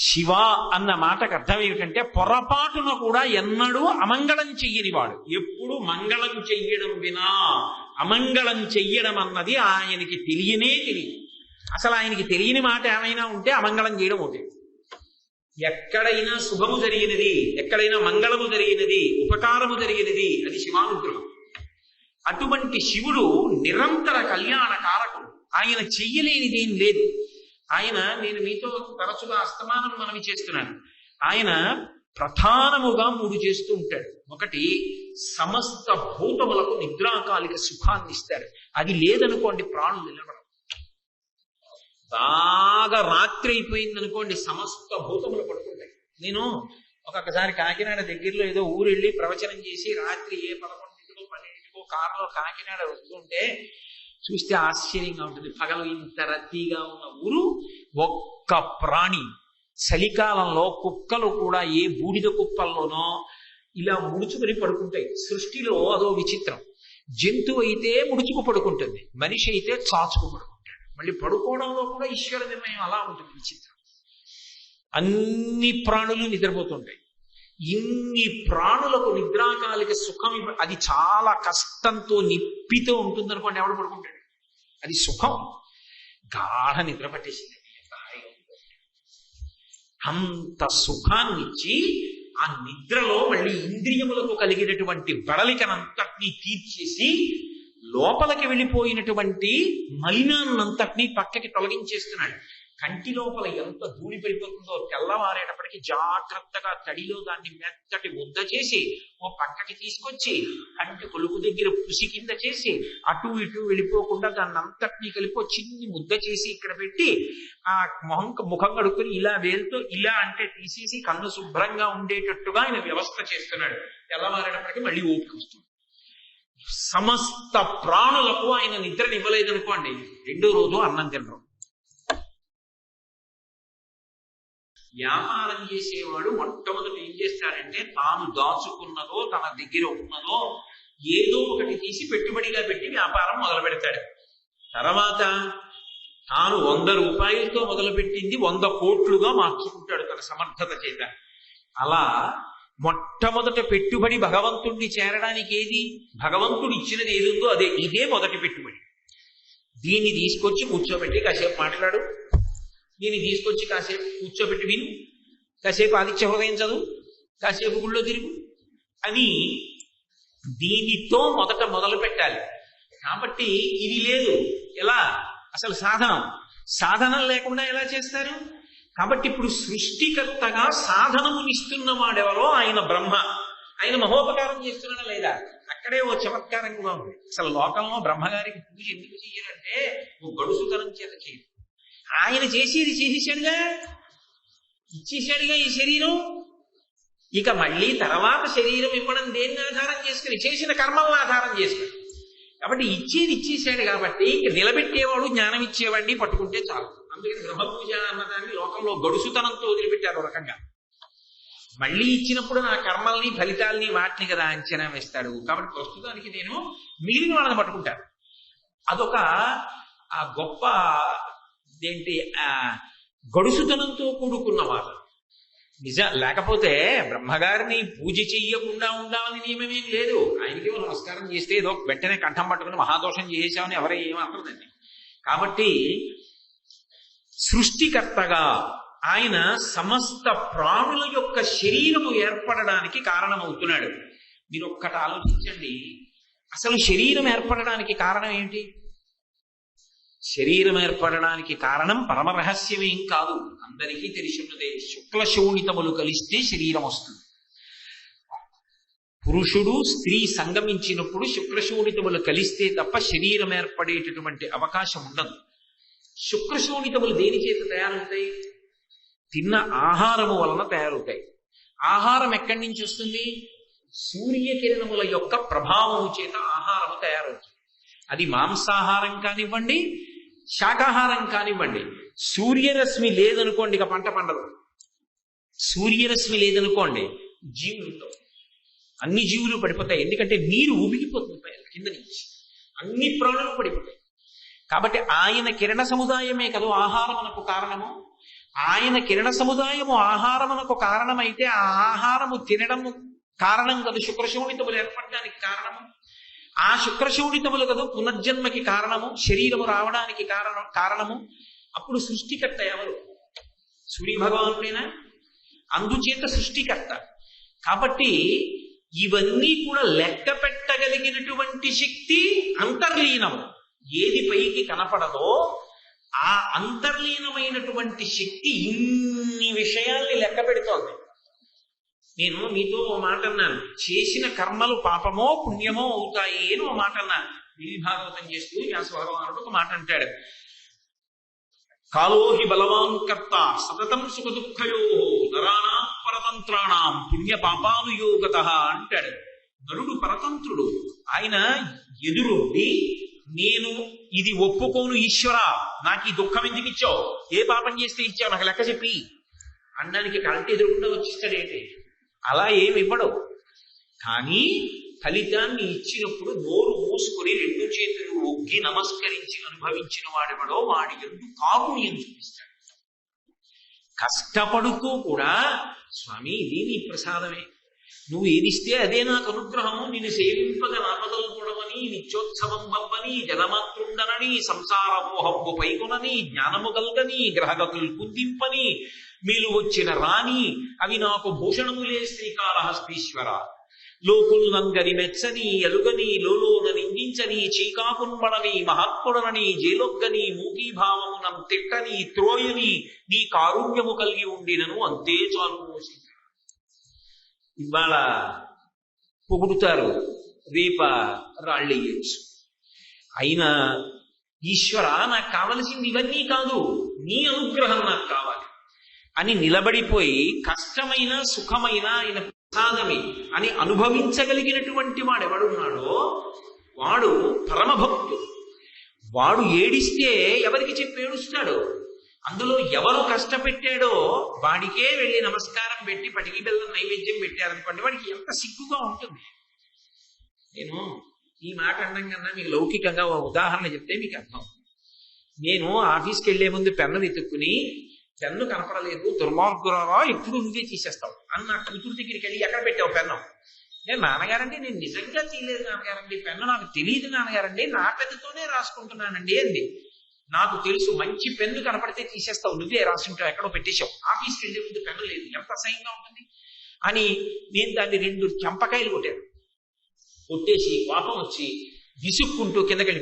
శివ అన్న మాటకు అర్థం ఏమిటంటే పొరపాటున కూడా ఎన్నడూ అమంగళం చెయ్యని వాడు. ఎప్పుడు మంగళం చెయ్యడం వినా అమంగళం చెయ్యడం అన్నది ఆయనకి తెలియనే తెలియదు. అసలు ఆయనకి తెలియని మాట ఏమైనా ఉంటే అమంగళం చేయడం ఒకటి. ఎక్కడైనా శుభము జరిగినది, ఎక్కడైనా మంగళము జరిగినది, ఉపకారము జరిగినది, అది శివానుగ్రహం. అటువంటి శివుడు నిరంతర కళ్యాణ కారకుడు. ఆయన చెయ్యలేనిదేం లేదు. ఆయన, నేను మీతో తరచుగా అస్తమానం మనవి చేస్తున్నాను, ఆయన ప్రధానముగా 3 చేస్తూ ఉంటాడు. ఒకటి, సమస్త భూతములకు నిద్రాకాలిక సుఖాన్ని ఇస్తాడు. అది లేదనుకోండి ప్రాణులు నిలబడవు. బాగా రాత్రి అయిపోయింది అనుకోండి, సమస్త భూతములు పడుకుంటాయి. నేను ఒక్కొక్కసారి కాకినాడ దగ్గరలో ఏదో ఊరు వెళ్ళి ప్రవచనం చేసి రాత్రి 11:00కో 12:00కో కారులో కాకినాడ వస్తుంటే చూస్తే ఆశ్చర్యంగా ఉంటుంది. పగలు ఇంత రద్దీగా ఉన్న ఊరు, ఒక్క ప్రాణి. చలికాలంలో కుక్కలు కూడా ఏ బూడిద కుప్పల్లోనో ఇలా ముడుచుకుని పడుకుంటాయి. సృష్టిలో అదో విచిత్రం. జంతువు అయితే ముడుచుకు పడుకుంటుంది, మనిషి అయితే చాచుకు పడుకుంటాడు. మళ్ళీ పడుకోవడంలో కూడా ఈశ్వర నిర్ణయం అలా ఉంటుంది, విచిత్రం. అన్ని ప్రాణులు నిద్రపోతుంటాయి. ఇన్ని ప్రాణులకు నిద్రాకాలిక సుఖం, అది చాలా కష్టంతో నిప్పితో ఉంటుంది అనుకోండి, ఎవడు పడుకుంటాడు? అది సుఖం. గాఢ నిద్ర పట్టేసింది. అంత సుఖాన్నిచ్చి ఆ నిద్రలో మళ్ళీ ఇంద్రియములకు కలిగినటువంటి బడలికనంతటినీ తీర్చేసి లోపలికి వెళ్ళిపోయినటువంటి మలినాన్నంతటినీ పక్కకి తొలగించేస్తున్నాడు. కంటి లోపల ఎంత ధూళి పడిపోతుందో తెల్లవారేటప్పటికి జాగ్రత్తగా తడిలో దాన్ని మెత్తటి ముద్ద చేసి ఓ పక్కకి తీసుకొచ్చి కంటి కొలుకు దగ్గర పుసి కింద చేసి అటు ఇటు వెళ్ళిపోకుండా దాన్ని అంతటినీ కలిపి చిన్ని ముద్ద చేసి ఇక్కడ పెట్టి ఆ ముఖం కడుక్కుని ఇలా వేలుతో ఇలా అంటే తీసేసి కన్ను శుభ్రంగా ఉండేటట్టుగా ఆయన వ్యవస్థ చేస్తున్నాడు. తెల్లవారేటప్పటికి మళ్ళీ ఓపిక వస్తుంది. సమస్త ప్రాణులకు ఆయన నిద్రనివ్వలేదనుకోండి, 2వ రోజు అన్నం తినరు. వ్యాపారం చేసేవాడు మొట్టమొదటి ఏం చేస్తాడంటే, తాను దాచుకున్నదో తన దగ్గర ఉన్నదో ఏదో ఒకటి తీసి పెట్టుబడిగా పెట్టి వ్యాపారం మొదలు పెడతాడు. తర్వాత తాను 100 రూపాయలతో మొదలుపెట్టింది 100 కోట్లుగా మార్చుకుంటాడు తన సమర్థత చేత. అలా మొట్టమొదట పెట్టుబడి భగవంతుణ్ణి చేరడానికి ఏది? భగవంతుడు ఇచ్చినది ఏది ఉందో అదే. ఇదే మొదటి పెట్టుబడి. దీన్ని తీసుకొచ్చి కూర్చోబెట్టి కాసేపు మాట్లాడు, దీన్ని తీసుకొచ్చి కాసేపు కూర్చోబెట్టి విను, కాసేపు ఆదిత్య హృదయం చదువు, కాసేపు గుళ్ళో తిరుగు అని దీనితో మొదట మొదలు పెట్టాలి. కాబట్టి ఇది లేదు. ఎలా? అసలు సాధనం లేకుండా ఎలా చేస్తారు? కాబట్టి ఇప్పుడు సృష్టికర్తగా సాధనమునిస్తున్న వాడెవరో ఆయన బ్రహ్మ. ఆయన మహోపకారం చేస్తున్నాడా లేదా? అక్కడే ఓ చమత్కారం కూడా ఉంది. అసలు లోకంలో బ్రహ్మగారికి పూజ ఎందుకు చెయ్యాలంటే ఓ గడుసుతనం చేత చేయదు. ఆయన చేసేది చేసేసాడుగా, ఇచ్చేసాడుగా ఈ శరీరం. ఇక మళ్ళీ తర్వాత శరీరం ఇవ్వడం దేన్ని ఆధారం చేసుకుని? చేసిన కర్మలను ఆధారం చేసుకుని. కాబట్టి ఇచ్చేది ఇచ్చేసాడు కాబట్టి ఇక నిలబెట్టేవాడు, జ్ఞానం ఇచ్చేవాడిని పట్టుకుంటే చాలు. అందుకని బ్రహ్మపూజ అన్నదాన్ని లోకంలో గడుసుతనంతో వదిలిపెట్టారు రకంగా. మళ్ళీ ఇచ్చినప్పుడు నా కర్మల్ని ఫలితాల్ని వాటిని కదా అంచనా వేస్తాడు. కాబట్టి ప్రస్తుతానికి నేను మిగిలిన వాళ్ళని పట్టుకుంటాను. అదొక గొప్ప గడుసుతనంతో కూడుకున్నవాడు లేకపోతే బ్రహ్మగారిని పూజ చెయ్యకుండా ఉండాలని నియమమేం లేదు. ఆయనకి నమస్కారం చేస్తే ఏదో వెంటనే కంఠం పట్టుకుని మహాదోషం చేసామని ఎవరై ఏమంటారండి. కాబట్టి సృష్టికర్తగా ఆయన సమస్త ప్రాణుల యొక్క శరీరము ఏర్పడడానికి కారణమవుతున్నాడు. మీరు ఒక్కటి ఆలోచించండి, అసలు శరీరం ఏర్పడడానికి కారణం ఏంటి? శరీరం ఏర్పడడానికి కారణం పరమ రహస్యమేం కాదు, అందరికీ తెలిసి ఉన్నదే. శుక్ల శోణితములు కలిస్తే శరీరం వస్తుంది. పురుషుడు స్త్రీ సంగమించినప్పుడు శుక్రశోణితములు కలిస్తే తప్ప శరీరం ఏర్పడేటటువంటి అవకాశం ఉండదు. శుక్రశోణితములు దేని చేత తయారవుతాయి? తిన్న ఆహారము వలన తయారవుతాయి. ఆహారం ఎక్కడి నుంచి వస్తుంది? సూర్యకిరణముల యొక్క ప్రభావము చేత ఆహారము తయారవుతుంది. అది మాంసాహారం కానివ్వండి, శాకాహారం కానివ్వండి. సూర్యరశ్మి లేదనుకోండి ఇక పంట పండదు. సూర్యరశ్మి లేదనుకోండి జీవులతో అన్ని జీవులు పడిపోతాయి. ఎందుకంటే నీరు ఉబికిపోతుంది కింద నుంచి, అన్ని ప్రాణులు పడిపోతాయి. కాబట్టి ఆయన కిరణ సముదాయమే కదా ఆహారమునకు కారణము. ఆయన కిరణ సముదాయము ఆహారమునకు కారణమైతే ఆ ఆహారము తినడము కారణం కదా శుక్రశోణితములు ఏర్పడడానికి కారణము. ఆ శుక్రశోణితములు కదా పునర్జన్మకి కారణము, శరీరము రావడానికి కారణము. అప్పుడు సృష్టికర్త ఎవరు? సూర్య భగవానుడేనా? అందుచేత సృష్టికర్త. కాబట్టి ఇవన్నీ కూడా లెక్క పెట్టగలిగినటువంటి శక్తి అంతర్లీనము. ఏది పైకి కనపడదో ఆ అంతర్లీనమైనటువంటి శక్తి ఇన్ని విషయాల్ని లెక్క పెడుతోంది. నేను మీతో ఓ మాట అన్నాను, చేసిన కర్మలు పాపమో పుణ్యమో అవుతాయి అని ఓ మాట అన్నాను. దేవి భాగవతం చేస్తూ వ్యాస భగవానుడు ఒక మాట అంటాడు, కాలోహి బలవాన్ కర్త సతతం సుఖ దుఃఖయో నరాణాం పరతంత్రాణం పుణ్య పాపానుయోగత అంటాడు. నరుడు పరతంత్రుడు. ఆయన ఎదురుండి నేను ఇది ఒప్పుకోను ఈశ్వర, నాకు ఈ దుఃఖం ఎందుకు ఇచ్చావు, ఏ పాపం చేస్తే ఇచ్చావు నాకు లెక్క చెప్పి అన్నానికి కరెంట్ ఎదురుకుండా వచ్చిస్తాడేంటి? అలా ఏమి ఇవ్వడు. కానీ ఫలితాన్ని ఇచ్చినప్పుడు నోరు మూసుకొని రెండు చేతులు ఒగ్గి నమస్కరించి అనుభవించిన వాడెవడో వాడి యందు కారుణ్యం చూపిస్తాడు. కష్టపడుతూ కూడా స్వామి ఇది నీ ప్రసాదమే, నువ్వు ఏదిస్తే అదే నాకు అనుగ్రహము, నిన్ను సేవింపగా నాపదలుపడమని నిత్యోత్సవం బవ్వని జనమాతృండనని సంసార మోహంబు పైకొనని జ్ఞానము గల్గని గ్రహగతులు కుందింపని మీలు వచ్చిన రాణి అవి నాకు భూషణములే శ్రీకాళహస్తీశ్వర. లోకులు నంగని మెచ్చని ఎలుగని లోలోన నిందించని చీకాకున్మడని మహాత్ముడనని జేలొగ్గని మూకీభావమునం తిట్టని త్రోయని నీ కారుణ్యము కలిగి ఉండినను అంతే చాలు. ఇవాళ పొగుడుతారు, రేప రాళ్ళేయచ్చు. అయినా ఈశ్వర నాకు కావలసింది ఇవన్నీ కాదు, నీ అనుగ్రహం నాకు కావాలి అని నిలబడిపోయి కష్టమైన సుఖమైన ఆయన ప్రసాదమే అని అనుభవించగలిగినటువంటి వాడు ఎవడున్నాడో వాడు పరమభక్తుడు. వాడు ఏడిస్తే ఎవరికి చెప్పి ఏడుస్తాడు? అందులో ఎవరు కష్టపెట్టాడో వాడికే వెళ్ళి నమస్కారం పెట్టి పటికి బెల్లం నైవేద్యం పెట్టారనుకోండి, వాడికి ఎంత సిగ్గుగా ఉంటుంది. నేను ఈ మాట అనడం కన్నా మీకు లౌకికంగా ఒక ఉదాహరణ చెప్తే మీకు అర్థం. నేను ఆఫీస్కి వెళ్లే ముందు పెన్ను వెతుక్కుని పెన్ను కనపడలేదు, దుర్మార్గురావా ఎప్పుడు నువ్వే తీసేస్తావు అని నా కూతురు దగ్గరికి వెళ్ళి ఎక్కడ పెట్టావు పెన్ను? నేను నాన్నగారండి నేను నిజంగా తీయలేదు నాన్నగారండి, పెన్ను నాకు తెలియదు నాన్నగారండి, నా పెద్దతోనే రాసుకుంటున్నానండి అంది. నాకు తెలుసు మంచి పెన్ను కనపడితే తీసేస్తావు, నువ్వే రాసుంటావు, ఎక్కడో పెట్టేశావు, ఆఫీస్కి వెళ్ళే ముందు పెన్ను లేదు, ఎంత అసహ్యంగా ఉంటుంది అని నేను దాన్ని 2 చెంపకాయలు కొట్టాను. కొట్టేసి కోపం వచ్చి విసుక్కుంటూ కిందకి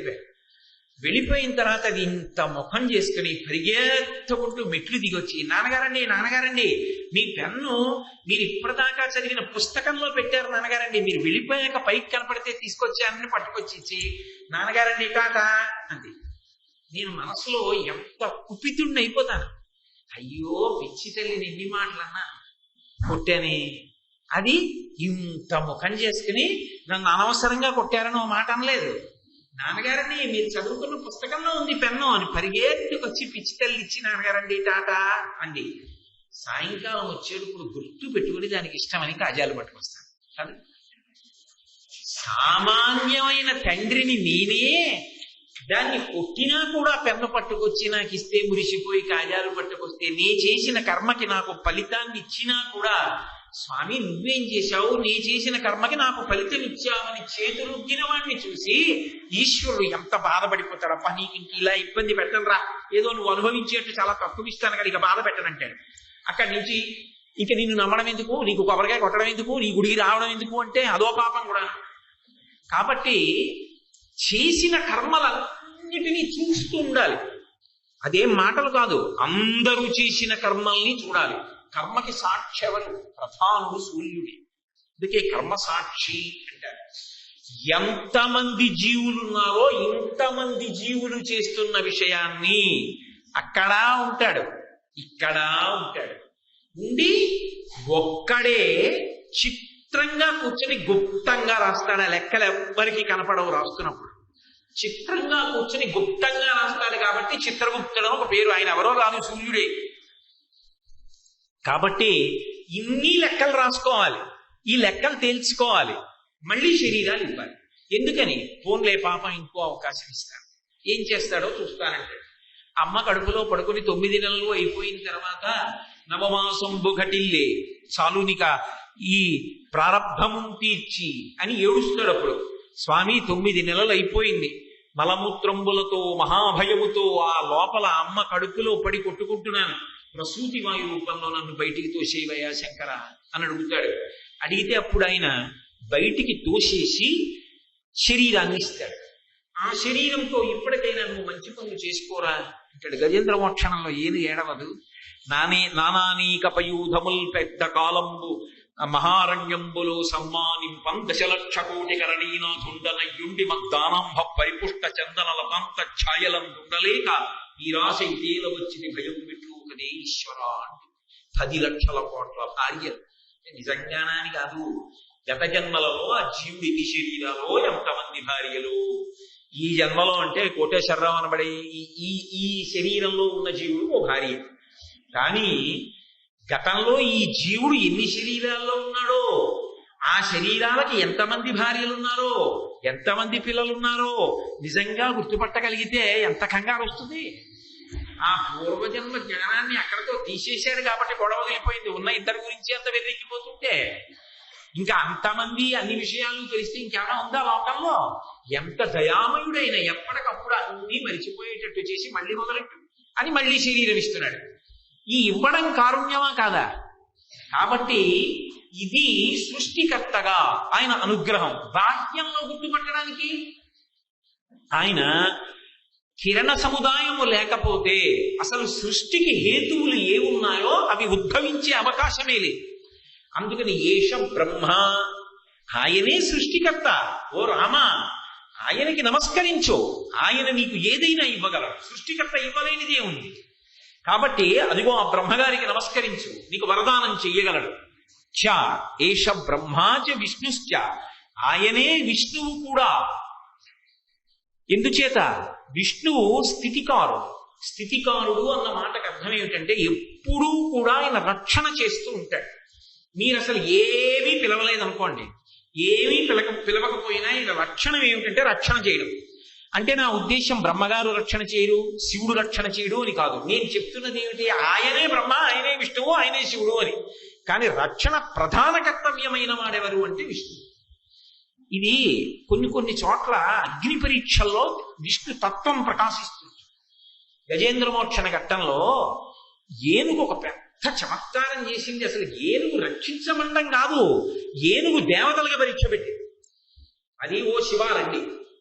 వెళ్ళిపోయిన తర్వాత అది ఇంత ముఖం చేసుకుని పరిగెత్తుకుంటూ మెట్లు దిగొచ్చి నాన్నగారండి నాన్నగారండి మీ పెన్ను మీరు ఇప్పటిదాకా చదివిన పుస్తకంలో పెట్టారు నాన్నగారండి, మీరు వెళ్ళిపోయాక పైకి కనపడితే తీసుకొచ్చానని పట్టుకొచ్చి ఇచ్చి నాన్నగారండి టాటా అంది. నేను మనసులో ఎంత కుపితుడిని అయిపోతాను. అయ్యో పిచ్చి తల్లిని ఎన్ని మాటలన్నా కొట్టానే, అది ఇంత ముఖం చేసుకుని నన్ను అనవసరంగా కొట్టారని ఓ మాట అనలేదు. నాన్నగారని మీరు చదువుకున్న పుస్తకంలో ఉంది పెన్ను అని పరిగెత్తుకొచ్చి పిచ్చి తల్లి ఇచ్చి నాన్నగారండి టాటా అండి. సాయంకాలం వచ్చేటప్పుడు గుర్తు పెట్టుకుని దానికి ఇష్టమని కాజాలు పట్టుకొస్తాను కదా. సామాన్యమైన తండ్రిని నేనే దాన్ని కొట్టినా కూడా పెన్ను పట్టుకొచ్చి నాకు ఇస్తే మురిసిపోయి కాజాలు పట్టుకొస్తే నే చేసిన కర్మకి నాకు ఫలితాన్ని ఇచ్చినా కూడా స్వామి నువ్వేం చేశావు, నే చేసిన కర్మకి నాకు ఫలితం ఇచ్చావని చేతులుగ్గిన వాడిని చూసి ఈశ్వరుడు ఎంత బాధపడిపోతాడప్ప, నీకు ఇంక ఇలా ఇబ్బంది పెట్టను రా, ఏదో నువ్వు అనుభవించేట్టు చాలా తక్కువ ఇస్తాను కదా, ఇక బాధ పెట్టనంటాడు. అక్కడి నుంచి ఇంక నిన్ను నమ్మడం ఎందుకు, నీకు కొబ్బరికాయ కొట్టడం ఎందుకు, నీ గుడికి రావడం ఎందుకు అంటే అదో పాపం కూడా. కాబట్టి చేసిన కర్మలన్నిటినీ చూస్తూ ఉండాలి. అదేం మాటలు కాదు, అందరూ చేసిన కర్మల్ని చూడాలి. కర్మకి సాక్షి ఎవరు? ప్రధానుడు సూర్యుడే. అందుకే కర్మ సాక్షి అంటారు. ఎంతమంది జీవులున్నారో ఇంతమంది జీవులు చేస్తున్న విషయాన్ని అక్కడ ఉంటాడు, ఇక్కడ ఉంటాడు. ఉండి ఒక్కడే చిత్రంగా కూర్చొని గుప్తంగా రాస్తాడు. ఆ లెక్కలు ఎవ్వరికి కనపడవు రాస్తున్నప్పుడు. చిత్రంగా కూర్చొని గుప్తంగా రాస్తాడు కాబట్టి చిత్రగుప్తుడు ఒక పేరు. ఆయన ఎవరో కాదు, సూర్యుడే. కాబట్టి ఇన్ని లెక్కలు రాసుకోవాలి, ఈ లెక్కలు తేల్చుకోవాలి, మళ్ళీ శరీరాలు ఇవ్వాలి. ఎందుకని? ఫోన్లే పాపం ఇంకో అవకాశం ఇస్తాను, ఏం చేస్తాడో చూస్తానంటే అమ్మ కడుపులో పడుకుని 9 నెలలు అయిపోయిన తర్వాత నవమాసంబు ఘటిల్లే చాలునిక ఈ ప్రారబ్ధము తీర్చి అని ఏడుస్తాడు. అప్పుడు స్వామి 9 నెలలు అయిపోయింది, మలమూత్రంబులతో మహాభయముతో ఆ లోపల అమ్మ కడుపులో పడి కొట్టుకుంటున్నాను, ప్రసూతి వాయు రూపంలో నన్ను బయటికి తోసేవయ్యా శంకర అని అడుగుతాడు. అడిగితే అప్పుడు ఆయన బయటికి తోసేసి శరీరాన్ని ఇస్తాడు. ఆ శరీరంతో ఇప్పటికైనా నువ్వు మంచి పనులు చేసుకోరా అంటాడు. గజేంద్ర మోక్షణంలో ఏది ఏడవదు. నానానీక పయూధముల్ పెద్ద కాలంబు మహారణ్యంబులో సమ్మానింపం 10,00,000 కోటి కరణీనాథుండనయ్యుండి మద్దానాంభ పరిపుష్ట చందన లతాంత ఛాయలందుండలేక ఈ రాశ ఇదేల వచ్చింది భయం పెట్టు కదే ఈశ్వర అంటూ 10 లక్షల కోట్ల భార్యలు. నిజంగానాని కాదు, గత జన్మలలో ఆ జీవుడి ఎన్ని శరీరాలో ఎంతమంది భార్యలు, ఈ జన్మలో అంటే కోటేశ్వరరావు అనబడే ఈ శరీరంలో ఉన్న జీవుడు ఓ భార్య. కానీ గతంలో ఈ జీవుడు ఎన్ని శరీరాల్లో ఉన్నాడో, ఆ శరీరాలకి ఎంతమంది భార్యలు ఉన్నారో, ఎంతమంది పిల్లలు ఉన్నారో నిజంగా గుర్తుపట్టగలిగితే ఎంత కంగారు వస్తుంది. ఆ పూర్వజన్మ జ్ఞానాన్ని అక్కడితో తీసేశాడు కాబట్టి గొడవ వెళ్ళిపోయింది. ఉన్న ఇద్దరి గురించి అంత వెర్రెక్కిపోతుంటే ఇంకా అంతమంది అన్ని విషయాలు తెలిస్తే ఇంకేమైనా ఉందా లోకంలో? ఎంత దయామయుడైనా ఎప్పటికప్పుడు అన్ని మరిచిపోయేటట్టు చేసి మళ్ళీ మొదలెట్టు అని మళ్ళీ శరీరం ఇస్తున్నాడు. ఈ ఇవ్వడం కారుణ్యమా కాదా? కాబట్టి ఇది సృష్టికర్తగా ఆయన అనుగ్రహం. బాహ్యంలో గుర్తుపట్టడానికి ఆయన కిరణ సముదాయము లేకపోతే అసలు సృష్టికి హేతువులు ఏమున్నాయో అవి ఉద్భవించే అవకాశమే లేదు. అందుకని ఏష బ్రహ్మ, ఆయనే సృష్టికర్త. ఓ రామ, ఆయనకి నమస్కరించు, ఆయన నీకు ఏదైనా ఇవ్వగలడు. సృష్టికర్త ఇవ్వలేనిదే ఉంది. కాబట్టి అదిగో ఆ బ్రహ్మగారికి నమస్కరించు, నీకు వరదానం చెయ్యగలడు. చ ఏష బ్రహ్మాచ విష్ణుశ్చ, ఆయనే విష్ణువు కూడా. ఎందుచేత? విష్ణువు స్థితికారుడు. స్థితికారుడు అన్న మాటకు అర్థం ఏమిటంటే ఎప్పుడూ కూడా ఆయన రక్షణ చేస్తూ ఉంటాడు. మీరు అసలు ఏమీ పిలవలేదనుకోండి, ఏమీ పిలవకపోయినా ఈయన లక్షణం ఏమిటంటే రక్షణ చేయడం. అంటే నా ఉద్దేశం బ్రహ్మగారు రక్షణ చేయరు, శివుడు రక్షణ చేయడు అని కాదు. నేను చెప్తున్నది ఏమిటి? ఆయనే బ్రహ్మ, ఆయనే విష్ణువు, ఆయనే శివుడు అని. కానీ రక్షణ ప్రధాన కర్తవ్యమైన వాడెవరు అంటే విష్ణువు. ఇది కొన్ని చోట్ల అగ్ని పరీక్షల్లో విష్ణు తత్వం ప్రకాశిస్తుంది. గజేంద్ర మోక్షణ ఘట్టంలో ఏనుగు ఒక పెద్ద చమత్కారం చేసింది. అసలు ఏనుగు రక్షించమండం కాదు, ఏనుగు దేవతలుగా పరీక్ష పెట్టింది. అది ఓ శివ రండి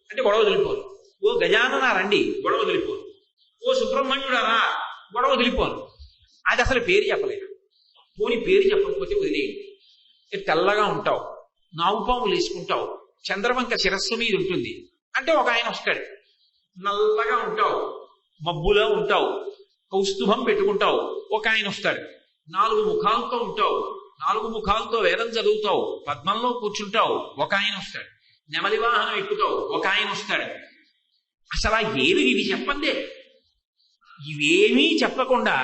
అంటే గొడవ వదిలిపోను, ఓ గజానన రండి గొడవ వదిలిపోను, ఓ సుబ్రహ్మణ్యుడారా గొడవ వదిలిపోను. అది అసలు పేరు చెప్పలేదు. పోనీ పేరు చెప్పకపోతే వదిలేయండి. తెల్లగా ఉంటావు, నాగుపాములు వేసుకుంటావు, చంద్రవంక శిరస్సు మీద ఉంటుంది అంటే ఒక ఆయన వస్తాడు. నల్లగా ఉంటావు, మబ్బులా ఉంటావు, కౌస్తుభం పెట్టుకుంటావు, ఒక ఆయన వస్తాడు. 4 ముఖాలతో ఉంటావు, 4 ముఖాలతో వేదం చదువుతావు, పద్మంలో కూర్చుంటావు, ఒక ఆయన వస్తాడు. నెమలి వాహనం ఎక్కుతావు, ఒక ఆయన వస్తాడు. అసలు ఏవి ఇవి చెప్పండి. ఇవేమీ చెప్పకుండా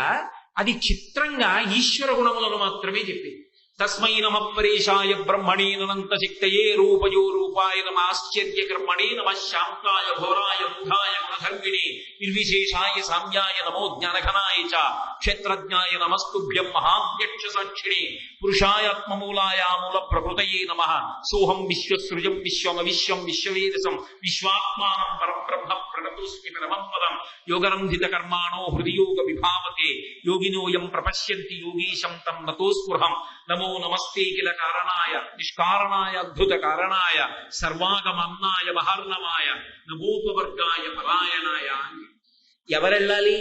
అది చిత్రంగా ఈశ్వర గుణములను మాత్రమే చెప్పింది. తస్మై నమ పరేశాయ బ్రహ్మణే అనంత శక్తయే రూపయో రూపాయ నమ ఆశ్చర్య కర్మణే నమ శాంతాయ ఘోరాయ బుధాయ గుణధర్మిణే నిర్విశేషాయ సామ్యాయ నమో జ్ఞానఘనాయ చ క్షేత్రజ్ఞాయ నమస్తుభ్యం మహావ్యక్ష సాక్షిణే పురుషాయాత్మమూలాయ మూల ప్రకృతయే నమః సోహం విశ్వసృజం విశ్వమవిశ్వం విశ్వవేదసం విశ్వాత్మానం పరబ్రహ్మ ప్రణతోస్మి పరమం పదం యోగరంధిత కర్మాణో హృదియోగ విభావతే యోగినోయం ప్రపశ్యంతి యోగీశం తం నతోస్పృహం నమో నమస్తే కిల కారణాయ నిష్కారణాయ అద్భుత కారణాయ సర్వాగమన్నాయ మహర్ణమాయ నమోపవర్గాయ పరాయణాయ. ఎవరెళ్ళాలి?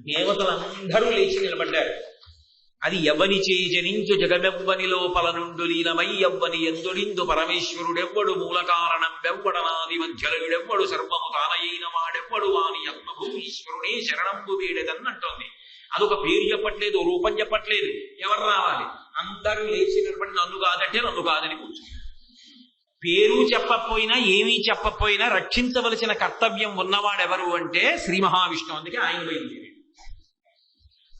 దేవతలందరూ లేచి నిలబడ్డారు. అది ఎవని చేజనించు జగమెవ్వని లోపల నుండు లీనమై ఎవ్వని ఎందుడిందు పరమేశ్వరుడెవ్వడు మూల కారణం వెవ్వడనాది మధ్యలుడెవ్వడు సర్వము తానయైన వాడెవ్వడు వాని ఆత్మభూ ఈశ్వరుడే శరణంబు వేడెదన్నంటోంది. అదొక పేరు చెప్పట్లేదు, రూపం చెప్పట్లేదు. ఎవరు రావాలి? అందరూ లేచి నిలబడి నన్ను కాదంటే నన్ను కాదని కూర్చుంది. పేరు చెప్పకపోయినా ఏమీ చెప్పకపోయినా రక్షించవలసిన కర్తవ్యం ఉన్నవాడెవరు అంటే శ్రీ మహావిష్ణువు. అందుకే ఆయన బయలుదేరి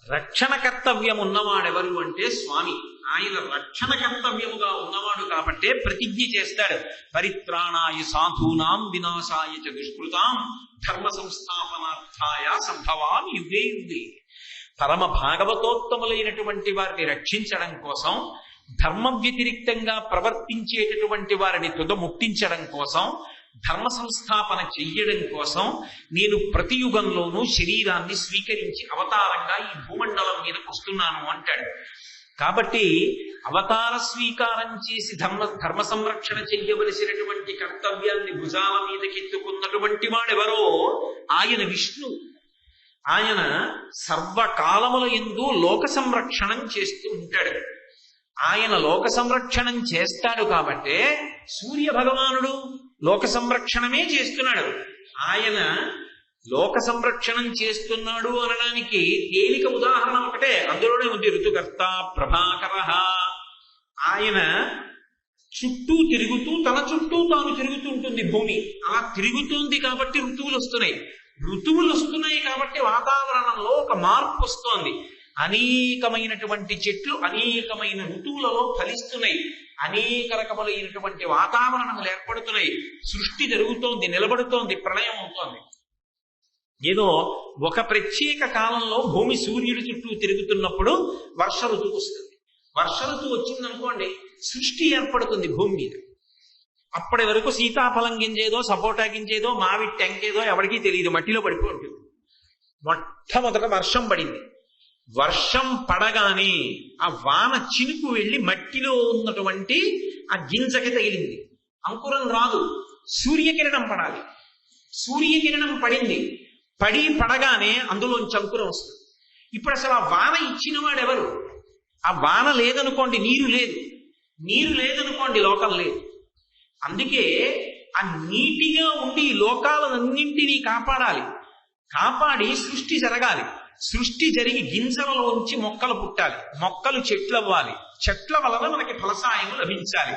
రక్షణ కర్తవ్యం ఉన్నవాడెవరు అంటే స్వామి. ఆయన రక్షణ కర్తవ్యముగా ఉన్నవాడు కాబట్టే ప్రతిజ్ఞ చేస్తాడు. పరిత్రాణాయ సాధూనాం వినాశాయ చ దుష్కృతాం ధర్మ సంస్థాపనార్థాయ సంభవామి యుగే యుగే. పరమ భాగవతోత్తములైనటువంటి వారిని రక్షించడం కోసం, ధర్మ వ్యతిరిక్తంగా ప్రవర్తించేటటువంటి వారిని తుదముట్టించడం కోసం, ధర్మ సంస్థాపన చెయ్యడం కోసం నేను ప్రతి యుగంలోనూ శరీరాన్ని స్వీకరించి అవతారంగా ఈ భూమండలం మీదకి వస్తున్నాను అంటాడు. కాబట్టి అవతార స్వీకారం చేసి ధర్మ సంరక్షణ చెయ్యవలసినటువంటి కర్తవ్యాన్ని భుజాల మీదకెత్తుకున్నటువంటి వాడెవరో ఆయన విష్ణు. ఆయన సర్వకాలముల యందు లోక సంరక్షణం చేస్తూ ఉంటాడు. ఆయన లోక సంరక్షణం చేస్తాడు కాబట్టే సూర్య భగవానుడు లోక సంరక్షణమే చేస్తున్నాడు. ఆయన లోక సంరక్షణం చేస్తున్నాడు అనడానికి తేలిక ఉదాహరణ ఒకటే, అందులోనే ఉంది ఋతుకర్త ప్రభాకర. ఆయన చుట్టూ తిరుగుతూ తన చుట్టూ తాను తిరుగుతుంటుంది భూమి. అలా తిరుగుతుంది కాబట్టి ఋతువులు వస్తున్నాయి. ఋతువులు వస్తున్నాయి కాబట్టి వాతావరణంలో ఒక మార్పు వస్తోంది. అనేకమైనటువంటి చెట్లు అనేకమైన ఋతువులలో ఫలిస్తున్నాయి. అనేక రకములైనటువంటి వాతావరణములు ఏర్పడుతున్నాయి. సృష్టి జరుగుతోంది, నిలబడుతోంది, ప్రళయం అవుతోంది. ఏదో ఒక ప్రత్యేక కాలంలో భూమి సూర్యుడి చుట్టూ తిరుగుతున్నప్పుడు వర్ష ఋతువు వస్తుంది. వర్ష ఋతువు వచ్చిందనుకోండి, సృష్టి ఏర్పడుతుంది భూమి మీద. అప్పటి వరకు సీతాఫలం గింజేదో, సపోటా గింజేదో, మామిడి టెంకేదో ఎవరికీ తెలియదు, మట్టిలో పడిపోయి ఉంటుంది. మొట్టమొదట వర్షం పడింది. వర్షం పడగానే ఆ వాన చినుకు వెళ్ళి మట్టిలో ఉన్నటువంటి ఆ గింజకి తగిలింది. అంకురం రాదు, సూర్యకిరణం పడాలి. సూర్యకిరణం పడింది. పడగానే అందులోంచి అంకురం వస్తుంది. ఇప్పుడు అసలు ఆ వాన ఇచ్చిన వాడెవరు? ఆ వాన లేదనుకోండి, నీరు లేదు. నీరు లేదనుకోండి, లోకం లేదు. అందుకే ఆ నీటిగా ఉండి లోకాలన్నింటినీ కాపాడాలి. కాపాడి సృష్టి జరగాలి. సృష్టి జరిగి గింజలలోంచి మొక్కలు పుట్టాలి. మొక్కలు చెట్లు అవ్వాలి. చెట్ల వలన మనకి ఫలసాయము లభించాలి.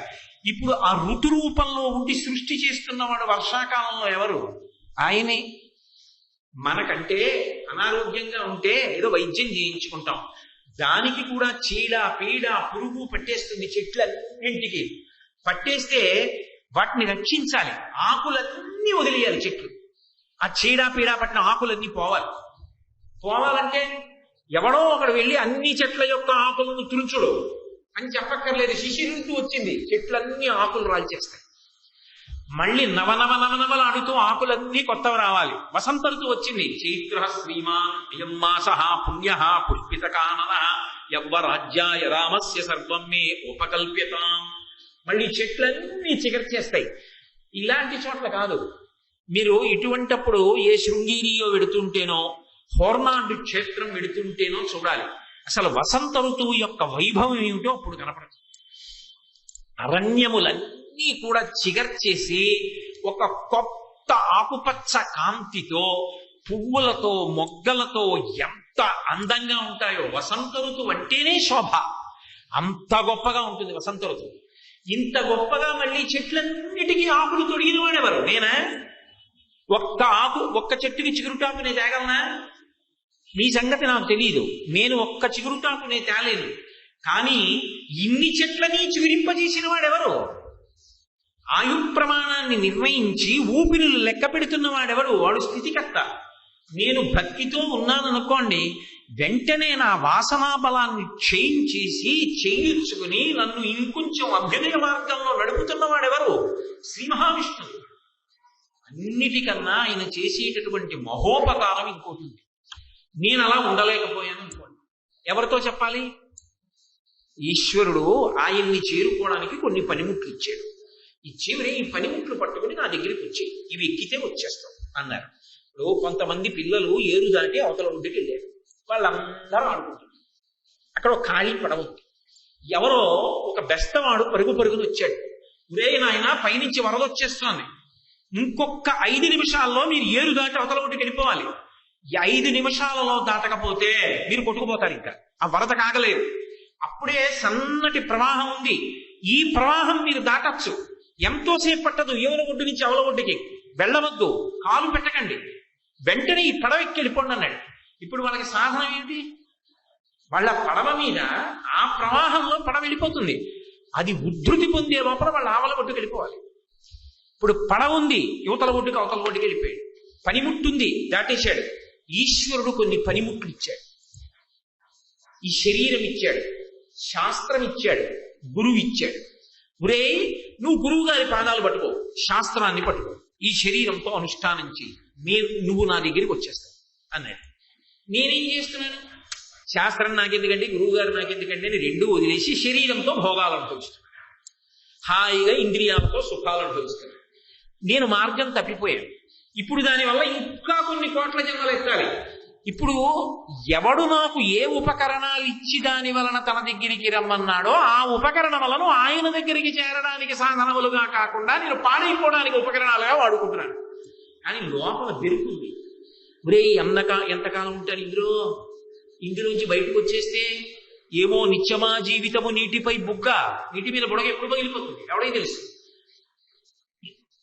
ఇప్పుడు ఆ ఋతు రూపంలో ఉండి సృష్టి చేస్తున్నవాడు వర్షాకాలంలో ఎవరు? ఆయనే. మనకంటే అనారోగ్యంగా ఉంటే ఏదో వైద్యం చేయించుకుంటాం. దానికి కూడా చీడ పీడ పురుగు పట్టేస్తుంది. చెట్లన్నింటికి పట్టేస్తే వాటిని రక్షించాలి. ఆకులన్నీ వదిలేయాలి చెట్లు. ఆ చీడ పీడ పట్టిన ఆకులన్నీ పోవాలంటే ఎవడో ఒకడు వెళ్ళి అన్ని చెట్ల యొక్క ఆకులను తులుచుడు అని చెప్పక్కర్లేదు. శిశిర ఋతువు వచ్చింది, చెట్లన్నీ ఆకులు రాల్చేస్తాయి. మళ్ళీ నవనవలాడుతూ ఆకులన్నీ కొత్తవి రావాలి. వసంత ఋతువు వచ్చింది. చైత్ర శ్రీమాన్ అయం మాసః పుణ్యః పుష్పితకానన యవ్వరాజ్యాయ రామస్య సర్వం మే ఉపకల్ప్యతాం. మళ్ళీ చెట్లన్నీ చిగర్చేస్తాయి. ఇలాంటి చోట్ల కాదు. మీరు ఇటువంటప్పుడు ఏ శృంగేరియో వెడుతుంటేనో, హోర్నాండు క్షేత్రం వెడుతుంటేనో చూడాలి. అసలు వసంత ఋతువు యొక్క వైభవం ఏమిటో అప్పుడు కనపడుతుంది. అరణ్యములన్నీ కూడా చిగర్చేసి ఒక కొత్త ఆకుపచ్చ కాంతితో, పువ్వులతో, మొగ్గలతో ఎంత అందంగా ఉంటాయో. వసంత ఋతువు అంటేనే శోభ. అంత గొప్పగా ఉంటుంది వసంత ఋతువు. ఇంత గొప్పగా మళ్ళీ చెట్లన్నిటికీ ఆకులు తొడిగిన వాడెవరు? నేనా? ఒక్క చెట్టుకి చిగురుటాకు నేను తేగలనా? మీ సంగతి నాకు తెలియదు. నేను ఒక్క చిగురుటాకు నేను తేలేను. కానీ ఇన్ని చెట్లని చిగురింపజేసిన వాడెవరు? ఆయు ప్రమాణాన్ని నిర్ణయించి ఊపిరులు లెక్క పెడుతున్న వాడెవరు? వాడు స్థితికర్త. నేను భక్తితో ఉన్నాననుకోండి, వెంటనే నా వాసనా బలాన్ని చేయించేసి చేయించుకుని నన్ను ఇంకొంచెం అభ్యుదయ మార్గంలో నడుపుతున్న వాడెవరు? శ్రీ మహావిష్ణువు. అన్నిటికన్నా ఆయన చేసేటటువంటి మహోపకారం ఇంకోటి ఉంది. నేను అలా ఉండలేకపోయాను అనుకోండి, ఎవరితో చెప్పాలి? ఈశ్వరుడు ఆయన్ని చేరుకోవడానికి కొన్ని పనిముట్లు ఇచ్చాడు. ఇచ్చేవరే ఈ పనిముట్లు పట్టుకుని నా దగ్గరికి వచ్చాయి, ఇవి ఎక్కితే వచ్చేస్తాం అన్నారు. ఇప్పుడు కొంతమంది పిల్లలు ఏరు దాటి అవతల ఒడ్డుకి వెళ్ళారు. వాళ్ళందరూ ఆడుకుంటున్నారు. అక్కడ ఒక ఖాళీ పడవ ఉంది. ఎవరో ఒక బెస్తవాడు పరుగుని వచ్చాడు. ఒరే నాయన, పైనుంచి వరద వచ్చేస్తోంది, ఇంకొక 5 నిమిషాల్లో మీరు ఏరు దాటి అవతల ఒడ్డుకి వెళ్ళిపోవాలి. 5 నిమిషాలలో దాటకపోతే మీరు కొట్టుకుపోతారు. ఇంకా ఆ వరద కాగలేదు. అప్పుడే సన్నటి ప్రవాహం ఉంది. ఈ ప్రవాహం మీరు దాటచ్చు. ఎంతోసేపు పట్టదు. ఏవల ఒడ్డు నుంచి అవల ఒడ్డుకి వెళ్ళవద్దు, కాలు పెట్టకండి, వెంటనే ఈ పడవ ఎక్కి వెళ్ళిపోండి అన్నాడు. ఇప్పుడు వాళ్ళకి సాధనం ఏంటి? వాళ్ళ పడవ మీద ఆ ప్రవాహంలో పడవ వెళ్ళిపోతుంది. అది ఉద్ధృతి పొందే లోపల వాళ్ళ ఆవల ఒడ్డుకు వెళ్ళిపోవాలి. ఇప్పుడు పడవ ఉంది, యువతల ఒడ్డుకి అవతల ఒడ్డుకి వెళ్ళిపోయాడు. పనిముట్టుంది, దాటేశాడు. ఈశ్వరుడు కొన్ని పనిముట్లు ఇచ్చాడు. ఈ శరీరం ఇచ్చాడు, శాస్త్రం ఇచ్చాడు, గురువు ఇచ్చాడు. గురే, నువ్వు గురువు గారి పాదాలు పట్టుకో, శాస్త్రాన్ని పట్టుకో, ఈ శరీరంతో అనుష్ఠానం చేయి, నువ్వు నా దగ్గరికి వచ్చేస్తావు అన్నాడు. నేనేం చేస్తున్నాను? శాస్త్రం నాకెందుకంటే, గురువు గారు నాకెందుకంటే అని రెండూ వదిలేసి శరీరంతో భోగాలు అనుభవిస్తున్నాను, హాయిగా ఇంద్రియాలతో సుఖాలు అనుభవిస్తున్నాను. నేను మార్గం తప్పిపోయాను. ఇప్పుడు దానివల్ల ఇంకా కొన్ని కోట్ల జన్మలు ఎత్తాలి. ఇప్పుడు ఎవడు నాకు ఏ ఉపకరణాలు ఇచ్చి దాని వలన తన దగ్గరికి రమ్మన్నాడో ఆ ఉపకరణ వలను ఆయన దగ్గరికి చేరడానికి సాధనములుగా కాకుండా నేను పాడైపోవడానికి ఉపకరణాలుగా వాడుకుంటున్నాను. కానీ లోపల బెరుకుంది. ఒరే, ఎంతకాలం ఉంటారు ఇందులోంచి బయటకు వచ్చేస్తే ఏమో నిత్యమా జీవితము నీటిపై బుగ్గ, నీటి మీద బుడగ ఎప్పుడు పగిలిపోతుంది ఎవడై తెలుసు.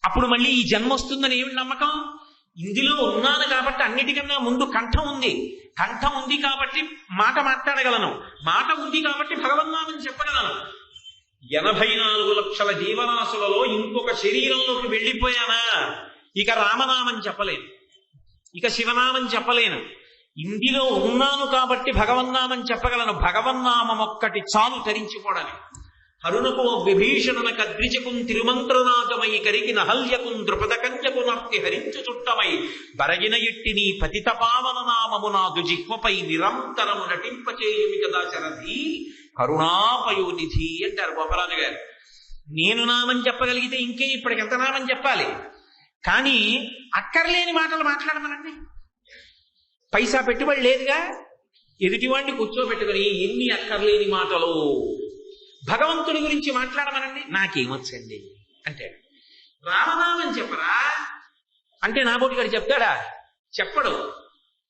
అప్పుడు మళ్ళీ ఈ జన్మ వస్తుందని ఏమి నమ్మకం? ఇందులో ఉన్నాను కాబట్టి అన్నిటికన్నా ముందు కంఠం ఉంది. కంఠం ఉంది కాబట్టి మాట మాట్లాడగలను, మాట ఉంది కాబట్టి భగవన్నామని చెప్పగలను. 84 లక్షల జీవరాశులలో ఇంకొక శరీరంలోకి వెళ్ళిపోయానా ఇక రామనామం చెప్పలేను, ఇక శివనామం చెప్పలేను. ఇందులో ఉన్నాను కాబట్టి భగవన్నామం చెప్పగలను. భగవన్నామం ఒక్కటి చాలు తరించుకోవడానికి. హరునకు విభీషణన కద్విజకుం తిరుమంత్రనాథమై కరిగిన హల్యకుం ద్రుపదకంజకు నర్తి హరించు చుట్టమై బరగిన ఎట్టి నీ పతిత పావన నామము నాదు జిహ్వపై నిరంతరము నటింపచేయుమి కదా శరధి కరుణాపయోనిధి అంటారు గోపరాజు గారు. నేను నామం చెప్పగలిగితే ఇంకే ఇప్పటికెంత నామం చెప్పాలి? కానీ అక్కర్లేని మాటలు మాట్లాడమనండి. పైసా పెట్టుబడి లేదుగా, ఎదుటివాడిని కూర్చోబెట్టుకుని ఎన్ని అక్కర్లేని మాటలు. భగవంతుడి గురించి మాట్లాడమనండి, నాకేమొచ్చండి అంటే. రామనామం చెప్పరా అంటే నాబోటి గారు చెప్తాడా? చెప్పడు.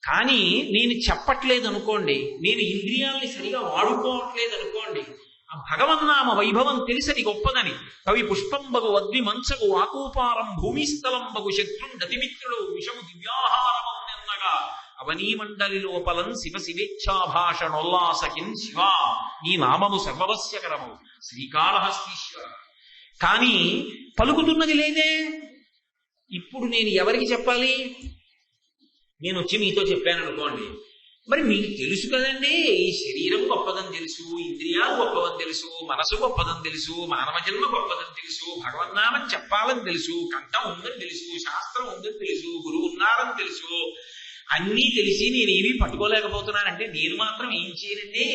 కానీ నేను చెప్పట్లేదు అనుకోండి, నేను ఇంద్రియాల్ని సరిగా వాడుకోవట్లేదు అనుకోండి, ఆ భగవన్నామ వైభవం తెలిసది గొప్పదని. కవి పుష్పంబగు వద్వి మంచగు ఆకూపారం భూమిస్థలంబగు శత్రుండతిమిత్రుడు విషము దివ్యాహారము నిన్నగా అవనీమండలి లోపలం శివ శివేచ్ఛాభాషణోల్లాసకిన్ శివ నీ నామము సర్వవస్యకరము శ్రీకాళహస్తీశ్వర. కానీ పలుకుతున్నది లేదే. ఇప్పుడు నేను ఎవరికి చెప్పాలి? నేను వచ్చి మీతో చెప్పాను అనుకోండి, మరి మీకు తెలుసు కదండి, ఈ శరీరం గొప్పదని తెలుసు, ఇంద్రియాలు గొప్పదని తెలుసు, మనసు గొప్పదని తెలుసు, మానవ జన్మ గొప్పదని తెలుసు, భగవన్నామని చెప్పాలని తెలుసు, కంఠం ఉందని తెలుసు, శాస్త్రం ఉందని తెలుసు, గురువు ఉన్నారని తెలుసు, అన్నీ తెలిసి నేనేమీ పట్టుకోలేకపోతున్నానంటే నేను మాత్రం ఏం చేయనండి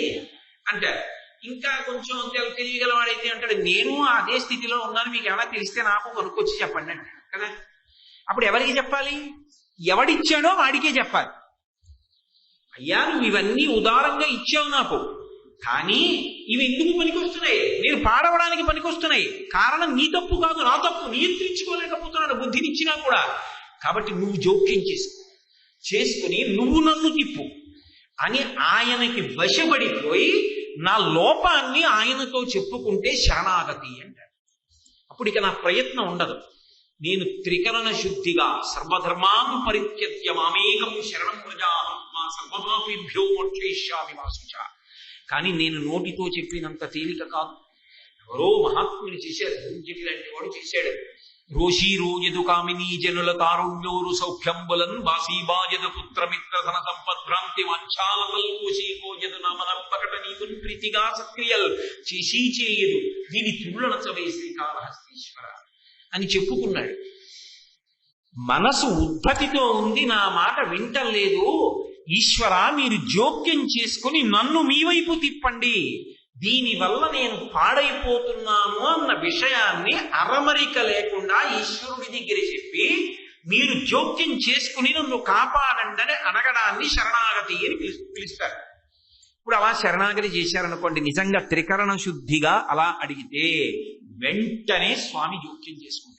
అంటారు. ఇంకా కొంచెం తెలియగలవాడైతే అంటాడు, నేను అదే స్థితిలో ఉన్నాను, మీకు ఏమైనా తెలిస్తే నాకు కొనుక్కొచ్చి చెప్పండి అంటాడు కదా. అప్పుడు ఎవరికి చెప్పాలి? ఎవడిచ్చాడో వాడికే చెప్పాలి. అయ్యా, నువ్వు ఇవన్నీ ఉదారంగా ఇచ్చావు నాకు, కానీ ఇవి ఎందుకు పనికొస్తున్నాయి? నేను పాడవడానికి పనికొస్తున్నాయి. కారణం నీ తప్పు కాదు, నా తప్పు. నియంత్రించుకోలేకపోతున్నాను బుద్ధినిచ్చినా కూడా. కాబట్టి నువ్వు జోక్యం చేసుకుని నువ్వు నన్ను తిప్పు అని ఆయనకి వశపడిపోయి నా లోపాన్ని ఆయనతో చెప్పుకుంటే శరణాగతి అంటాడు. అప్పుడు ఇక నా ప్రయత్నం ఉండదు. నేను త్రికరణ శుద్ధిగా సర్వధర్మాన్ పరిత్యజ్య మామేకం శరణం వ్రజామి మా సర్వపాపేభ్యో మోక్షయిష్యామి మా శుచ. కానీ నేను నోటితో చెప్పినంత తేలిక కాదు. ఎవరో మహాత్ముని చేశారు, గుంజటి లాంటి వాడు చేశాడు. రోషీరోయదు కామినీ జనుల కారుణ్యోరు సౌఖ్యంబులన్ వాసీబాయద పుత్రమిత్ర ధన సంపద్భ్రాంతి వాంఛాలతల్ కోశీకోయదు నామనప్పకట నీకున్ ప్రీతిగా సక్రియల్ చేసీ చేయదు దీని తుళ్ళనచవే శ్రీకాళహస్తీశ్వర అని చెప్పుకున్నాడు. మనసు ఉద్ధతితో ఉంది, నా మాట వింటలేదు. ఈశ్వర, మీరు జోక్యం చేసుకుని నన్ను మీ వైపు తిప్పండి, దీనివల్ల నేను పాడైపోతున్నాను అన్న విషయాన్ని అరమరిక లేకుండా ఈశ్వరుడి దగ్గర చెప్పి మీరు జోక్యం చేసుకుని నన్ను కాపాడండి అని అడగడాన్ని శరణాగతి అని పిలుస్తారు. ఇప్పుడు అలా శరణాగతి చేశారనుకోండి, నిజంగా త్రికరణ శుద్ధిగా అలా అడిగితే వెంటనే స్వామి జోక్యం చేసుకుంటాడు.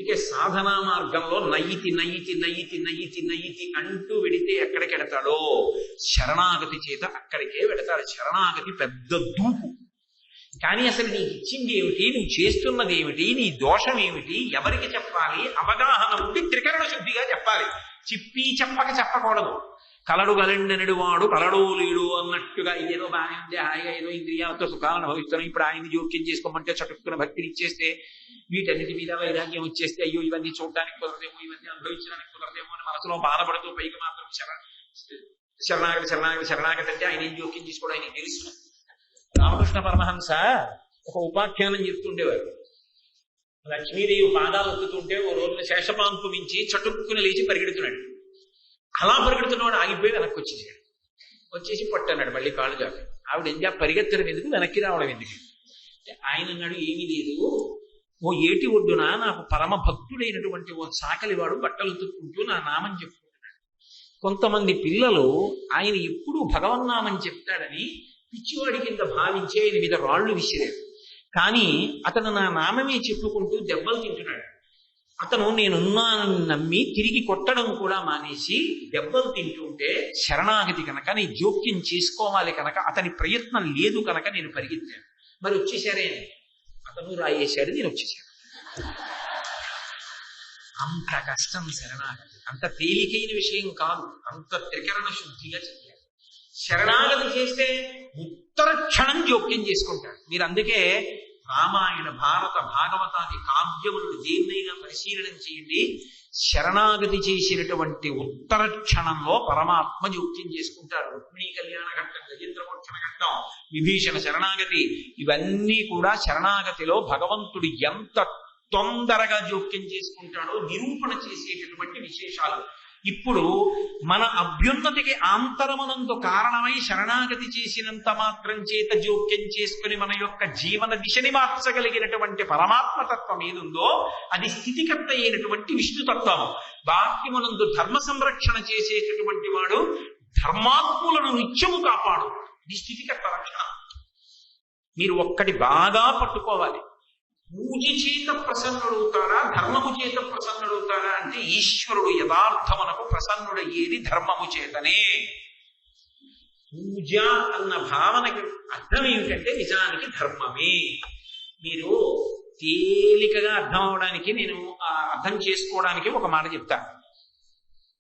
ఇక సాధనా మార్గంలో నయితి నయితి నయితి నయితి నయితి అంటూ వెడితే ఎక్కడికి వెడతాడో శరణాగతి చేత అక్కడికే వెడతాడు. శరణాగతి పెద్ద దూకు. కానీ అసలు నీకు ఇచ్చింది ఏమిటి, నువ్వు చేస్తున్నది ఏమిటి, నీ దోషం ఏమిటి, ఎవరికి చెప్పాలి, అవగాహన ఉండి త్రికరణ శుద్ధిగా చెప్పాలి. చెప్పి చెప్పకూడదు. కలడు గలెండనడు వాడు కలడో లేడు అన్నట్టుగా ఇదేదో బాగానే ఉంది, హాయిగా ఏదో ఇంద్రియాలతో సుఖాలను అనుభవిస్తున్నాం, ఇప్పుడు ఆయన్ని జోక్యం చేసుకోమంటే చటుక్కున భక్తిని ఇచ్చేస్తే వీటన్నిటి మీద వైరాగ్యం వచ్చేస్తే అయ్యో ఇవన్నీ చూడడానికి కుదరదేమో, ఇవన్నీ అనుభవించడానికి కుదరదేమో అని మనసులో బాధపడుతూ పైకి మాత్రం శరణాగతి శరణాగతి శరణాగతి అంటే ఆయన ఏం జోక్యం చేసుకోవడం ఆయనకి తెలుసు. రామకృష్ణ పరమహంస ఒక ఉపాఖ్యానం చెప్తుండేవారు. లక్ష్మీదేవి పాదాలు ఒత్తుతుంటే ఓ రోజున శేషపాంపు మించి చటుక్కున లేచి పరిగెడుతున్నాడు. అలా పరిగెడుతున్నవాడు ఆగిపోయి వెనక్కి వచ్చేసాడు. వచ్చేసి పట్టన్నాడు మళ్ళీ కాళ్ళు జాపి. ఆవిడ ఏం పరిగెత్తడం ఎందుకు, వెనక్కి రావడం ఎందుకు? ఆయన అన్నాడు, ఏమీ లేదు, ఓ ఏటి ఒడ్డున నాకు పరమ భక్తుడైనటువంటి ఓ సాకలివాడు బట్టలు ఉతుక్కుంటూ నా నామం చెప్పుకుంటున్నాడు. కొంతమంది పిల్లలు ఆయన ఎప్పుడూ భగవన్నామని చెప్తాడని పిచ్చివాడి కింద భావించి ఆయన మీద రాళ్లు విసిరాడు. కానీ అతను నా నామమే చెప్పుకుంటూ దెబ్బలు తింటున్నాడు. అతను నేనున్నానని నమ్మి తిరిగి కొట్టడం కూడా మానేసి దెబ్బలు తింటుంటే శరణాగతి కనుక నీ జోక్యం చేసుకోవాలి కనుక అతని ప్రయత్నం లేదు కనుక నేను పరిగెత్తాను. మరి వచ్చేసారే, అతను రాయేశాడు, నేను వచ్చేసాను. అంత కష్టం శరణాగతి, అంత తేలికైన విషయం కాదు. అంత త్రికరణ శుద్ధిగా చెప్తారు. శరణాగతి చేస్తే ఉత్తర క్షణం జోక్యం చేసుకుంటాడు. మీరు అందుకే రామాయణ భారత భాగవతాది కావ్యములను దేన్నైనా పరిశీలనం చేయండి. శరణాగతి చేసినటువంటి ఉత్తర క్షణంలో పరమాత్మ జోక్యం చేసుకుంటారు. రుక్మిణీ కళ్యాణ ఘట్టం, గజేంద్రమోక్షణ ఘట్టం, విభీషణ శరణాగతి, ఇవన్నీ కూడా శరణాగతిలో భగవంతుడు ఎంత తొందరగా జోక్యం చేసుకుంటాడో నిరూపణ చేసేటటువంటి విశేషాలు. ఇప్పుడు మన అభ్యున్నతికి ఆంతరమనందు కారణమై శరణాగతి చేసినంత మాత్రం చేత జోక్యం చేసుకుని మన యొక్క జీవన దిశని మార్చగలిగినటువంటి పరమాత్మతత్వం ఏదుందో అది స్థితికర్త అయినటువంటి విష్ణుతత్వం. బాహ్యమునందు ధర్మ సంరక్షణ చేసేటటువంటి వాడు ధర్మాత్ములను నిత్యము కాపాడు. ఇది స్థితికర్త రక్షణ. మీరు ఒక్కటి బాగా పట్టుకోవాలి. పూజ చేత ప్రసన్నుడవుతాడా, ధర్మము చేత ప్రసన్నుడవుతాడా అంటే ఈశ్వరుడు యథార్థమునకు ప్రసన్నుడయ్యేది ధర్మము చేతనే. పూజ అన్న భావనకి అర్థం ఏమిటంటే నిజానికి ధర్మమే. మీరు తేలికగా అర్థం అవడానికి, నేను అర్థం చేసుకోవడానికి ఒక మాట చెప్తాను.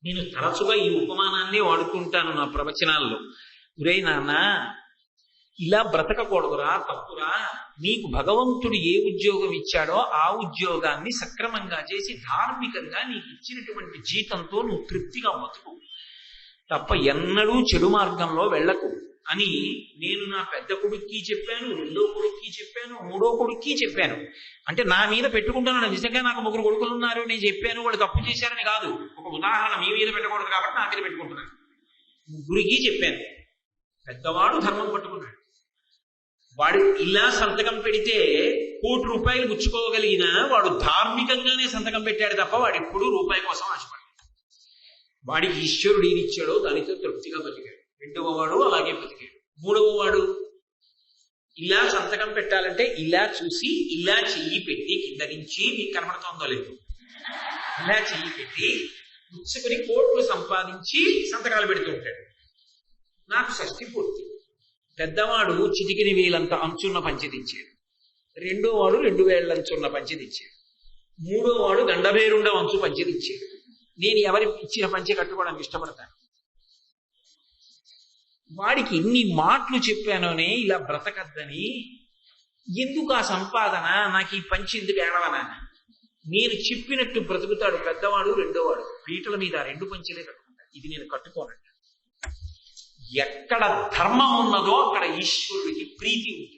నేను తరచుగా ఈ ఉపమానాన్ని వాడుతుంటాను నా ప్రవచనాల్లో. ఒరే నాన్న, ఇలా బ్రతకకూడదురా, తప్పురా. నీకు భగవంతుడు ఏ ఉద్యోగం ఇచ్చాడో ఆ ఉద్యోగాన్ని సక్రమంగా చేసి ధార్మికంగా నీకు ఇచ్చినటువంటి జీతంతో నువ్వు తృప్తిగా బతుకు, తప్ప ఎన్నడూ చెడు మార్గంలో వెళ్ళకు అని నేను నా పెద్ద కొడుక్కి చెప్పాను, రెండో కొడుక్కి చెప్పాను, మూడో కొడుక్కి చెప్పాను. అంటే నా మీద పెట్టుకుంటున్నాను. నిజంగా నాకు 3 కొడుకులు ఉన్నారు, నేను చెప్పాను వాళ్ళు తప్పు చేశారని కాదు. ఒక ఉదాహరణ మీ మీద పెట్టకూడదు కాబట్టి నా మీద పెట్టుకుంటున్నాను. 3కి చెప్పాను. పెద్దవాడు ధర్మం పట్టుకున్నాడు. వాడు ఇలా సంతకం పెడితే 1 కోటి రూపాయలు పుచ్చుకోగలిగిన వాడు ధార్మికంగానే సంతకం పెట్టాడు తప్ప వాడు ఎప్పుడూ రూపాయి కోసం ఆశపడ్డాడు. వాడికి ఈశ్వరుడు ఏదిచ్చాడో దానితో తృప్తిగా బతికాడు. 2వ వాడు అలాగే బతికాడు. 3వ వాడు ఇలా సంతకం పెట్టాలంటే ఇలా చూసి ఇలా చెయ్యి పెట్టి, కింద నుంచి మీకు కనబడుతోందో లేదు, ఇలా చెయ్యి పెట్టి పుచ్చుకుని కోట్లు సంపాదించి సంతకాలు పెడుతూ ఉంటాడు. నాకు షష్ఠి పూర్తి. పెద్దవాడు చిటికిని వేలంత అంచున్న పంచి తెచ్చాడు. 2వ వాడు 2 వేళ్ల అంచున్న పంచి తెచ్చాడు. 3వ వాడు గండబేరుండ అంచు పంచి తెచ్చాడు. నేను ఎవరి ఇచ్చిన పంచి కట్టుకోవడానికి ఇష్టపడతాను. వాడికి ఎన్ని మాటలు చెప్పానోనే ఇలా బ్రతకద్దని, ఎందుకు ఆ సంపాదన, నాకు ఈ పంచి ఎందుకు ఏడవనా, నేను చెప్పినట్టు బ్రతుకుతాడు పెద్దవాడు. 2వ వాడు పీటల మీద 2 పంచిలే కట్టుకుంటాడు. ఇది నేను కట్టుకోనంట. ఎక్కడ ధర్మం ఉన్నదో అక్కడ ఈశ్వరుడికి ప్రీతి ఉంటుంది.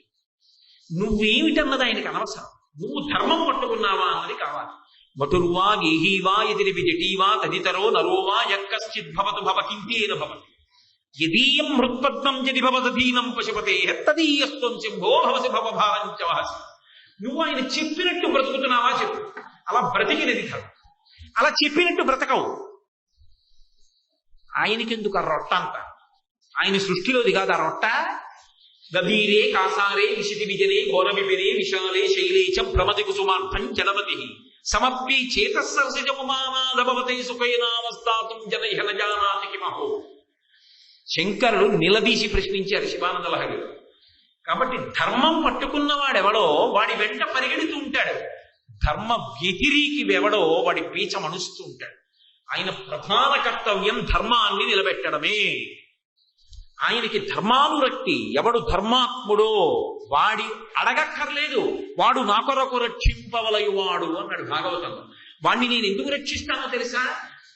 నువ్వేమిటన్నది ఆయనకు అనవసరం. నువ్వు ధర్మం పట్టుకున్నావా అన్నది కావాలి. వటుర్వా గేహీవా ఎదిరివి జటీవా తదితరో నరోవా యక్కశ్చిద్ భవతు భవకింతేన భవతి యదీయం హృత్పద్మం జది భవదధీనం పశుపతే తదీయస్త్వం శంభో భవసి భవభావంచ వహసి. నువ్వు ఆయన చెప్పినట్టు బ్రతుకుతున్నావా చెప్పు. అలా బ్రతికినది ధర్మం. అలా చెప్పినట్టు బ్రతకవు. ఆయనకెందుకు ఆ రొట్ట అంత? ఆయన సృష్టిలోది కాదు ఆ రొట్ట. గభీరే కాసారే విశితి విజనే ఘోరవిపినే విశాలే శైలే చ భ్రమతి కుసుమార్థం జనమతి సమప్యై చేతస్సరసిజముమానాదభవతే సుఖైనామస్తాతుం జనైహ న జానాతి కిమహో. శంకరుడు నిలదీసి ప్రశ్నించారు శివానంద లహరిలో. కాబట్టి ధర్మం పట్టుకున్నవాడెవడో వాడి వెంట పరిగెడుతూ ఉంటాడు. ధర్మ వ్యతిరేకి ఎవడో వాడి పీచ మణుస్తూ ఉంటాడు. ఆయన ప్రధాన కర్తవ్యం ధర్మాన్ని నిలబెట్టడమే. ఆయనకి ధర్మానురక్తి. ఎవడు ధర్మాత్ముడో వాడి అడగక్కర్లేదు, వాడు నా కొరకు రక్షింపవలయువాడు అన్నాడు భాగవతంలో. వాణ్ణి నేను ఎందుకు రక్షిస్తానో తెలుసా?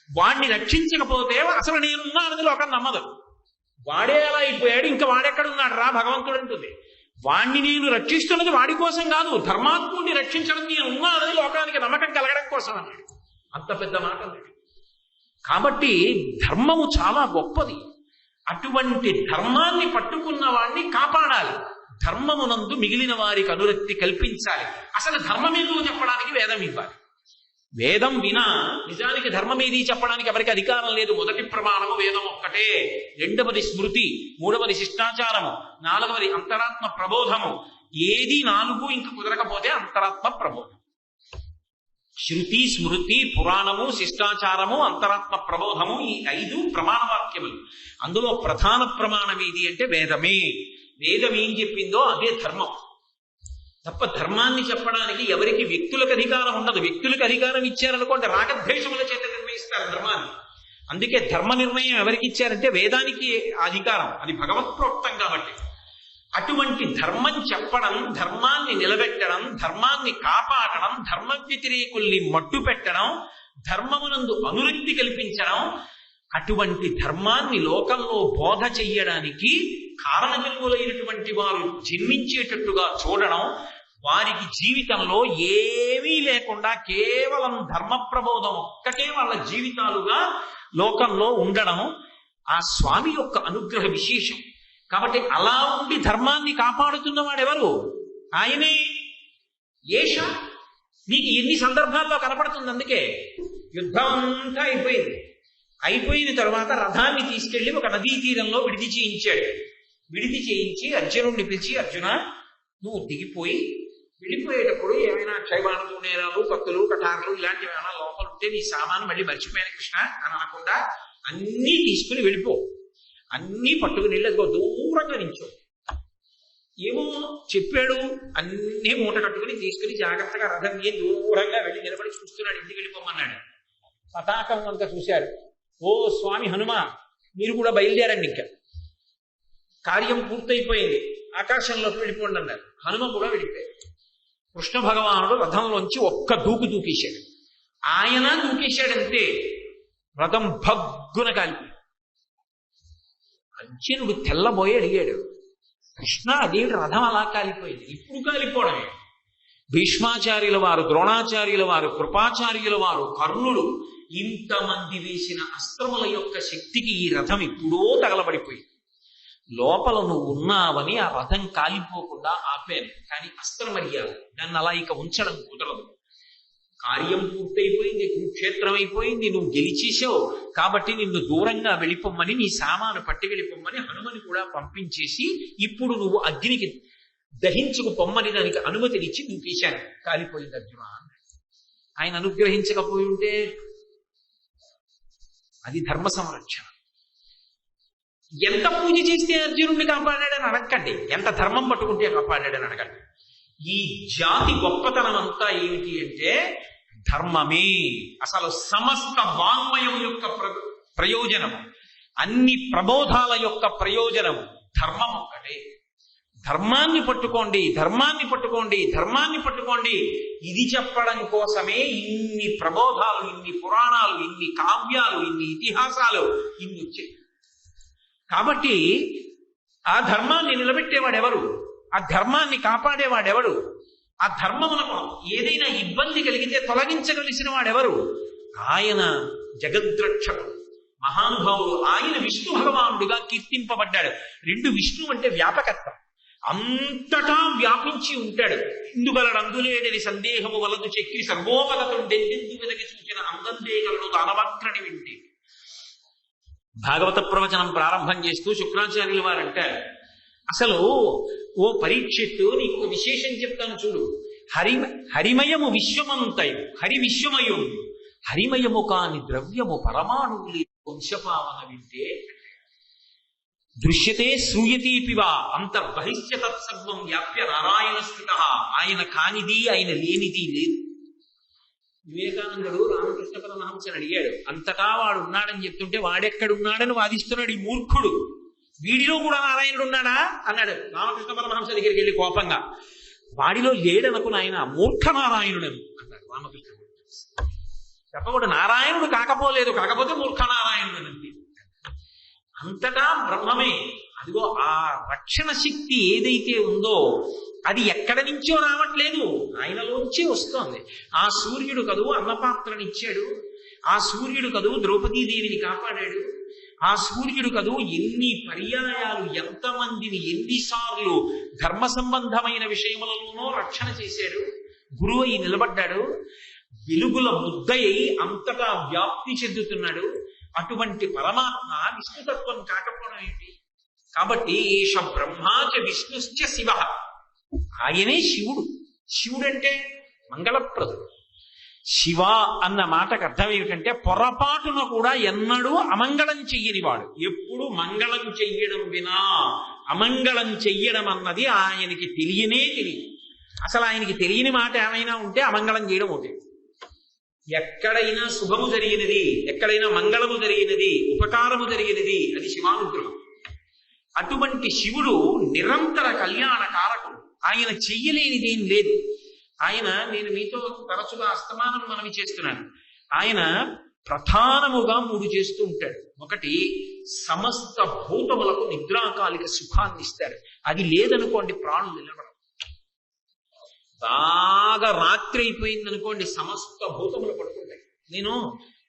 వాణ్ణి రక్షించకపోతే అసలు నేనున్నానని లోకం నమ్మదు. వాడే అలా అయిపోయాడు, ఇంకా వాడెక్కడున్నాడు రా భగవంతుడు అంటుంది. వాణ్ణి నేను రక్షిస్తున్నది వాడి కోసం కాదు, ధర్మాత్ముడిని రక్షించడం నేను ఉన్నానని లోకానికి నమ్మకం కలగడం కోసం అన్నాడు. అంత పెద్ద మాట అన్నాడు. కాబట్టి ధర్మము చాలా గొప్పది. అటువంటి ధర్మాన్ని పట్టుకున్న వాడిని కాపాడాలి. ధర్మమునందు మిగిలిన వారికి అనురక్తి కల్పించాలి. అసలు ధర్మమేదో చెప్పడానికి వేదం ఇవ్వాలి. వేదం వినా నిజానికి ధర్మం ఏది చెప్పడానికి ఎవరికి అధికారం లేదు. మొదటి ప్రమాణము వేదం ఒక్కటే, రెండవది స్మృతి, మూడవది శిష్టాచారము, నాలుగవది అంతరాత్మ ప్రబోధము. ఏది నాలుగు ఇంక కుదరకపోతే అంతరాత్మ ప్రబోధం. శృతి, స్మృతి, పురాణము, శిష్టాచారము, అంతరాత్మ ప్రబోధము, ఈ 5 ప్రమాణ వాక్యములు. అందులో ప్రధాన ప్రమాణం ఏది అంటే వేదమే. వేదం ఏం చెప్పిందో అదే ధర్మం. తప్ప ధర్మాన్ని చెప్పడానికి ఎవరికి వ్యక్తులకు అధికారం ఉండదు. వ్యక్తులకు అధికారం ఇచ్చారనుకోండి రాగద్వేషముల చేత నిర్ణయిస్తారు ధర్మాన్ని. అందుకే ధర్మ నిర్ణయం ఎవరికి ఇచ్చారంటే వేదానికి అధికారం. అది భగవత్ప్రోక్తం కాబట్టి. అటువంటి ధర్మం చెప్పడం, ధర్మాన్ని నిలబెట్టడం, ధర్మాన్ని కాపాడడం, ధర్మ వ్యతిరేకుల్ని మట్టు పెట్టడం, ధర్మమునందు అనురక్తి కల్పించడం, అటువంటి ధర్మాన్ని లోకంలో బోధ చెయ్యడానికి కారణజన్ములైనటువంటి వారు జన్మించేటట్టుగా చూడడం, వారికి జీవితంలో ఏమీ లేకుండా కేవలం ధర్మ ప్రబోధం ఒక్కటే వాళ్ళ జీవితాలుగా లోకంలో ఉండడం ఆ స్వామి యొక్క అనుగ్రహ విశేషం. కాబట్టి అలా ఉండి ధర్మాన్ని కాపాడుతున్నవాడెవరు? ఆయనే. ఏష నీకు ఎన్ని సందర్భాల్లో కనపడుతుంది. అందుకే యుద్ధం అంతా అయిపోయిన తర్వాత రథాన్ని తీసుకెళ్లి ఒక నదీ తీరంలో విడిది చేయించాడు. విడిది చేయించి అర్జునుడిని పిలిచి, అర్జున నువ్వు దిగిపోయి వెళ్ళిపోయేటప్పుడు ఏమైనా క్షయబాణలు, నేరాలు, కత్తులు, కటార్లు ఇలాంటివి ఏమైనా లోపల ఉంటే నీ సామాను మళ్ళీ మర్చిపోయాను కృష్ణ అని అనకుండా అన్నీ తీసుకుని వెళ్ళిపో. అన్నీ పట్టుకుని వెళ్ళి అదిగో దూరంగా నించో. ఏమో చెప్పాడు, అన్నీ మూట కట్టుకుని తీసుకుని జాగ్రత్తగా రథం దూరంగా వెళ్ళి నిలబడి చూస్తున్నాడు. ఇంటికి వెళ్ళిపోమన్నాడు. పతాకం అంతా చూశాడు. ఓ స్వామి హనుమ, మీరు కూడా బయలుదేరండి, ఇంకా కార్యం పూర్తయిపోయింది, ఆకాశంలోకి వెళ్ళిపోండి అన్నారు. హనుమ కూడా వెళ్ళిపోయాడు. కృష్ణ భగవానుడు రథంలోంచి ఒక్క దూకు దూకేశాడు. ఆయన దూకేశాడంతే రథం భగ్గున కాలిపోయింది. అర్జునుడు తెల్లబోయి అడిగాడు, కృష్ణ అదేమిటి రథం అలా కాలిపోయింది? ఇప్పుడు కాలిపోవడమే. భీష్మాచార్యుల వారు, ద్రోణాచార్యుల వారు, కృపాచార్యుల వారు, కర్ణుడు ఇంతమంది వేసిన అస్త్రముల యొక్క శక్తికి ఈ రథం ఇప్పుడో తగలబడిపోయింది. లోపల నువ్వు ఉన్నావని ఆ రథం కాలిపోకుండా ఆపాను, కానీ అస్త్రమర్యాద దాన్ని అలా ఇక ఉంచడం కుదరదు. కార్యం పూర్తయిపోయింది, కురుక్షేత్రం అయిపోయింది, నువ్వు గెలిచేసావు, కాబట్టి నిన్ను దూరంగా వెళ్ళిపోమ్మని, నీ సామాను పట్టి వెళ్ళిపోమ్మని హనుమని కూడా పంపించేసి ఇప్పుడు నువ్వు అగ్నికి దహించుకు పొమ్మని దానికి అనుమతినిచ్చి దూకేశాను. కాలిపోయింది అర్జున. ఆయన అనుగ్రహించకపోయి ఉంటే అది ధర్మ సంరక్షణ. ఎంత పూజ చేస్తే అర్జునుడిని కాపాడాడని అడగండి, ఎంత ధర్మం పట్టుకుంటే కాపాడాడని అడగండి. ఈ జాతి గొప్పతనం అంతా ఏమిటి అంటే ధర్మమే. అసలు సమస్త వాంగ్మయం యొక్క ప్రయోజనము, అన్ని ప్రబోధాల యొక్క ప్రయోజనము ధర్మం ఒక్కటే. ధర్మాన్ని పట్టుకోండి, ధర్మాన్ని పట్టుకోండి, ధర్మాన్ని పట్టుకోండి. ఇది చెప్పడం కోసమే ఇన్ని ప్రబోధాలు, ఇన్ని పురాణాలు, ఇన్ని కావ్యాలు, ఇన్ని ఇతిహాసాలు ఇన్ని వచ్చాయి. కాబట్టి ఆ ధర్మాన్ని నిలబెట్టేవాడెవరు? ఆ ధర్మాన్ని కాపాడేవాడెవడు? ఆ ధర్మమునకు ఏదైనా ఇబ్బంది కలిగితే తొలగించగలిసిన వాడెవరు? ఆయన జగద్రక్షకుడు, మహానుభావుడు. ఆయన విష్ణు భగవానుడిగా కీర్తింపబడ్డాడు. 2 విష్ణు అంటే వ్యాపకత్వం, అంతటా వ్యాపించి ఉంటాడు. ఇందుగలడందులేడని సందేహము వలదు చెక్కి సర్వోమలతుండెందెందు వెదకి సూచన అందందేగలను దానవక్రని వింటే. భాగవత ప్రవచనం ప్రారంభం చేస్తూ శుక్రాచార్యుల వారు అంటారు, అసలు ఓ పరీక్షిత్తు నీకు ఒక విశేషం చెప్తాను చూడు. హరిమయము విశ్వమంతయు, హరి విశ్వమయం, హరిమయము కాని ద్రవ్యము పరమాణువులి వంశపావన వింటే దృశ్యతే శ్రూయతీపివా అంతర్బహిష్య తత్సర్వం వ్యాప్య నారాయణ స్థిత. ఆయన కానిది, ఆయన లేనిది లేదు. వివేకానందుడు రామకృష్ణ పరమహంసని అడిగాడు, అంతటా వాడు ఉన్నాడని చెప్తుంటే వాడెక్కడున్నాడని వాదిస్తున్నాడు ఈ మూర్ఖుడు, వీడిలో కూడా నారాయణుడు ఉన్నాడా అన్నాడు రామకృష్ణ పరమహంస దగ్గరికి వెళ్ళి కోపంగా. వాడిలో లేడనుకుని ఆయన మూర్ఖ నారాయణుడు అన్నాడు రామకృష్ణ. చెప్పకూడదు నారాయణుడు కాకపోలేదు, కాకపోతే మూర్ఖ నారాయణుడు అంతే. అంతటా బ్రహ్మమే. అదిగో ఆ రక్షణ శక్తి ఏదైతే ఉందో అది ఎక్కడి నుంచో రావట్లేదు, ఆయనలోంచే వస్తోంది. ఆ సూర్యుడు కదూ అన్నపాత్రనిచ్చాడు, ఆ సూర్యుడు కదూ ద్రౌపదీదేవిని కాపాడాడు, ఆ సూర్యుడు కదూ ఎన్ని పర్యాయాలు ఎంతమందిని ఎన్నిసార్లు ధర్మ సంబంధమైన విషయములలోనో రక్షణ చేశాడు, గురువు అయి నిలబడ్డాడు, వెలుగుల ముద్దయి అంతటా వ్యాప్తి చెందుతున్నాడు. అటువంటి పరమాత్మ విష్ణుతత్వం కాకపోవడం ఏంటి? కాబట్టి ఏష బ్రహ్మాచ విష్ణుశ్చ శివ, ఆయనే శివుడు. శివుడు అంటే మంగళప్రదుడు. శివ అన్న మాటకు అర్థం ఏమిటంటే పొరపాటున కూడా ఎన్నడూ అమంగళం చెయ్యనివాడు. ఎప్పుడు మంగళం చెయ్యడం వినా అమంగళం చెయ్యడం అన్నది ఆయనకి తెలియనే తెలియదు. అసలు ఆయనకి తెలియని మాట ఏమైనా ఉంటే అమంగళం చేయడం ఒకటి. ఎక్కడైనా శుభము జరిగినది, ఎక్కడైనా మంగళము జరిగినది, ఉపకారము జరిగినది, అది శివానుగ్రహం. అటువంటి శివుడు నిరంతర కళ్యాణ కారకుడు. ఆయన చెయ్యలేనిదేం లేదు. ఆయన, నేను మీతో తరచుగా అస్తమానం మనవి చేస్తున్నాను, ఆయన ప్రధానముగా 3 చేస్తూ ఉంటాడు. ఒకటి, సమస్త భూతములకు నిద్రాకాలిక సుఖాన్ని ఇస్తాడు. అది లేదనుకోండి ప్రాణులు నిలబడవు. బాగా రాత్రి అయిపోయింది అనుకోండి, సమస్త భూతములు పడుకుంటాయి. నేను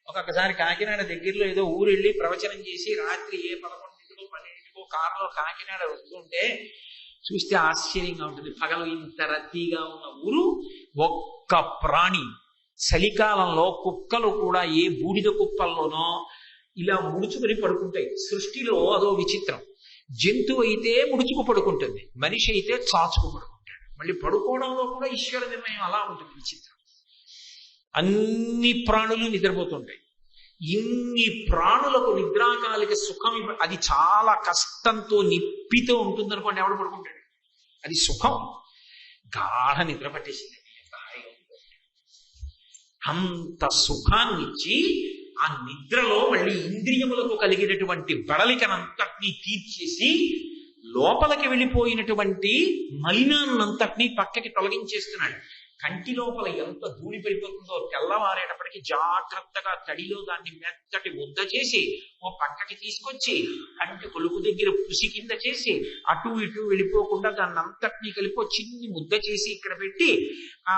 ఒక్కొక్కసారి కాకినాడ దగ్గరలో ఏదో ఊరు వెళ్ళి ప్రవచనం చేసి రాత్రి 11:00కో 12:00కో కారులో కాకినాడ వస్తుంటే చూస్తే ఆశ్చర్యంగా ఉంటుంది. పగలు ఇంత రద్దీగా ఉన్న ఊరు, ఒక్క ప్రాణి. చలికాలంలో కుక్కలు కూడా ఏ బూడిద కుప్పల్లోనో ఇలా ముడుచుకుని పడుకుంటాయి. సృష్టిలో అదో విచిత్రం. జంతువు అయితే ముడుచుకు పడుకుంటుంది, మనిషి అయితే చాచుకు పడుకుంటాడు. మళ్ళీ పడుకోవడంలో కూడా ఈశ్వర నిర్ణయం అలా ఉంటుంది, విచిత్రం. అన్ని ప్రాణులు నిద్రపోతుంటాయి. ఇన్ని ప్రాణులకు నిద్రాకాలిక సుఖం అది చాలా కష్టంతో నిప్పితో ఉంటుంది అనుకోండి, ఎవడు పడుకుంటాడు? అది సుఖం. గాఢ నిద్ర పట్టేసింది. అంత సుఖాన్నిచ్చి ఆ నిద్రలో మళ్ళీ ఇంద్రియములకు కలిగినటువంటి బడలికనంతటినీ తీర్చేసి లోపలికి వెళ్ళిపోయినటువంటి మలినాన్నంతటినీ పక్కకి తొలగించేస్తున్నాడు. కంటి లోపల ఎంత ధూళి పడిపోతుందో తెల్లవారేటప్పటికి జాగ్రత్తగా తడిలో దాన్ని మెత్తటి ముద్ద చేసి ఓ పక్కకి తీసుకొచ్చి కంటి కొలుకు దగ్గర పుసి కింద చేసి అటు ఇటు వెళ్ళిపోకుండా దాన్ని అంతటినీ కలిపి చిన్ని ముద్ద చేసి ఇక్కడ పెట్టి ఆ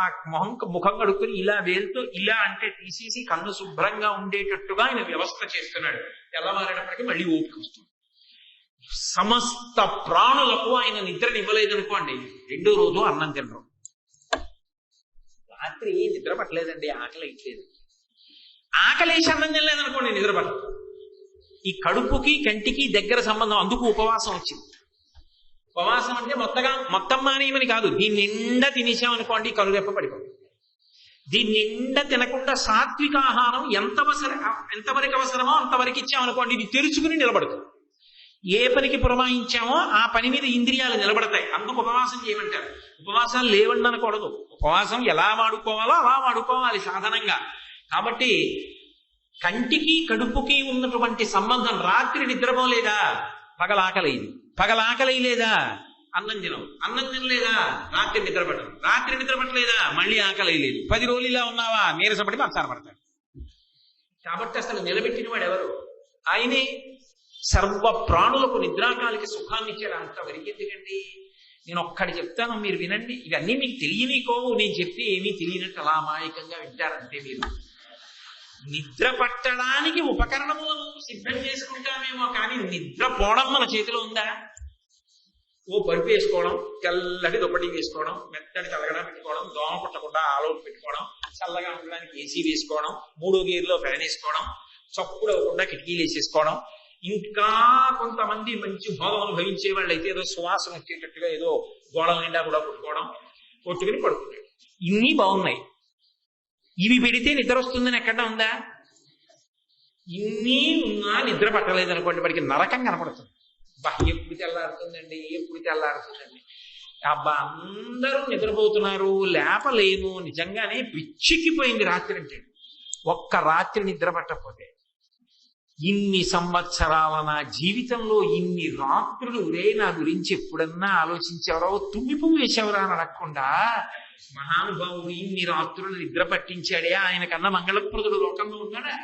ముఖం కడుక్కుని ఇలా వేలుతో ఇలా అంటే తీసేసి కన్ను శుభ్రంగా ఉండేటట్టుగా ఆయన వ్యవస్థ చేస్తున్నాడు. తెల్లవారేటప్పటికి మళ్ళీ ఓపిక వస్తుంది. సమస్త ప్రాణులకు ఆయన నిద్రనివ్వలేదనుకోండి, 2వ రోజు అన్నం తినరు. రాత్రి నిద్ర పట్టలేదండి, ఆకలి ఇట్లేదు. ఆకలేసి అన్నం తినలేదనుకోండి, నిద్ర పట్టదు. ఈ కడుపుకి కంటికి దగ్గర సంబంధం, అందుకు ఉపవాసం వచ్చింది. ఉపవాసం అంటే మొత్తం మానేయమని కాదు, దీన్ని నిండా తినేసామనుకోండి కనురెప్ప పడిపోతుంది. దీన్ని నిండా తినకుండా సాత్విక ఆహారం ఎంతవరకు అవసరమో అంతవరకు ఇచ్చామనుకోండి, ఇది తెరుచుకుని నిలబడుతుంది. ఏ పనికి పురమాయించామో ఆ పని మీద ఇంద్రియాలు నిలబడతాయి. అందుకు ఉపవాసం చేయమంటారు. ఉపవాసాలు లేవండి అనకూడదు. ఉపవాసం ఎలా వాడుకోవాలో అలా వాడుకోవాలి సాధనంగా. కాబట్టి కంటికి కడుపుకి ఉన్నటువంటి సంబంధం. రాత్రి నిద్రపోలేదా, పగలాకలి లేదా, అన్నం తినలేదా, రాత్రి నిద్రపడరు. రాత్రి నిద్రపట్టలేదా, మళ్ళీ ఆకలి లేదు. 10 రోజులు ఇలా ఉన్నావా, నీరసపడి మత్సార పడతాడు. కాబట్టి అసలు నిలబెట్టిన వాడు ఎవరు? ఆయనే. సర్వ ప్రాణులకు నిద్రాకాలిక సుఖాన్ని ఇచ్చాడు. అంత వరకు ఎందుకండి? నేను ఒక్కడి చెప్తాను, మీరు వినండి. ఇవన్నీ మీకు తెలియనికోవు, నేను చెప్తే ఏమీ తెలియనట్టు అలా అమాయకంగా వింటారంటే. మీరు నిద్ర పట్టడానికి ఉపకరణములను సిద్ధం చేసుకుంటామేమో, కానీ నిద్ర పోవడం మన చేతిలో ఉందా? ఓ పరుపు వేసుకోవడం, తెల్లటి దుప్పటి వేసుకోవడం, మెత్తటి తలగడ పెట్టుకోవడం, దోమ పుట్టకుండా ఆలౌట్ పెట్టుకోవడం, చల్లగా ఉండడానికి ఏసీ వేసుకోవడం, 3వ గేర్లో ఫ్యాన్ వేసుకోవడం, చప్పుడు అవ్వకుండా కిటికీలు వేసేసుకోవడం, ఇంకా కొంతమంది మంచి భోగం అనుభవించే వాళ్ళు అయితే ఏదో సువాసన వచ్చేటట్టుగా ఏదో గోడల నిండా కూడా కొట్టుకుని పడుకుంటాడు. ఇన్ని బాగున్నాయి. ఇవి పెడితే నిద్ర వస్తుందని ఎక్కడ ఉందా? ఇన్ని ఉన్నా నిద్ర పట్టలేదు అనుకోండి, వాడికి నరకం కనపడుతుంది. ఎప్పుడు తెల్లారుతుందండి. అబ్బా అందరూ నిద్రపోతున్నారు, లేపలేను, నిజంగానే పిచ్చిక్కిపోయింది రాత్రి అంటే. ఒక్క రాత్రి నిద్ర పట్టకపోతే ఇన్ని సంవత్సరాల నా జీవితంలో ఇన్ని రాత్రులు రే నా గురించి ఎప్పుడన్నా ఆలోచించేవరో, తుమ్మి పువ్వు వేసేవరా అని అడగకుండా మహానుభావుడు ఇన్ని రాత్రులు నిద్ర పట్టించాడే, ఆయన కన్నా మంగళప్రదుడు లోకంలో ఉన్నాడా?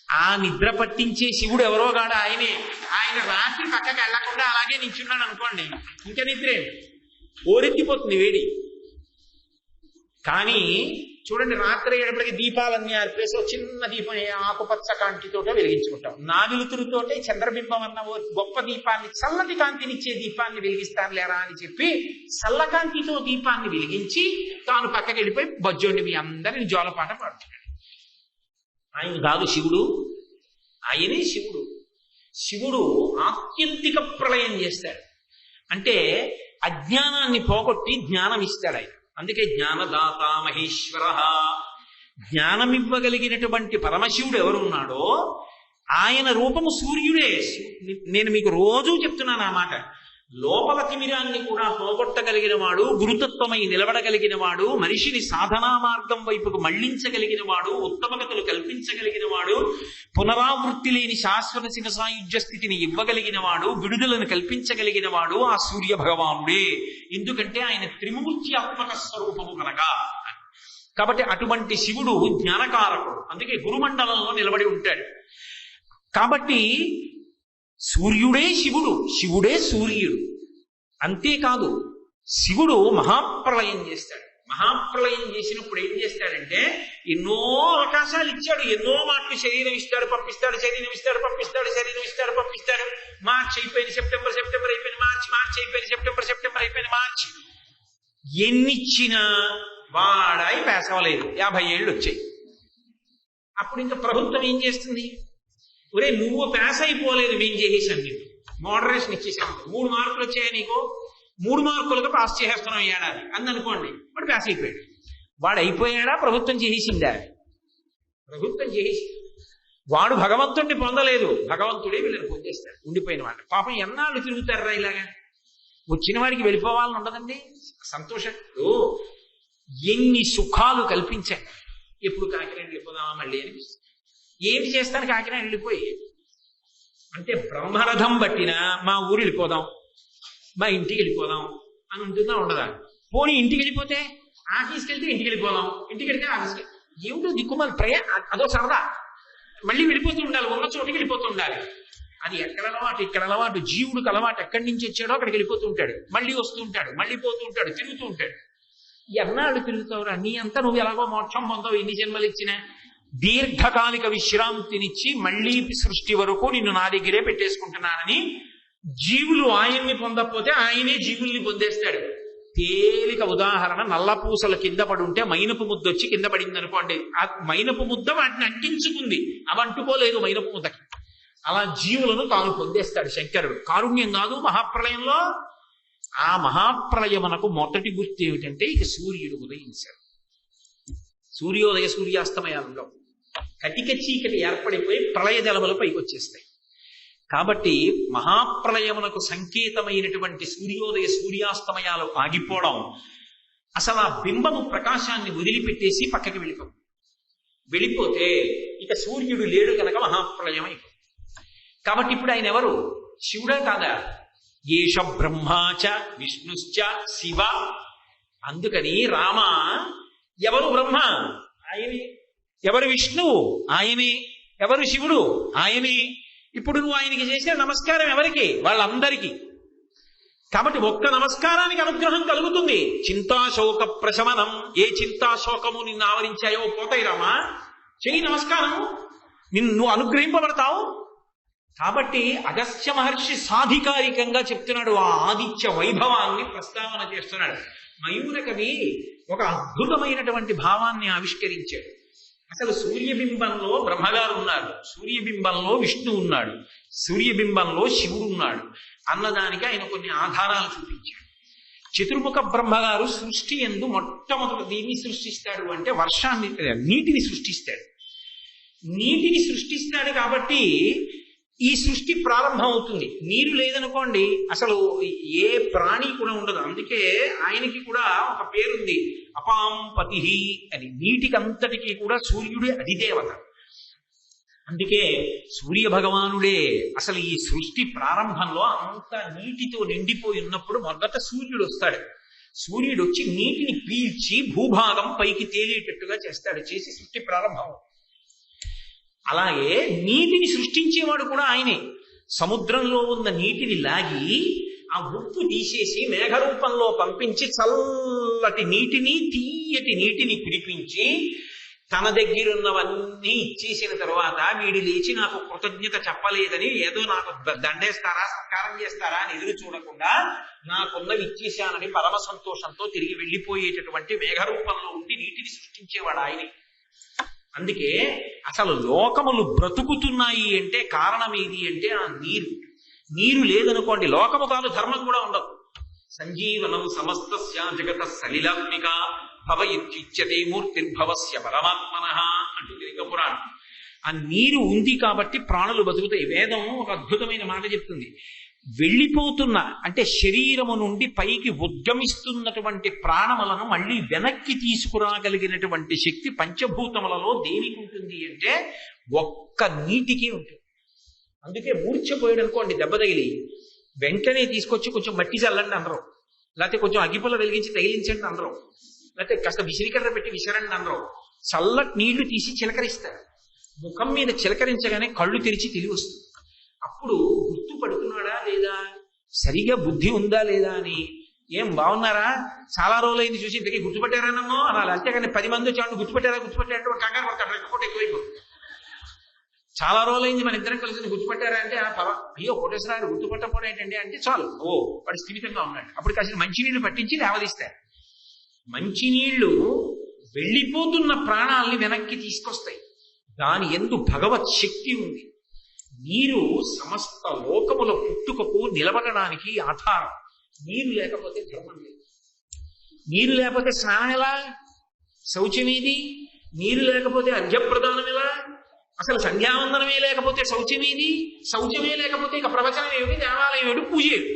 ఆ నిద్ర పట్టించే శివుడు ఎవరో కాడు ఆయనే. ఆయన రాత్రి పక్కకి వెళ్లకుండా అలాగే నించున్నాడు అనుకోండి, ఇంకా నిద్రే ఓరెత్తిపోతుంది వేడి. కానీ చూడండి, రాత్రి అయ్యేటప్పటికి దీపాలన్నీ ఆర్పేసి ఒక చిన్న దీపం ఆకుపచ్చ కాంతితోటే వెలిగించుకుంటాం. నా వెలుతురుతోటే చంద్రబింబం అన్న ఓ గొప్ప దీపాన్ని, చల్లటి కాంతినిచ్చే దీపాన్ని వెలిగిస్తాను లేరా అని చెప్పి చల్లకాంతితో దీపాన్ని వెలిగించి తాను పక్కకి వెళ్ళిపోయి బజ్జోండి మీ అందరిని జోలపాట పాడుతున్నాడు. ఆయన కాదు శివుడు, ఆయనే శివుడు. శివుడు ఆత్యంతిక ప్రళయం చేస్తాడు. అంటే అజ్ఞానాన్ని పోగొట్టి జ్ఞానం ఇస్తాడు ఆయన. అందుకే జ్ఞానదాత మహేశ్వర. జ్ఞానమివ్వగలిగినటువంటి పరమశివుడు ఎవరున్నాడో ఆయన రూపము సూర్యుడే. నేను మీకు రోజూ చెప్తున్నాను ఆ మాట. లోపల తిమిరాన్ని కూడా పోగొట్టగలిగిన వాడు, గురుతత్వమై నిలబడగలిగిన వాడు, మనిషిని సాధనా మార్గం వైపుకు మళ్లించగలిగిన వాడు, ఉత్తమగతులు కల్పించగలిగిన వాడు, పునరావృత్తి లేని శాశ్వత శివ సాయుధ్య స్థితిని ఇవ్వగలిగిన వాడు, విడుదలను కల్పించగలిగిన వాడు ఆ సూర్య భగవానుడే. ఎందుకంటే ఆయన త్రిమూర్త్యాత్మక స్వరూపము కనుక. కాబట్టి అటువంటి శివుడు జ్ఞానకారకుడు. అందుకే గురుమండలంలో నిలబడి ఉంటాడు. కాబట్టి సూర్యుడే శివుడు, శివుడే సూర్యుడు. అంతేకాదు శివుడు మహాప్రళయం చేస్తాడు. మహాప్రళయం చేసినప్పుడు ఏం చేస్తాడంటే ఎన్నో అవకాశాలు ఇచ్చాడు, ఎన్నో మాటలు శరీరం ఇస్తాడు పంపిస్తాడు, శరీరం ఇస్తాడు పంపిస్తాడు, శరీరం ఇస్తాడు పంపిస్తాడు. మార్చి అయిపోయింది సెప్టెంబర్, సెప్టెంబర్ అయిపోయింది మార్చి, మార్చి అయిపోయింది సెప్టెంబర్, సెప్టెంబర్ అయిపోయింది మార్చి. ఎన్నిచ్చినా వాడాయి పేసవలేదు. 50 ఏళ్ళు వచ్చాయి. అప్పుడు ఇంకా ప్రభుత్వం ఏం చేస్తుంది? ఒరే నువ్వు పాస్ అయిపోలేదు, మేము చేసేసాను, నీకు మోడరేషన్ ఇచ్చేసాను, 3 మార్కులు వచ్చాయా నీకు, 3 మార్కులుగా పాస్ చేసేస్తున్నాం ఏడాది అందనుకోండి. వాడు పాస్ అయిపోయాడు. వాడు అయిపోయాడా? ప్రభుత్వం చేసేసిందా? ప్రభుత్వం చేసేసి వాడు భగవంతుడిని పొందలేదు, భగవంతుడే వీళ్ళని పొందేస్తాడు. ఉండిపోయిన వాడు పాపం ఎన్నాళ్ళు తిరుగుతారా ఇలాగా? వచ్చిన వాడికి వెళ్ళిపోవాలని ఉండదండి. సంతోషం ఎన్ని సుఖాలు కల్పించాయి. ఎప్పుడు కాకినాడ వెళ్ళిపోదామా మళ్ళీ అనిపిస్తుంది. ఏమి చేస్తాను కాకినాడ వెళ్ళిపోయి? అంటే బ్రహ్మరథం బట్టినా మా ఊరు వెళ్ళిపోదాం, మా ఇంటికి వెళ్ళిపోదాం అని ఉంటుందా ఉండదా? పోనీ ఇంటికి వెళ్ళిపోతే ఆఫీస్కి వెళ్తే ఇంటికి వెళ్ళిపోదాం, ఇంటికి వెళ్తే ఆఫీస్కి. ఏమిటో దిక్కుమాలి అదో సరదా. మళ్ళీ వెళ్ళిపోతూ ఉండాలి, ఉన్న చోటుకి వెళ్ళిపోతూ ఉండాలి. అది ఎక్కడ అలవాటు, ఇక్కడ అలవాటు. జీవుడికి అలవాటు, ఎక్కడి నుంచి వచ్చాడో అక్కడికి వెళ్ళిపోతూ ఉంటాడు, మళ్ళీ వస్తూ ఉంటాడు, మళ్ళీ పోతూ ఉంటాడు, తిరుగుతూ ఉంటాడు. ఎన్నాళ్ళు తిరుగుతావురా? నీ అంతా నువ్వు ఎలాగో మోక్షం పొందవు, ఎన్ని జన్మలు ఇచ్చినా. దీర్ఘకాలిక విశ్రాంతినిచ్చి మళ్లీ సృష్టి వరకు నిన్ను నా దగ్గరే పెట్టేసుకుంటున్నానని జీవులు ఆయన్ని పొందకపోతే ఆయనే జీవుల్ని పొందేస్తాడు. తేలిక ఉదాహరణ, నల్లపూసల కింద పడుంటే మైనపు ముద్ద వచ్చి కింద పడింది అనుకోండి, ఆ మైనపు ముద్ద వాటిని అంటించుకుంది, అవి అంటుకోలేదు మైనపు ముద్దకి. అలా జీవులను తాను పొందేస్తాడు శంకరుడు. కారుణ్యం కాదు మహాప్రళయంలో. ఆ మహాప్రళయమునకు మొదటి గుర్తు ఏమిటంటే ఇక సూర్యుడు ఉదయించాడు. సూర్యోదయ సూర్యాస్తమయాలలో కటిక చీకటి ఏర్పడిపోయి ప్రళయ జలములు పైకి వచ్చేస్తాయి. కాబట్టి మహాప్రళయమునకు సంకేతమైనటువంటి సూర్యోదయ సూర్యాస్తమయాలు ఆగిపోవడం, అసలు ఆ బింబము ప్రకాశాన్ని వదిలిపెట్టేసి పక్కకి వెళ్ళిపోతే ఇక సూర్యుడు లేడు కనుక మహాప్రళయం అయిపోతుంది. కాబట్టి ఇప్పుడు ఆయన ఎవరు? శివుడా కాదా? ఏష బ్రహ్మాచ విష్ణుశ్చ శివ. అందుకని రామ ఎవరు బ్రహ్మ? ఆయనే. ఎవరు విష్ణువు? ఆయనే. ఎవరు శివుడు? ఆయనే. ఇప్పుడు నువ్వు ఆయనకి చేసే నమస్కారం ఎవరికి? వాళ్ళందరికీ. కాబట్టి ఒక్క నమస్కారానికి అనుగ్రహం కలుగుతుంది. చింతాశోక ప్రశమనం. ఏ చింతాశోకము నిన్ను ఆవరించాయో పోతాయి రామా, చెయ్యి నమస్కారము, నిన్ను అనుగ్రహింపబడతావు. కాబట్టి అగస్త్య మహర్షి సాధికారికంగా చెప్తున్నాడు, ఆ ఆదిత్య వైభవాన్ని ప్రస్తావన చేస్తున్నాడు. మయూర కవి ఒక అద్భుతమైనటువంటి భావాన్ని ఆవిష్కరించాడు. అసలు సూర్యబింబంలో బ్రహ్మగారు ఉన్నారు, సూర్యబింబంలో విష్ణు ఉన్నాడు, సూర్యబింబంలో శివుడు ఉన్నాడు అన్నదానికి ఆయన కొన్ని ఆధారాలు చూపించాడు. చతుర్ముఖ బ్రహ్మగారు సృష్టి యందు మొట్టమొదటి దీన్ని సృష్టిస్తాడు అంటే వర్షాన్ని, నీటిని సృష్టిస్తాడు. నీటిని సృష్టిస్తాడు కాబట్టి ఈ సృష్టి ప్రారంభం అవుతుంది. నీరు లేదనుకోండి అసలు ఏ ప్రాణి కూడా ఉండదు. అందుకే ఆయనకి కూడా ఒక పేరుంది, అపాంపతి అని. నీటికి అంతటికీ కూడా సూర్యుడే అధిదేవత. అందుకే సూర్య భగవానుడే అసలు ఈ సృష్టి ప్రారంభంలో అంత నీటితో నిండిపోయి ఉన్నప్పుడు మొదట సూర్యుడు వస్తాడు. సూర్యుడు వచ్చి నీటిని పీల్చి భూభాగం పైకి తేలేటట్టుగా చేస్తాడు, చేసి సృష్టి ప్రారంభం. అలాగే నీటిని సృష్టించేవాడు కూడా ఆయనే. సముద్రంలో ఉన్న నీటిని లాగి ఆ ఉప్పు తీసేసి మేఘరూపంలో పంపించి చల్లటి నీటిని, తీయటి నీటిని కురిపించి తన దగ్గరున్నవన్నీ ఇచ్చేసిన తర్వాత వీడు లేచి నాకు కృతజ్ఞత చెప్పలేదని, ఏదో నాకు దండేస్తారా సత్కారం చేస్తారా అని ఎదురు చూడకుండా నాకున్నవి ఇచ్చేశానని పరమ సంతోషంతో తిరిగి వెళ్ళిపోయేటటువంటి మేఘరూపంలో ఉండి నీటిని సృష్టించేవాడు ఆయనే. అందుకే అసలు లోకములు బ్రతుకుతున్నాయి అంటే కారణం ఏది అంటే ఆ నీరు. నీరు లేదనుకోండి లోకము కాదు, ధర్మం కూడా ఉండదు. సంజీవనం సమస్తస్య జగత సలిలాత్మిక భవయిత్యుచ్యతే మూర్తిర్భవస్య పరమాత్మనః అంటూ లింగ పురాణం. ఆ నీరు ఉంది కాబట్టి ప్రాణులు బతుకుతాయి. వేదం ఒక అద్భుతమైన మాట చెప్తుంది. వెళ్ళిపోతున్న అంటే శరీరము నుండి పైకి ఉద్గమిస్తున్నటువంటి ప్రాణములను మళ్ళీ వెనక్కి తీసుకురాగలిగినటువంటి శక్తి పంచభూతములలో దేనికి ఉంటుంది అంటే ఒక్క నీటికి ఉంటుంది. అందుకే మూర్ఛపోయాడు అనుకోండి దెబ్బ తగిలి, వెంటనే తీసుకొచ్చి కొంచెం మట్టి చల్లండి అందరూ, లేకపోతే కొంచెం అగ్గిపుల్ల వెలిగించి తగిలించండి అందరూ, లేకపోతే కాస్త విసిరికర్ర పెట్టి విసరండి అందరూ. చల్లటి నీళ్లు తీసి చిలకరిస్తారు. ముఖం మీద చిలకరించగానే కళ్ళు తెరిచి తెలివి వస్తుంది. అప్పుడు గుర్తుపడుతున్నాడా లేదా, సరిగా బుద్ధి ఉందా లేదా అని, ఏం బాగున్నారా, చాలా రోజులైంది చూసి ఇంతకీ గుర్తుపట్టారా నన్ను అనాలి. అంతేగాని 10 మంది వచ్చాడు గుర్తుపట్టారంటే కంగారు పడతాడు, ఎక్కువ ఎక్కువైపోతుంది. చాలా రోజులైంది మన ఇద్దరం కలిసి గుర్తుపట్టారా అంటే అయ్యో కోటేశ్వరరావు గుర్తుపట్టకపోవడం ఏంటండి అంటే చాలు, ఓ వాడు స్థిమితంగా ఉన్నాడు. అప్పుడు కాసిన మంచినీళ్లు పట్టించి లేవదీస్తారు. మంచినీళ్లు వెళ్ళిపోతున్న ప్రాణాలని వెనక్కి తీసుకొస్తాయి. దాని యందు భగవత్ శక్తి ఉంది. నీరు సమస్త లోకముల పుట్టుకకు నిలబడడానికి ఆధారం. నీరు లేకపోతే ధర్మం లేదు. నీరు లేకపోతే స్నానం ఎలా, శౌచమేది, నీరు లేకపోతే అర్ఘ్యప్రదానం ఎలా, అసలు సంధ్యావందనమే లేకపోతే శౌచమేది, శౌచమే లేకపోతే ఇక ప్రవచనం ఏమిటి, దేవాలయం ఏమిటి, పూజ ఏమిటి.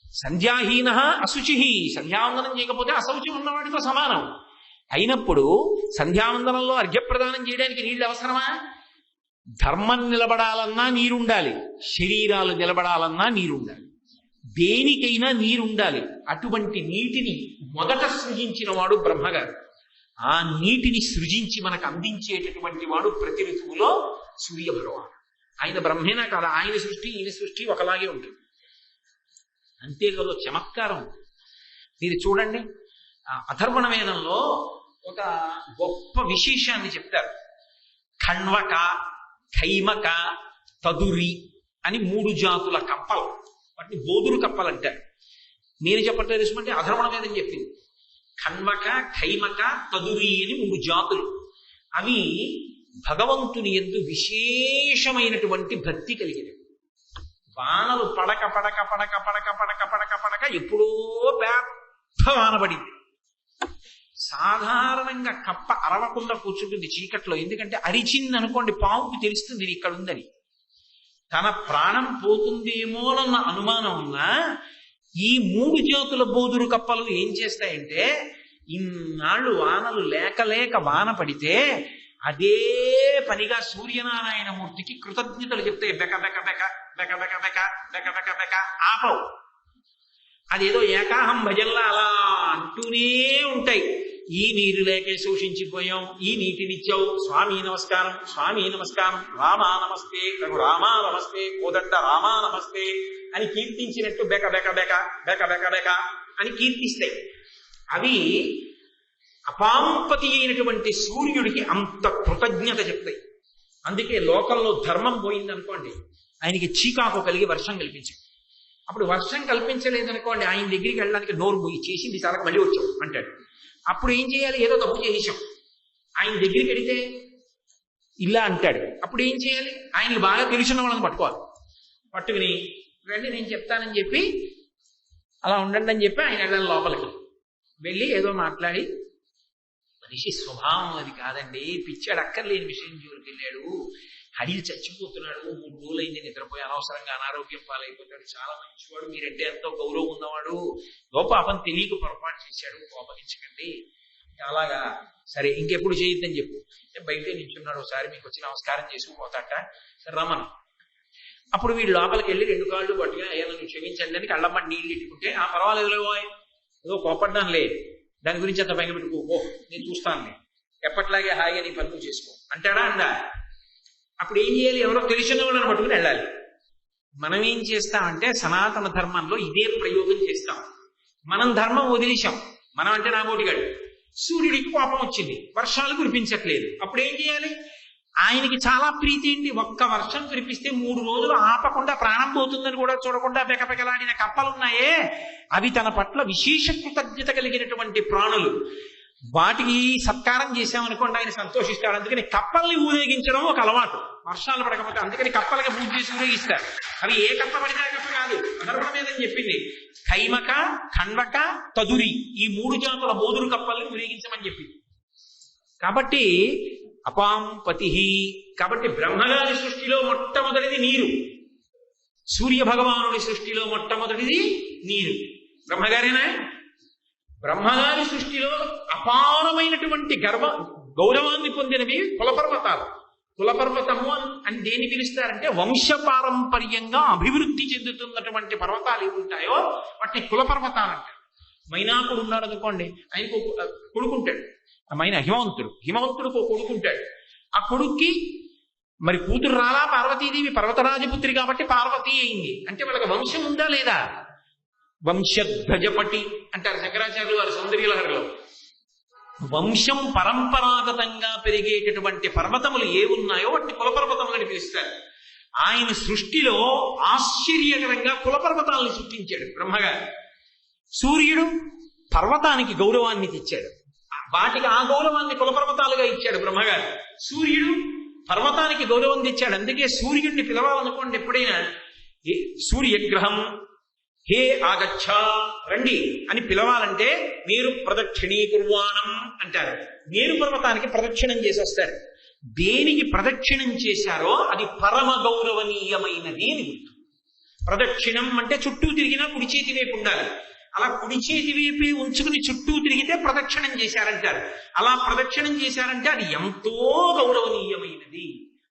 సంధ్యాహీన అశుచి, సంధ్యావందనం చేయకపోతే అశౌచం ఉన్నవాడితో సమానం. అయినప్పుడు సంధ్యావందనంలో అర్ఘ్యప్రదానం చేయడానికి నీళ్లు అవసరమా? ధర్మం నిలబడాలన్నా నీరుండాలి, శరీరాలు నిలబడాలన్నా నీరుండాలి, దేనికైనా నీరుండాలి. అటువంటి నీటిని మొదట సృజించిన వాడు బ్రహ్మగారు. ఆ నీటిని సృజించి మనకు అందించేటటువంటి వాడు ప్రతి ఋతువులో సూర్య భగవాన్. ఆయన బ్రహ్మేనా కాదు, ఆయన సృష్టి ఈయన సృష్టి ఒకలాగే ఉంటుంది. అంతేకాదు చమత్కారం. మీరు చూడండి, అథర్వణ వేదంలో ఒక గొప్ప విశేషాన్ని చెప్తారు. ఖణ్వక, ఖైమక, తదురి అని 3 జాతుల కప్పలు, వాటిని బోధురు కప్పలు అంటారు. నేను చెప్పట్లేదు అంటే అథర్వణ వేదం చెప్పింది. ఖణ్వక, ఖైమక, తదురి అని 3 జాతులు. అవి భగవంతుని యందు విశేషమైనటువంటి భక్తి కలిగినవి. వానలు పడక పడక పడక పడక పడక పడక పడక ఎప్పుడో పెద్ద వాన పడింది. సాధారణంగా కప్ప అరవకుండా కూర్చుంటుంది చీకట్లో. ఎందుకంటే అరిచింది అనుకోండి పావుకి తెలుస్తుంది ఇది ఇక్కడ ఉందని. తన ప్రాణం పోతుందేమోనన్న అనుమానం ఉన్నా ఈ 3 జాతుల బోధురు కప్పలు ఏం చేస్తాయంటే, ఇన్నాళ్ళు వానలు లేక లేక వాన పడితే అదే పనిగా సూర్యనారాయణమూర్తికి కృతజ్ఞతలు చెప్తాయి. బెక బెక బెక బెక బెక బెక బెక బెక బెక ఆపవు. అదేదో ఏకాహం భజనలా అలా అంటూనే ఉంటాయి. ఈ నీరు లేకే శోషించిపోయాం, ఈ నీటినిచ్చావు, స్వామి నమస్కారం, స్వామి నమస్కారం, రామా నమస్తే, రామా నమస్తే, కోదండ రామా నమస్తే అని కీర్తించినట్టు బెక బెక బెక బెక బెక బెక అని కీర్తిస్తాయి. అవి అపాంపతి అయినటువంటి సూర్యుడికి అంత కృతజ్ఞత చెప్తాయి. అందుకే లోకంలో ధర్మం పోయిందనుకోండి, ఆయనకి చీకాకు కలిగి వర్షం కల్పించాడు. అప్పుడు వర్షం కల్పించలేదనుకోండి, ఆయన దగ్గరికి వెళ్ళడానికి నోరు మూయి, చేసింది చాలా మళ్ళీ వచ్చాం అంటాడు. అప్పుడు ఏం చేయాలి, ఏదో తప్పు చేసాం. ఆయన దగ్గరికి వెళితే ఇలా అంటాడు. అప్పుడు ఏం చేయాలి, ఆయనకి బాగా తెలిసిన వాళ్ళని పట్టుకోవాలి. పట్టుకుని రండి నేను చెప్తానని చెప్పి అలా ఉండండి అని చెప్పి ఆయన వెళ్ళాలి లోపలికి. వెళ్ళి ఏదో మాట్లాడి, మనిషి స్వభావం అది కాదండి, పిచ్చాడు, అక్కర్లేని విషయం జోలికి వెళ్ళాడు, హడిలు చచ్చిపోతున్నాడు, 3 రోజులైంది నిద్రపోయి అనవసరంగా అనారోగ్యం పాలైపోతాడు, చాలా మంచివాడు, మీరంటే ఎంతో గౌరవం ఉన్నవాడు, పాపం తెలియక పొరపాటు చేశాడు, కోపగించకండి. అలాగా, సరే ఇంకెప్పుడు చేయొద్దని చెప్పు. బయటే నిల్చున్నాడు, ఒకసారి మీకు వచ్చి నమస్కారం చేసుకుపోతాట, సరే రమ్మను. అప్పుడు వీళ్ళు లోపలికి వెళ్ళి 2 కాళ్ళు పట్టుగా అయ్యా నన్ను క్షమించండి అని కళ్ళమ్మటి నీళ్ళు ఇట్టుకుంటే, పర్వాలేదు ఏదో కోపడ్డానులే, దాని గురించి అంత భయం పెట్టుకో, నేను చూస్తానులే, ఎప్పట్లాగే హాయిగా నీ పనులు చేసుకో అంటాడా అందా? అప్పుడు ఏం చేయాలి? ఎవరో తెలిసిన వాళ్ళని పట్టుకుని వెళ్ళాలి. మనం ఏం చేస్తామంటే సనాతన ధర్మంలో ఇదే ప్రయోగం చేస్తాం. మనం ధర్మం వదిలేశాం. మనం అంటే నాబోటిగాడు, సూర్యుడికి కోపం వచ్చింది, వర్షాలు కురిపించట్లేదు. అప్పుడు ఏం చేయాలి? ఆయనకి చాలా ప్రీతి ఏంటి, ఒక్క వర్షం కురిపిస్తే 3 రోజులు ఆపకుండా ప్రాణం పోతుందని కూడా చూడకుండా పెకపెకలాడిన కప్పలున్నాయే, అవి తన పట్ల విశేష కృతజ్ఞత కలిగినటువంటి ప్రాణులు. వాటికి సత్కారం చేశామనుకోండి ఆయన సంతోషిస్తాడు. అందుకని కప్పల్ని ఊరేగించడం ఒక అలవాటు, వర్షాలు పడకపోతే. అందుకని కప్పలకి పూజ చేసి ఊరేగిస్తారు. అవి ఏ కప్ప పడితే ఆ కప్ప కాదు, అధర్మమేదని చెప్పింది. కైమక, ఖండక, తదురి, ఈ 3 జాతుల బోధురు కప్పల్ని ఊరేగించమని చెప్పింది. కాబట్టి అపాంపతి, కాబట్టి బ్రహ్మగారి సృష్టిలో మొట్టమొదటిది నీరు, సూర్య భగవానుడి సృష్టిలో మొట్టమొదటిది నీరు. బ్రహ్మగారేనా? బ్రహ్మగారి సృష్టిలో అపారమైనటువంటి గౌరవాన్ని పొందినవి కులపర్వతాలు. కులపర్వతము అని దేన్ని పిలుస్తారంటే, వంశపారంపర్యంగా అభివృద్ధి చెందుతున్నటువంటి పర్వతాలు ఏవి ఉంటాయో వాటిని కులపర్వతాలు అంటారు. మైనాకుడు ఉన్నాడు అనుకోండి, ఆయనకు కొడుకుంటాడు, ఆయన హిమవంతుడికి కొడుకుంటాడు. ఆ కొడుక్కి మరి కూతురు రాలా, పార్వతీదేవి పర్వతరాజపుత్రి కాబట్టి పార్వతీ అయింది. అంటే వాళ్ళకి వంశం ఉందా లేదా? వంశధ్వజపటి అంటారు శంకరాచార్యులు వారి సౌందర్యలహరిలో. వంశం పరంపరాగతంగా పెరిగేటటువంటి పర్వతములు ఏ ఉన్నాయో వాటిని కులపర్వతములని పిలుస్తారు. ఆయన సృష్టిలో ఆశ్చర్యకరంగా కులపర్వతాలను సృష్టించాడు బ్రహ్మగారు. సూర్యుడు పర్వతానికి గౌరవాన్ని తెచ్చాడు, వాటికి ఆ గౌరవాన్ని కులపర్వతాలుగా ఇచ్చాడు బ్రహ్మగారు. సూర్యుడు పర్వతానికి గౌరవం తెచ్చాడు. అందుకే సూర్యుడిని పిలవాలనుకోండి ఎప్పుడైనా, సూర్యగ్రహం హే ఆగచ్చ రండి అని పిలవాలంటే మీరు ప్రదక్షిణీకుర్వాణం అంటారు. నేను పర్వతానికి ప్రదక్షిణం చేసి వస్తారు. దేనికి ప్రదక్షిణం చేశారో అది పరమ గౌరవనీయమైనది అని గుర్తు. ప్రదక్షిణం అంటే చుట్టూ తిరిగినా కుడి చేతి వైపు ఉండాలి. అలా కుడి చేతి వైపు ఉంచుకుని చుట్టూ తిరిగితే ప్రదక్షిణం చేశారంటారు. అలా ప్రదక్షిణం చేశారంటే అది ఎంతో గౌరవనీయమైనది,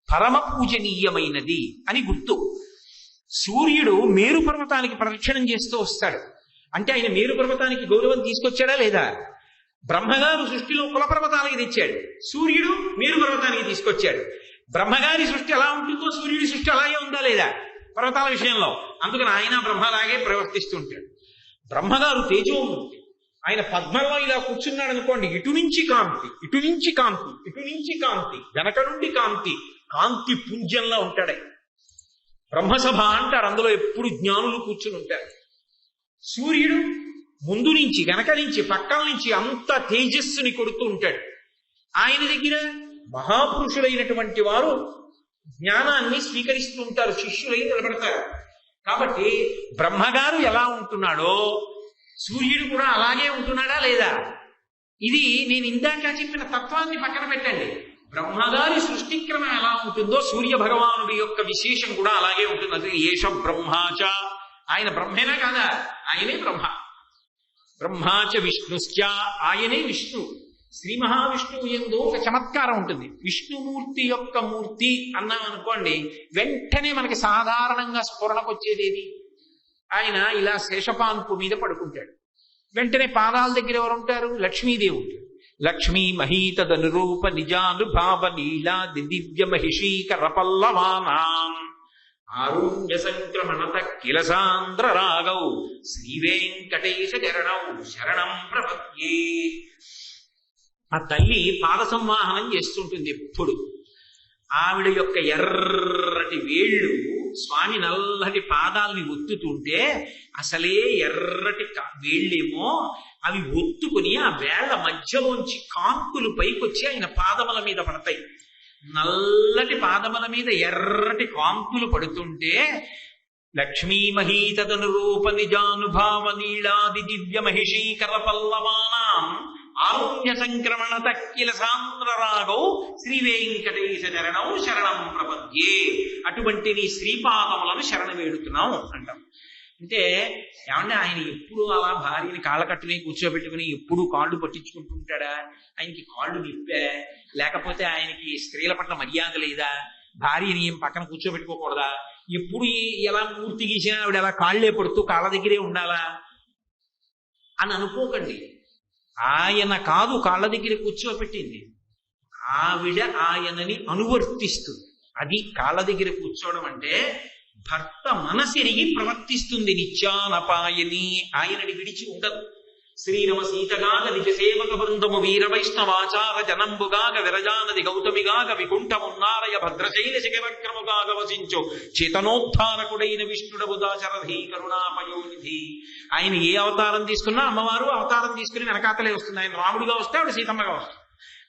పరమ పూజనీయమైనది అని గుర్తు. సూర్యుడు మేరు పర్వతానికి ప్రదక్షిణం చేస్తూ వస్తాడు అంటే ఆయన మేరు పర్వతానికి గౌరవం తీసుకొచ్చాడా లేదా? బ్రహ్మగారు సృష్టిలో కులపర్వతాలకి తెచ్చాడు, సూర్యుడు మేరు పర్వతానికి తీసుకొచ్చాడు. బ్రహ్మగారి సృష్టి ఎలా ఉంటుందో సూర్యుడి సృష్టి అలాగే ఉందా లేదా పర్వతాల విషయంలో? అందుకని ఆయన బ్రహ్మలాగే ప్రవర్తిస్తుంటాడు. బ్రహ్మగారు తేజోమూర్తి. ఆయన పద్మంలో ఇలా కూర్చున్నాడు అనుకోండి, ఇటు నుంచి కాంతి, ఇటు నుంచి కాంతి, ఇటు నుంచి కాంతి, వెనక నుండి కాంతి, కాంతి పుంజంలా ఉంటాడు. బ్రహ్మసభ అంటారు, అందులో ఎప్పుడు జ్ఞానులు కూర్చుని ఉంటారు. సూర్యుడు ముందు నుంచి, వెనక నుంచి, పక్కల నుంచి అంత తేజస్సుని కొడుతూ ఉంటాడు. ఆయన దగ్గర మహాపురుషులైనటువంటి వారు జ్ఞానాన్ని స్వీకరిస్తూ ఉంటారు, శిష్యులై నిలబడతారు. కాబట్టి బ్రహ్మగారు ఎలా ఉంటున్నాడో సూర్యుడు కూడా అలాగే ఉంటున్నాడా లేదా? ఇది నేను ఇందాక చెప్పిన తత్వాన్ని పక్కన పెట్టండి. బ్రహ్మగారి సృష్టిక్రమం ఎలా ఉంటుందో సూర్య భగవానుడి యొక్క విశేషం కూడా అలాగే ఉంటుంది. అది ఏష బ్రహ్మాచ, ఆయన బ్రహ్మేనా కాదా? ఆయనే బ్రహ్మ. బ్రహ్మాచ విష్ణుశ్చ, ఆయనే విష్ణు. శ్రీ మహావిష్ణువు యందు ఒక చమత్కారం ఉంటుంది. విష్ణుమూర్తి యొక్క మూర్తి అన్నాం అనుకోండి, వెంటనే మనకి సాధారణంగా స్ఫురణకు వచ్చేదేది? ఆయన ఇలా శేషపాన్పు మీద పడుకుంటాడు. వెంటనే పాదాల దగ్గర ఎవరు ఉంటారు? లక్ష్మీదేవి ఉంటారు. లక్ష్మీ మహీతదనురూప నిజానుభావ నీలాది దివ్య మహిషీకర పల్లవానాం ఆరుణ్య సంక్రమణత కిలసాంద్ర రాగౌ శ్రీ వెంకటేశ చరణౌ శరణం ప్రపద్యే. ఆ తల్లి పాద సంవాహనం చేస్తుంటుంది ఎప్పుడు. ఆవిడ యొక్క ఎర్రటి వేళ్ళు స్వామి నల్లటి పాదాలని ఒత్తుతుంటే అసలే ఎర్రటి వేళ్ళేమో అవి ఒత్తుకుని ఆ వేళ్ల మధ్యలోంచి కాంకులు పైకొచ్చి ఆయన పాదముల మీద పడతాయి. నల్లటి పాదముల మీద ఎర్రటి కాంకులు పడుతుంటే లక్ష్మీ మహీతదనురూప నిజానుభావ నీళాది దివ్య మహిషీకర పల్లవానాం ఆరుణ్య సంక్రమణ తక్కిల సాంద్రరాగౌ శ్రీ వెంకటేశ చరణం శరణం ప్రపద్యే. అటువంటి నీ శ్రీపాదములను శరణ వేడుతున్నాం అంటాం. అంటే ఏమంటే ఆయన ఎప్పుడు అలా భార్యని కాళ్ళ కట్టుని కూర్చోబెట్టుకుని ఎప్పుడు కాళ్ళు పట్టించుకుంటుంటాడా? ఆయనకి కాళ్ళు నిప్పే? లేకపోతే ఆయనకి స్త్రీల పట్ల మర్యాద లేదా? భార్యని ఏం పక్కన కూర్చోబెట్టుకోకూడదా? ఎప్పుడు ఎలా మూర్తి గీసినా ఆవిడ ఎలా కాళ్లే పడుతూ కాళ్ళ దగ్గరే ఉండాలా అని అనుకోకండి. ఆయన కాదు కాళ్ళ దగ్గర కూర్చోబెట్టింది, ఆవిడ ఆయనని అనువర్తిస్తుంది. అది కాళ్ళ దగ్గర కూర్చోవడం అంటే భర్త మనసిరిగి ప్రవర్తిస్తుంది. నిత్యానపాయని, ఆయనని విడిచి ఉండదు. శ్రీరమ సీతగాగ నిజ సేవక బృందము వీర వైష్ణవాచార జనంబుగాగ విరజానది గౌతమిగాగ వికుంఠమున్నారయ భద్రశైల శిఖరక్రముగాగ వసించు చేతనోద్ధారకుడైన విష్ణుడవు దాశరథీ కరుణాపయోనిధి. ఆయన ఏ అవతారం తీసుకున్నా అమ్మవారు అవతారం తీసుకుని వెనకాతలే వస్తుంది. ఆయన రాముడిగా వస్తే ఆవిడ సీతమ్మగా వస్తుంది,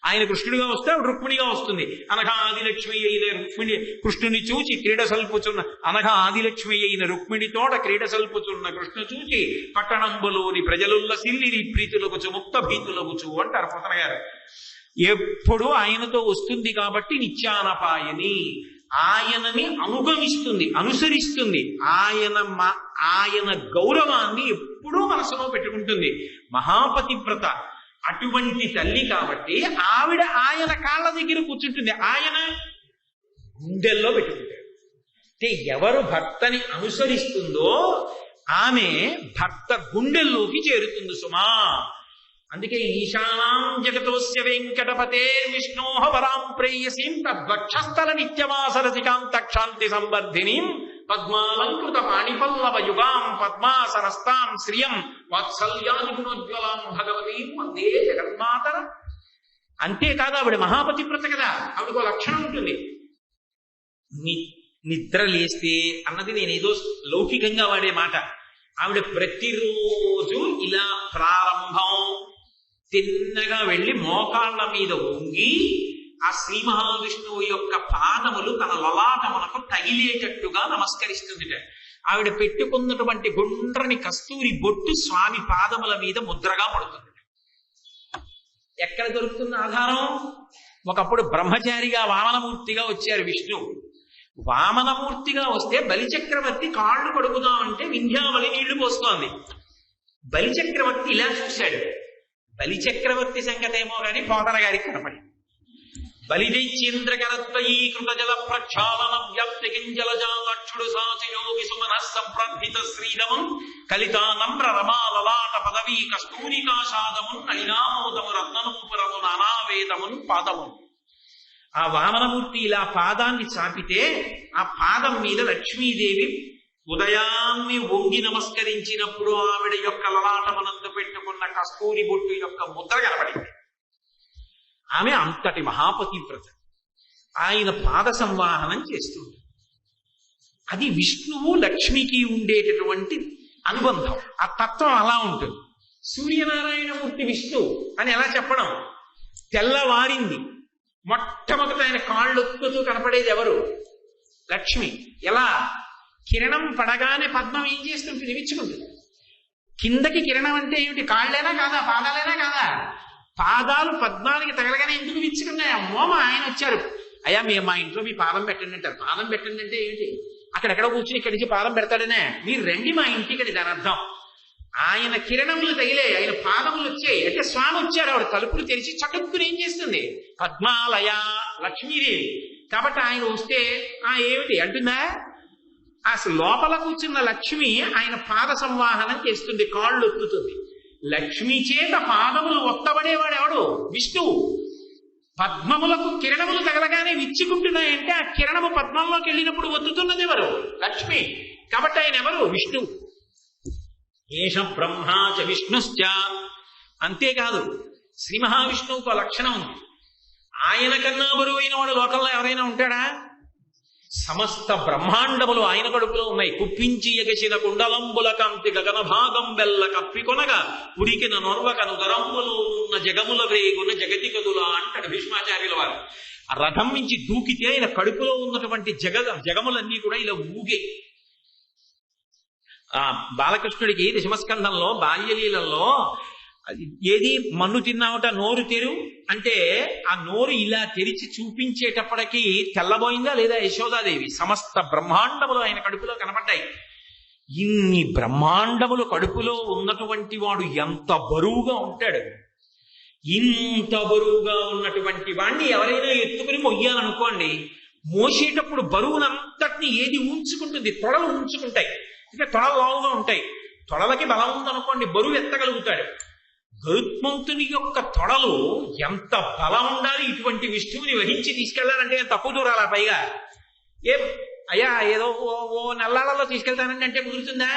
ఆయన కృష్ణుడిగా వస్తే ఆవిడ రుక్మిణిగా వస్తుంది. అనగా ఆదిలక్ష్మి అయిన రుక్మిణి కృష్ణుని చూచి క్రీడ సల్పుచున్న అనగా ఆదిలక్ష్మి అయిన రుక్మిణితోడ క్రీడ సల్పుచున్న కృష్ణ చూచి పట్టణంబులోని ప్రజలుల్ల సిల్లిరి ప్రీతులకుచు ముక్త భీతులకుచు అంటారు పోతన గారు. ఎప్పుడు ఆయనతో వస్తుంది కాబట్టి నిత్యానపాయని, ఆయనని అనుగమిస్తుంది, అనుసరిస్తుంది. ఆయన గౌరవాన్ని ఎప్పుడూ మనసులో పెట్టుకుంటుంది. మహాపతివ్రత అటువంటి తల్లి కాబట్టి ఆవిడ ఆయన కాళ్ళ దగ్గర కూర్చుంటుంది, ఆయన గుండెల్లో పెట్టుకుంటాడు. అంటే ఎవరు భర్తని అనుసరిస్తుందో ఆమె భర్త గుండెల్లోకి చేరుతుంది సుమా. అందుకే ఈశానాం జగతోస్య వెంకటపతే విష్ణోహ వరాం ప్రేయసీం తద్వక్షస్థల నిత్యవాసరసికాంత క్షాంతి సంవర్ధినీం పద్మాలంకృత పాణిపల్లవ యుగాం పద్మాసనస్తాం శ్రియం వాత్సల్యాది గుణోజ్వలాం భగవతీం వందే జగన్మాతర. అంతేకాదు ఆవిడ మహాపతివ్రత కదా, ఆవిడకు లక్షణం ఉంటుంది. నిద్ర లేస్తే అన్నది నేనేదో లౌకికంగా వాడే మాట. ఆవిడ ప్రతిరోజు ఇలా ప్రారంభం తిన్నగా వెళ్ళి మోకాళ్ళ మీద వంగి ఆ శ్రీ మహావిష్ణువు యొక్క పాదములు తన లలాటమునకు తగిలేటట్టుగా నమస్కరిస్తుంది. ఆవిడ పెట్టుకున్నటువంటి గుండ్రని కస్తూరి బొట్టు స్వామి పాదముల మీద ముద్రగా పడుతుంది. ఎక్కడ దొరుకుతుంది ఆధారం? ఒకప్పుడు బ్రహ్మచారిగా వామనమూర్తిగా వచ్చారు విష్ణువు. వామనమూర్తిగా వస్తే బలిచక్రవర్తి కాళ్ళు కడుగుదామంటే వింధ్యావళి నీళ్లు పోస్తోంది. బలిచక్రవర్తి ఇలా చూశాడు. బలిచక్రవర్తి సంగతేమో గాని పోతన గారికి కనపడి బలిదైచ్యేంద్రకరద్వయీకృత జల ప్రక్షాళన వ్యాప్తి కింజలజాలక్షుడు సాచయోగి సుమన సంప్రభిత శ్రీరమం కలితా నమ్ర రమాలలాట పదవీ కస్తూరికాషాదమున్ నళినామోదము రత్ననూపురము నానావేదమున్ పాదమున్. ఆ వామనమూర్తి ఇలా పాదాన్ని చాపితే ఆ పాదం మీద లక్ష్మీదేవి ఉదయాన్ని వంగి నమస్కరించినప్పుడు ఆవిడ యొక్క లలాటమనందు పెట్టుకున్న కస్తూరి బొట్టు యొక్క ముద్ర కనబడింది. ఆమె అంతటి మహాపతివ్రత. ఆయన పాద సంవాహనం చేస్తుంది. అది విష్ణువు లక్ష్మికి ఉండేటటువంటి అనుబంధం. ఆ తత్వం అలా ఉంటుంది. సూర్యనారాయణమూర్తి విష్ణువు అని ఎలా చెప్పడం? తెల్లవారింది, మొట్టమొదట ఆయన కాళ్ళొత్తుతూ కనపడేది ఎవరు? లక్ష్మి. ఎలా? కిరణం పడగానే పద్మం ఏం చేస్తుంటుంది? విచ్చుకుంటుంది. కిందకి కిరణం అంటే ఏమిటి? కాళ్ళైనా కాదా? పాదాలైనా కాదా? పాదాలు పద్మానికి తగలగానే ఎందుకు విచ్చుకున్నాయి? అమ్మో మా ఆయన వచ్చారు, అయ్యా మా ఇంట్లో మీ పాదం పెట్టండి అంటారు. పాదం పెట్టండి అంటే ఏంటి? అక్కడెక్కడ కూర్చుని ఇక్కడి నుంచి పాదం పెడతాడనే, మీరు రండి మా ఇంటికి అని దాని అర్థం. ఆయన కిరణములు తగిలే, ఆయన పాదములు వచ్చాయి అంటే స్వామి వచ్చారు. ఆవిడ తలుపులు తెరిచి చటుక్కుని ఏం చేస్తుంది? పద్మాలయ లక్ష్మీదేవి. కాబట్టి ఆయన వస్తే ఏమిటి అంటుందా? అసలు లోపల కూర్చున్న లక్ష్మి ఆయన పాద సంవాహనం చేస్తుంది, కాళ్ళు ఒత్తుతుంది. లక్ష్మి చేత పాదములు ఒత్తబడేవాడు ఎవడు? విష్ణువు. పద్మములకు కిరణములు తగలగానే విచ్చుకుంటున్నాయంటే ఆ కిరణము పద్మంలోకి వెళ్ళినప్పుడు ఒత్తుతున్నది ఎవరు? లక్ష్మి. కాబట్టి ఆయన ఎవరు? విష్ణువు. ఏష బ్రహ్మాచ విష్ణుశ్చ. అంతేకాదు శ్రీ మహావిష్ణువుకు లక్షణం ఉంది. ఆయన కన్నా బరువైన వాడు లోకంలో ఎవరైనా ఉంటాడా? సమస్త బ్రహ్మాండములు ఆయన కడుపులో ఉన్నాయి. కుప్పించి ఎగసిన కుండలంబుల కాంతి గగన భాగం బెల్ల కప్పికొనగా ఉడికిన నొర్వకను దరంబులో ఉన్న జగముల వేగున జగతి కదులా అంటాడు భీష్మాచార్యుల వారు. ఆ రథం నుంచి దూకితే ఆయన కడుపులో ఉన్నటువంటి జగములన్నీ కూడా ఇలా ఊగే. ఆ బాలకృష్ణుడికి దశమస్కంధంలో బాల్యలీలలో ఏది మన్ను తిన్నావుట నోరు తెరు అంటే ఆ నోరు ఇలా తెరిచి చూపించేటప్పటికీ తెల్లబోయిందా లేదా యశోదాదేవి? సమస్త బ్రహ్మాండములు ఆయన కడుపులో కనపడ్డాయి. ఇన్ని బ్రహ్మాండములు కడుపులో ఉన్నటువంటి వాడు ఎంత బరువుగా ఉంటాడు! ఇంత బరువుగా ఉన్నటువంటి వాణ్ణి ఎవరైనా ఎత్తుకుని మొయ్యాలనుకోండి, మోసేటప్పుడు బరువునంతటిని ఏది ఉంచుకుంటుంది? తొడలు ఉంచుకుంటాయి. ఇంకా తొడలు లావుగా ఉంటాయి. తొడలకి బలం ఉందనుకోండి, బరువు ఎత్తగలుగుతాడు. గరుత్మంతుని యొక్క తొడలు ఎంత బలం ఉండాలి ఇటువంటి విష్ణువుని వహించి తీసుకెళ్లాలంటే తక్కువ దూరాలా? పైగా అయ్యా ఏదో ఓ నెల్లాళ్ళలో తీసుకెళ్తానండి అంటే కుదురుతుందా?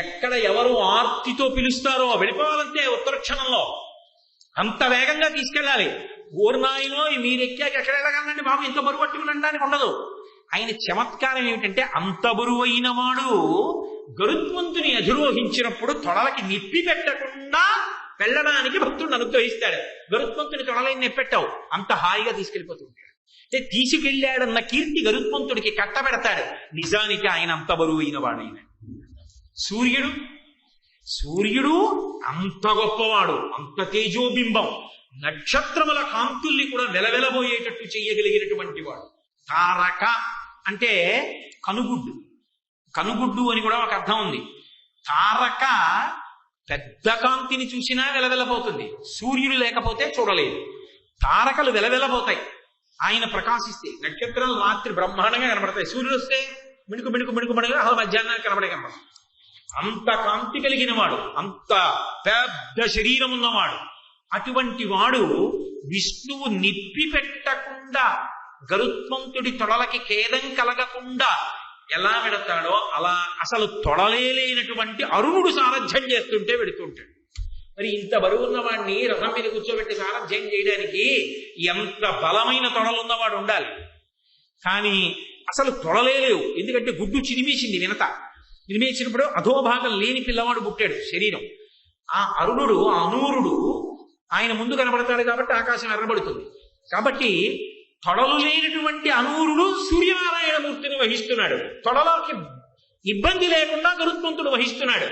ఎక్కడ ఎవరు ఆర్తితో పిలుస్తారో వెళ్ళిపోవాలంటే ఉత్తర క్షణంలో అంత వేగంగా తీసుకెళ్ళాలి. ఊర్నాయిలో మీరు ఎక్కాక ఎక్కడ వెళ్ళగలండి బాబు, ఇంత బరువు పట్టుకునడానికి ఉండదు. ఆయన చమత్కారం ఏమిటంటే అంత బరువు అయిన వాడు గరుత్మంతుని అధిరోహించినప్పుడు తొడలకి నిప్పి పెట్టకుండా వెళ్ళడానికి భక్తుడిని అనుగ్రహిస్తాడు. గరుత్మంతుని తొడలైన నెప్పెట్టావు, అంత హాయిగా తీసుకెళ్ళిపోతుంటాడు. అంటే తీసుకెళ్ళాడన్న కీర్తి గరుత్మంతుడికి కట్టబెడతాడు. నిజానికి ఆయన అంత బరువు అయిన వాడైన సూర్యుడు అంత గొప్పవాడు, అంత తేజోబింబం, నక్షత్రముల కాంతుల్ని కూడా వెలవెలబోయేటట్టు చెయ్యగలిగినటువంటి వాడు. తారక అంటే కనుగుడ్డు అని కూడా ఒక అర్థం ఉంది. తారక పెద్ద కాంతిని చూసినా వెలవెలబోతుంది, సూర్యుడు లేకపోతే చూడలేదు. తారకలు వెలవెలబోతాయి ఆయన ప్రకాశిస్తే. నక్షత్రాలు రాత్రి బ్రహ్మాండంగా కనబడతాయి, సూర్యుడు వస్తే మిణుకు మిణుకు మిణుకు మిణుకు అసలు మధ్యాహ్నానికి కనబడతాయి. అంత కాంతి కలిగిన వాడు, అంత పెద్ద శరీరం ఉన్నవాడు. అటువంటి వాడు విష్ణువు నిప్పి పెట్టకుండా గరుత్మంతుడి తొడలకి ఖేదం కలగకుండా ఎలా వెడతాడో అలా అసలు తొడలేనటువంటి అరుణుడు సారథ్యం చేస్తుంటే వెడుతుంటాడు. మరి ఇంత బరువున్న వాడిని రథం మీద కూర్చోబెట్టి సారథ్యం చేయడానికి ఎంత బలమైన తొడలున్నవాడు ఉండాలి. కానీ అసలు తొడలేవు, ఎందుకంటే గుడ్డు చిరిమేసింది వినత. చిరిమేసినప్పుడు అధోభాగం లేని పిల్లవాడు పుట్టాడు శరీరం. ఆ అరుణుడు, ఆ అనూరుడు ఆయన ముందు కనబడతాడు కాబట్టి ఆకాశం ఎర్రబడుతుంది. కాబట్టి తొడలు లేనటువంటి అనూరుడు సూర్యనారాయణమూర్తిని వహిస్తున్నాడు. తొడలకి ఇబ్బంది లేకుండా గరుత్మంతుడు వహిస్తున్నాడు.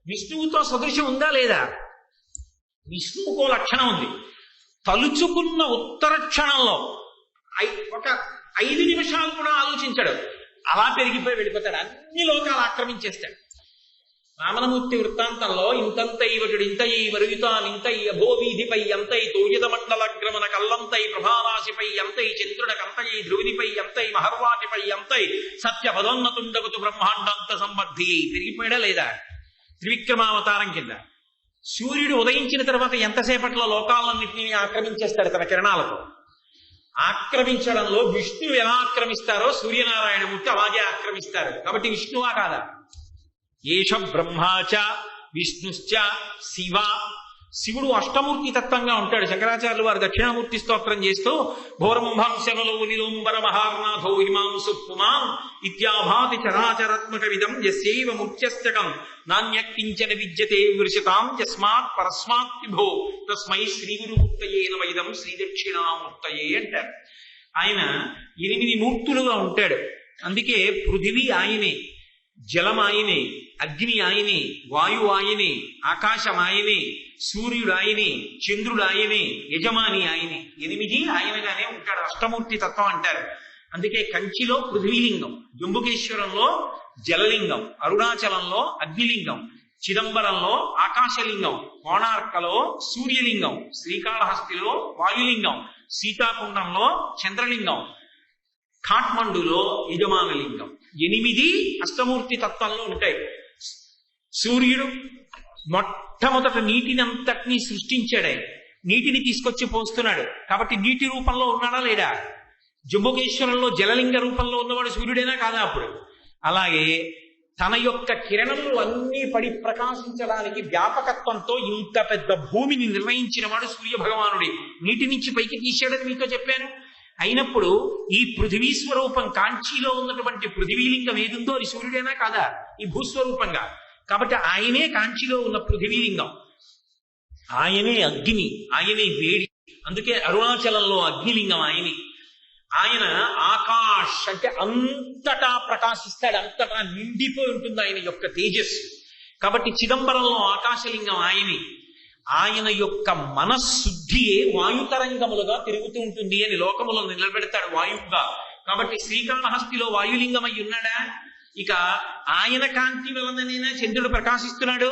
విష్ణువుతో సదృశ్యం ఉందా లేదా? విష్ణువుకో లక్షణం ఉంది. తలుచుకున్న ఉత్తర క్షణంలో ఒక 5 నిమిషాలు కూడా ఆలోచించాడు, అలా పెరిగిపోయి వెళ్ళిపోతాడు, అన్ని లోకాలు ఆక్రమించేస్తాడు. వామనమూర్తి వృత్తాంతంలో ఇంతంతైవటుడు ఇంతయి వరుయుతానింతై అభోవీధిపై ఎంతై తోయద మండలగ్రమణ కల్లంతై ప్రభారాశిపై ఎంతై చంద్రుడకంతై ధ్రువునిపై ఎంతై మహర్వాటిపై ఎంతై సత్య పదోన్నతుండగతు బ్రహ్మాండాంత సంబద్ధి పెరిగిపోయాడా లేదా? త్రివిక్రమావతారం కింద సూర్యుడు ఉదయించిన తర్వాత ఎంతసేపట్లో లోకాలన్నింటినీ ఆక్రమించేస్తాడు తన కిరణాలతో. ఆక్రమించడంలో విష్ణువు ఎలా ఆక్రమిస్తారో సూర్యనారాయణమూర్తి అలాగే ఆక్రమిస్తారు. కాబట్టి విష్ణువా కాదా? ఏష బ్రహ్మాచ విష్ణుశ్చ శివ. శివుడు అష్టమూర్తి తత్వంగా ఉంటాడు. శంకరాచార్యులు వారు దక్షిణామూర్తి స్తోత్రం చేస్తూ భోరంభంశనలో నిలోంబర మహార్నాథో హిమాంసు పుమాం ఇత్యాభాతి చరాచరాత్మక విధం యస్యైవ ముఖ్యస్తకం నాణ్యకించన విద్యతే వివృషతాం యస్మాత్ పరస్మాత్ విభో తస్మై శ్రీ గురుమూర్తయే నమః శ్రీ దక్షిణామూర్తయే అంటారు. ఆయన 8 మూర్తులుగా ఉంటాడు. అందుకే పృథివీ ఆయనే, జలం ఆయనే, అగ్ని ఆయనే, వాయువు ఆయనే, ఆకాశం ఆయనే, సూర్యుడు ఆయనే, చంద్రుడు ఆయనే, యజమాని ఆయనే. 8 ఆయనగానే ఉంటాడు. అష్టమూర్తి తత్వం అంటారు. అందుకే కంచిలో పృథ్వీలింగం, జంబుకేశ్వరంలో జలలింగం, అరుణాచలంలో అగ్నిలింగం, చిదంబరంలో ఆకాశలింగం, కోణార్కలో సూర్యలింగం, శ్రీకాళహస్తిలో వాయులింగం, సీతాకుండంలో చంద్రలింగం, ఖాట్మండులో యజమానలింగం. 8 అష్టమూర్తి తత్వంలో ఉంటాయి. సూర్యుడు మొట్టమొదట నీటిని అంతటినీ సృష్టించాడు. నీటిని తీసుకొచ్చి పోస్తున్నాడు కాబట్టి నీటి రూపంలో ఉన్నాడా లేడా? జంబుకేశ్వరంలో జలలింగ రూపంలో ఉన్నవాడు సూర్యుడేనా కాదా? అప్పుడు అలాగే తన యొక్క కిరణములు అన్నీ పడి ప్రకాశించడానికి వ్యాపకత్వంతో ఇంత పెద్ద భూమిని నిర్ణయించిన వాడు సూర్య భగవానుడే. నీటి నుంచి పైకి తీసాడని మీతో చెప్పాను. అయినప్పుడు ఈ పృథివీ స్వరూపం కాంచీలో ఉన్నటువంటి పృథివీలింగం ఏదుందో అది సూర్యుడేనా కాదా? ఈ భూస్వరూపంగా. కాబట్టి ఆయనే కాంచీలో ఉన్న పృథివీలింగం, ఆయనే అగ్ని, ఆయనే వేడి. అందుకే అరుణాచలంలో అగ్నిలింగం ఆయనే. ఆయన ఆకాశ్ అంటే అంతటా ప్రకాశిస్తాడు, అంతటా నిండిపోయి ఉంటుంది ఆయన యొక్క తేజస్సు. కాబట్టి చిదంబరంలో ఆకాశలింగం ఆయనే. ఆయన యొక్క మనశుద్ధియే వాయుతరంగములుగా తిరుగుతూ ఉంటుంది అని లోకములో నిలబెడతాడు వాయువుగా. కాబట్టి శ్రీకాళహస్తిలో వాయులింగమై ఉన్నాడా? ఇక ఆయన కాంతి వలననైనా చంద్రుడు ప్రకాశిస్తున్నాడు.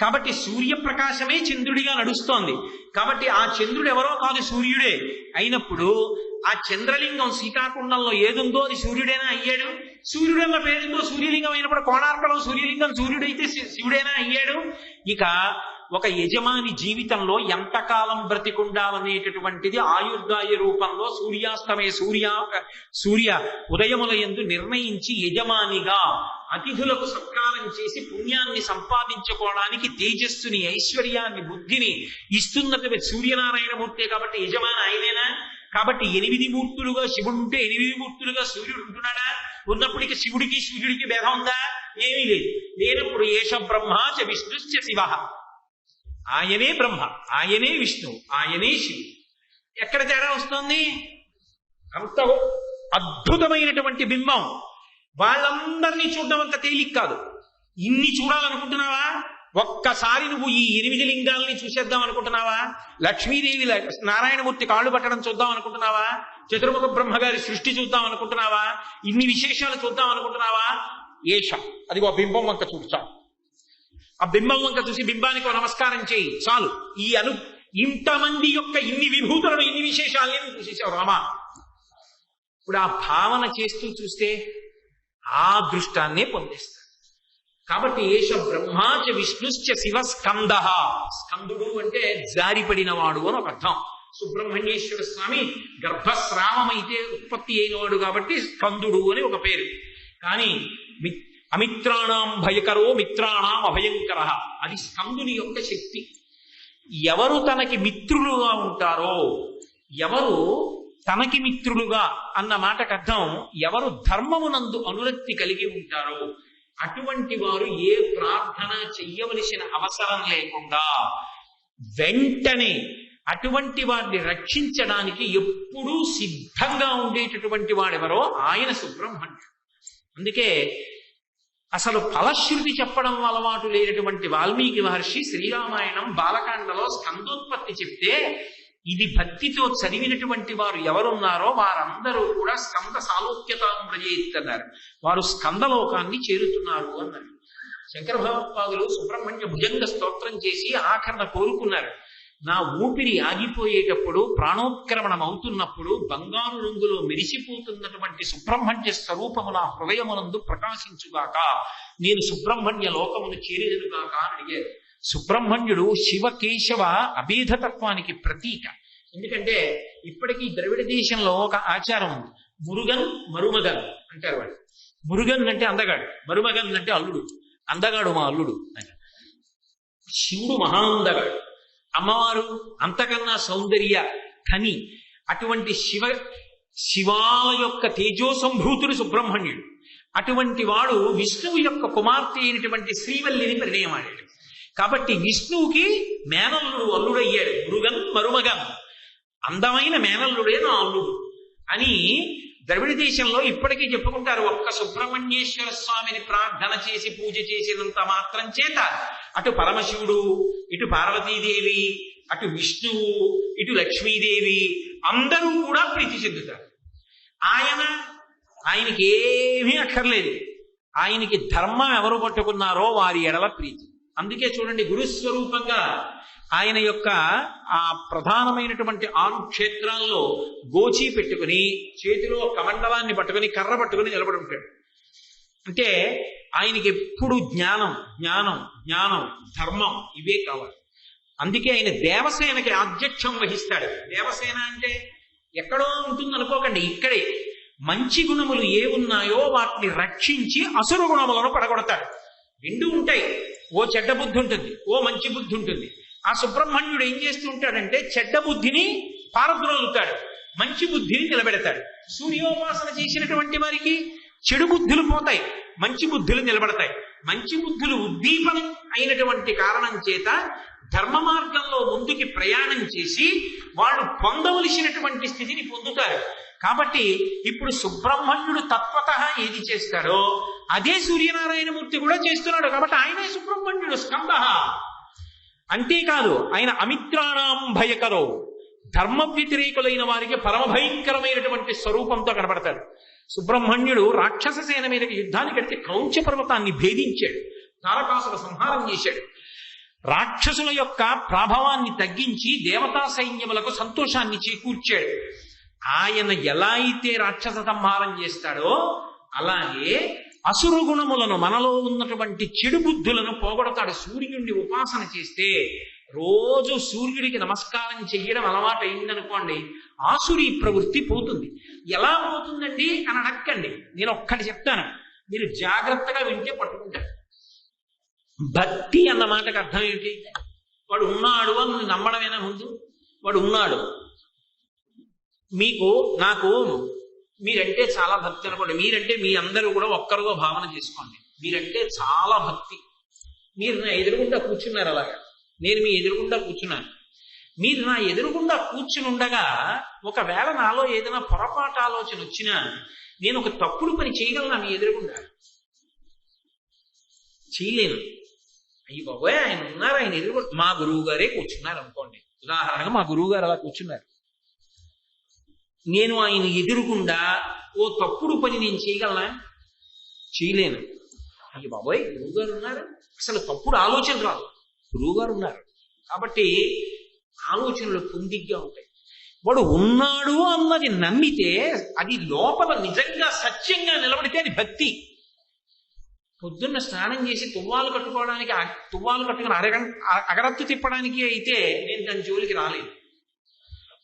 కాబట్టి సూర్యప్రకాశమే చంద్రుడిగా నడుస్తోంది. కాబట్టి ఆ చంద్రుడు ఎవరో కాదు, సూర్యుడే అయినప్పుడు ఆ చంద్రలింగం శ్రీకాకుళంలో ఏదుందో అది సూర్యుడైనా అయ్యాడు. సూర్యుడన్న పేరుతో సూర్యలింగం అయినప్పుడు కోణార్కలో సూర్యలింగం సూర్యుడైతే శివుడైనా అయ్యాడు. ఇక ఒక యజమాని జీవితంలో ఎంతకాలం బ్రతికుండాలనేటటువంటిది ఆయుర్దాయ రూపంలో సూర్య ఉదయముల యందు నిర్ణయించి యజమానిగా అతిథులకు సత్కారం చేసి పుణ్యాన్ని సంపాదించుకోవడానికి తేజస్సుని, ఐశ్వర్యాన్ని, బుద్ధిని ఇస్తున్నది సూర్యనారాయణమూర్తే. కాబట్టి యజమాని ఆయనేనా? కాబట్టి 8 మూర్తులుగా శివుడు ఉంటే 8 మూర్తులుగా సూర్యుడు ఉంటున్నాడా? ఉన్నప్పటికీ శివుడికి సూర్యుడికి భేదం ఉందా? ఏమీ లేదు. లేనప్పుడు ఏష బ్రహ్మ చ విష్ణుశ్చ శివ, ఆయనే బ్రహ్మ, ఆయనే విష్ణు, ఆయనే శివుడు. ఎక్కడ తేడా వస్తుంది? అంత అద్భుతమైనటువంటి బింబం. వాళ్ళందరినీ చూడడం అంత తేలిక కాదు. ఇన్ని చూడాలనుకుంటున్నావా? ఒక్కసారి నువ్వు ఈ 8 లింగాల్ని చూసేద్దాం అనుకుంటున్నావా? లక్ష్మీదేవి నారాయణమూర్తి కాళ్ళు పట్టడం చూద్దాం అనుకుంటున్నావా? చతుర్ముఖ బ్రహ్మగారి సృష్టి చూద్దాం అనుకుంటున్నావా? ఇన్ని విశేషాలు చూద్దాం అనుకుంటున్నావా? ఏష, అది ఒక బింబం వంక చూడు. ఆ బింబం వంక చూసి బింబానికి నమస్కారం చేయి చాలు. ఇంతమంది యొక్క ఇన్ని విభూతులను, ఇన్ని విశేషాలని చూసేసావు రామా. ఇప్పుడు ఆ భావన చేస్తూ చూస్తే ఆ దృష్టాన్నే పొందేస్తాడు. కాబట్టి ఏష బ్రహ్మాచ విష్ణుశ్చ శివ స్కంద. స్కందుడు అంటే జారిపడినవాడు అని ఒక అర్థం. సుబ్రహ్మణ్యేశ్వర స్వామి గర్భస్రావమైతే ఉత్పత్తి అయినవాడు కాబట్టి స్కందుడు అని ఒక పేరు. కానీ అమిత్రాణం భయకరో మిత్రాణం అభయంకర, అది స్కందుని యొక్క శక్తి. ఎవరు తనకి మిత్రులుగా ఉంటారో, ఎవరు తనకి మిత్రులుగా అన్న మాటకు అర్థం ఎవరు ధర్మమునందు అనురక్తి కలిగి ఉంటారో అటువంటి వారు ఏ ప్రార్థన చెయ్యవలసిన అవసరం లేకుండా వెంటనే అటువంటి వారిని రక్షించడానికి ఎప్పుడూ సిద్ధంగా ఉండేటటువంటి వాడెవరో ఆయన సుబ్రహ్మణ్యుడు. అందుకే అసలు ఫలశ్రుతి చెప్పడం అలవాటు లేనటువంటి వాల్మీకి మహర్షి శ్రీరామాయణం బాలకాండలో స్కందోత్పత్తి చెప్తే ఇది భక్తితో చదివినటువంటి వారు ఎవరున్నారో వారందరూ కూడా స్కంద సాలోక్యతాం ప్రజేత్ అన్నారు. వారు స్కందలోకాన్ని చేరుతున్నారు అన్నారు. శంకర భగవత్పాదులు సుబ్రహ్మణ్య భుజంగ స్తోత్రం చేసి ఆఖరణ కోరుకున్నారు, నా ఊపిరి ఆగిపోయేటప్పుడు, ప్రాణోత్క్రమణం అవుతున్నప్పుడు బంగారు రంగులో మెరిసిపోతున్నటువంటి సుబ్రహ్మణ్య స్వరూపము నా హృదయమునందు ప్రకాశించుగాక, నేను సుబ్రహ్మణ్య లోకమును చేరేదుగాక అని అడిగారు. సుబ్రహ్మణ్యుడు శివకేశవ అభేదతత్వానికి ప్రతీక. ఎందుకంటే ఇప్పటికీ ద్రవిడ దేశంలో ఒక ఆచారం ఉంది, మురుగన్ మరుమగన్ అంటారు. వాడు మురుగన్ అంటే అందగాడు, మరుమగన్ అంటే అల్లుడు. అందగాడు మా అల్లుడు. శివుడు మహాందగాడు, అమ్మవారు అంతకన్నా సౌందర్య ఖని. అటువంటి శివాల యొక్క తేజోసంభూతుడు సుబ్రహ్మణ్యుడు. అటువంటి వాడు విష్ణువు యొక్క కుమార్తె అయినటువంటి శ్రీవల్లిని పరిణయమాడాడు. కాబట్టి విష్ణువుకి మేనల్లుడు అల్లుడయ్యాడు. మురుగన్ మరుమగన్, అందమైన మేనల్లుడే నా అల్లుడు అని ద్రవిడ దేశంలో ఇప్పటికీ చెప్పుకుంటారు. ఒక్క సుబ్రహ్మణ్యేశ్వర స్వామిని ప్రార్థన చేసి పూజ చేసినంత మాత్రం చేత అటు పరమశివుడు, ఇటు పార్వతీదేవి, అటు విష్ణువు, ఇటు లక్ష్మీదేవి అందరూ కూడా ప్రీతి చెందుతారు. ఆయనకి ఏమీ అక్కర్లేదు. ఆయనకి ధర్మం ఎవరు పట్టుకున్నారో వారి ఎడల ప్రీతి. అందుకే చూడండి, గురుస్వరూపంగా ఆయన యొక్క ఆ ప్రధానమైనటువంటి 6 క్షేత్రాల్లో గోచి పెట్టుకుని చేతిలో కమండలాన్ని పట్టుకుని కర్ర పట్టుకుని నిలబడి ఉంటాడు. అంటే ఆయనకి ఎప్పుడు జ్ఞానం జ్ఞానం జ్ఞానం ధర్మం ఇవే కావాలి. అందుకే ఆయన దేవసేనకి ఆధ్యక్షం వహిస్తాడు. దేవసేన అంటే ఎక్కడో ఉంటుంది అనుకోకండి, ఇక్కడే మంచి గుణములు ఏ ఉన్నాయో వాటిని రక్షించి అసుర గుణములను పడగొడతాడు. 2 ఉంటాయి, ఓ చెడ్డ బుద్ధి ఉంటుంది, ఓ మంచి బుద్ధి ఉంటుంది. ఆ సుబ్రహ్మణ్యుడు ఏం చేస్తూ ఉంటాడంటే చెడ్డ బుద్ధిని పారద్రోలుతాడు, మంచి బుద్ధిని నిలబెడతాడు. సూర్యోపాసన చేసినటువంటి వారికి చెడు బుద్ధులు పోతాయి, మంచి బుద్ధులు నిలబడతాయి. మంచి బుద్ధులు ఉద్దీపనం అయినటువంటి కారణం చేత ధర్మ మార్గంలో ముందుకి ప్రయాణం చేసి వాళ్ళు పొందవలసినటువంటి స్థితిని పొందుతారు. కాబట్టి ఇప్పుడు సుబ్రహ్మణ్యుడు తత్వతః ఏది చేస్తాడో అదే సూర్యనారాయణమూర్తి కూడా చేస్తున్నాడు. కాబట్టి ఆయనే సుబ్రహ్మణ్యుడు స్కందః. అంతేకాదు ఆయన అమిత్రాణం భయకరో, ధర్మ వ్యతిరేకులైన వారికి పరమ భయంకరమైనటువంటి స్వరూపంతో కనబడతాడు. సుబ్రహ్మణ్యుడు రాక్షస సేన మీదకి యుద్ధానికి కడితే క్రౌంచ పర్వతాన్ని భేదించాడు, తారకాసుర సంహారం చేశాడు. రాక్షసుల యొక్క ప్రాభవాన్ని తగ్గించి దేవతా సైన్యములకు సంతోషాన్ని చేకూర్చాడు. ఆయన ఎలా అయితే రాక్షస సంహారం చేస్తాడో అలాగే అసుర గుణములను, మనలో ఉన్నటువంటి చెడు బుద్ధులను పోగొడతాడు. సూర్యుడిని ఉపాసన చేస్తే, రోజు సూర్యుడికి నమస్కారం చెయ్యడం అలవాటు అయిందనుకోండి, ఆసురీ ప్రవృత్తి పోతుంది. ఎలా పోతుందండి అని అడక్కండి, నేను ఒక్కటి చెప్తాను, మీరు జాగ్రత్తగా వింటే పట్టుకుంటారు. భక్తి అన్న మాటకు అర్థం ఏంటి? వాడు ఉన్నాడు అని నమ్మడమేనా? ముందు వాడు ఉన్నాడు, మీకు నాకు మీరంటే చాలా భక్తి అనుకోండి. మీరంటే మీ అందరూ కూడా ఒక్కరుగా భావన చేసుకోండి. మీరంటే చాలా భక్తి. మీరు నా ఎదురుగుండా కూర్చున్నారు, అలాగా నేను మీ ఎదురుగుండా కూర్చున్నాను. మీరు నా ఎదురుగుండా కూర్చుని ఉండగా ఒకవేళ నాలో ఏదైనా పొరపాటు ఆలోచన వచ్చినా నేను ఒక తప్పుడు పని చేయగలనా? మీ ఎదురుగుండా చేయలేను. అయ్యి బాబోయ్, ఆయన ఉన్నారు, ఆయన ఎదురు మా గురువు గారే కూర్చున్నారు అనుకోండి, ఉదాహరణగా మా గురువు గారు అలా కూర్చున్నారు. నేను ఆయన ఎదురుగుండా ఓ తప్పుడు పని నేను చేయగలనా? చేయలేను. అయ్యి బాబోయ్, గురువుగారు ఉన్నారు, అసలు తప్పుడు ఆలోచన రాదు, గురువుగారు ఉన్నారు. కాబట్టి ఆలోచనలు పొందిగ్గా ఉంటాయి. వాడు ఉన్నాడు అన్నది నమ్మితే, అది లోపల నిజంగా సత్యంగా నిలబడితే అది భక్తి. పొద్దున్న స్నానం చేసి తువ్వాలు కట్టుకోవడానికి, తువ్వాలు కట్టుకుని అగరత్తు తిప్పడానికి అయితే నేను దాని జోలికి రాలేదు.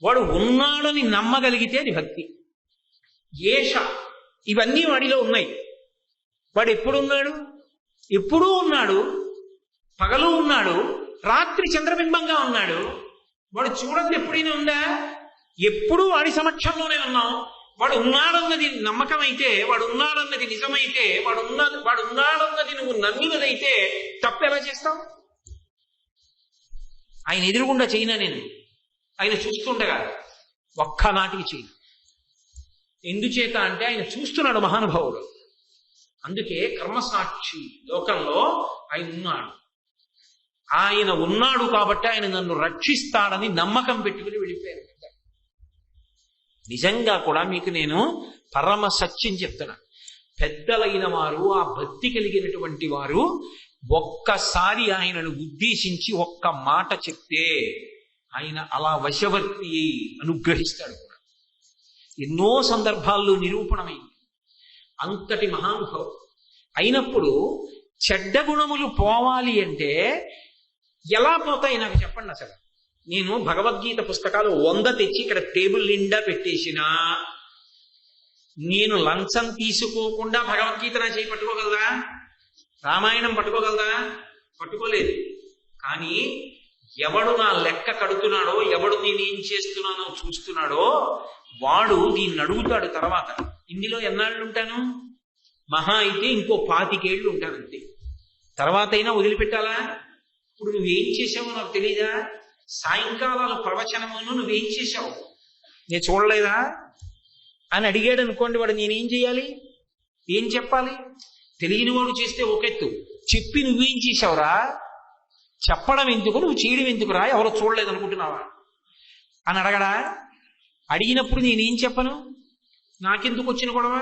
వాడు ఉన్నాడని నమ్మగలిగితే అది భక్తి. ఏష, ఇవన్నీ వాడిలో ఉన్నాయి. వాడు ఎప్పుడున్నాడు? ఎప్పుడూ ఉన్నాడు, పగలు ఉన్నాడు, రాత్రి చంద్రబింబంగా ఉన్నాడు. వాడు చూడండి ఎప్పుడైనా ఉందా? ఎప్పుడూ వాడి సమక్షంలోనే ఉన్నాం. వాడు ఉన్నాడన్నది నమ్మకం అయితే, వాడు ఉన్నాడన్నది నిజమైతే, వాడు ఉన్నాడన్నది నువ్వు నమ్మినదైతే తప్పు ఎలా చేస్తావు? ఆయన ఎదురుగుండా చేయనా నేను? ఆయన చూస్తుండగా ఒక్కనాటికి చేయను. ఎందుచేత అంటే ఆయన చూస్తున్నాడు మహానుభావుడు. అందుకే కర్మసాక్షి లోకంలో ఆయన ఉన్నాడు. ఆయన ఉన్నాడు కాబట్టి ఆయన నన్ను రక్షిస్తాడని నమ్మకం పెట్టుకుని వెళ్ళిపోయారు. నిజంగా కూడా మీకు నేను పరమ సత్యం చెప్తున్నా. పెద్దలైన వారు, ఆ భక్తి కలిగినటువంటి వారు ఒక్కసారి ఆయనను ఉద్దేశించి ఒక్క మాట చెప్తే ఆయన అలా వశవర్తి అనుగ్రహిస్తాడు కూడా. ఎన్నో సందర్భాల్లో నిరూపణమైంది. అంతటి మహానుభావుడు అయినప్పుడు చెడ్డ గుణములు పోవాలి అంటే ఎలా పోతాయి నాకు చెప్పండి. అసలు నేను భగవద్గీత పుస్తకాలు 100 తెచ్చి ఇక్కడ టేబుల్ నిండా పెట్టేసినా, నేను లంచం తీసుకోకుండా భగవద్గీత నా చేయి పట్టుకోగలదా? రామాయణం పట్టుకోగలదా? పట్టుకోలేదు. కానీ ఎవడు నా లెక్క కడుతున్నాడో, ఎవడు నేనేం చేస్తున్నానో చూస్తున్నాడో వాడు దీన్ని అడుగుతాడు. తర్వాత ఇందులో ఎన్నాళ్ళు ఉంటాను? మహా అయితే ఇంకో 25 ఏళ్ళు ఉంటాను అంతే. తర్వాత అయినా వదిలిపెట్టాలా? ఇప్పుడు నువ్వేం చేసావో నాకు తెలీదా? సాయంకాలాల ప్రవచనమును నువ్వేం చేశావు నేను చూడలేదా అని అడిగాడు అనుకోండి, వాడు నేనేం చేయాలి? ఏం చెప్పాలి? తెలియని వాడు చేస్తే ఒకెత్తు, చెప్పి నువ్వేం చేశావురా, చెప్పడం ఎందుకు, నువ్వు చేయడం ఎందుకురా, ఎవరో చూడలేదు అనుకుంటున్నావా అని అడగడా? అడిగినప్పుడు నేనేం చెప్పను? నాకెందుకు వచ్చిన గొడవ?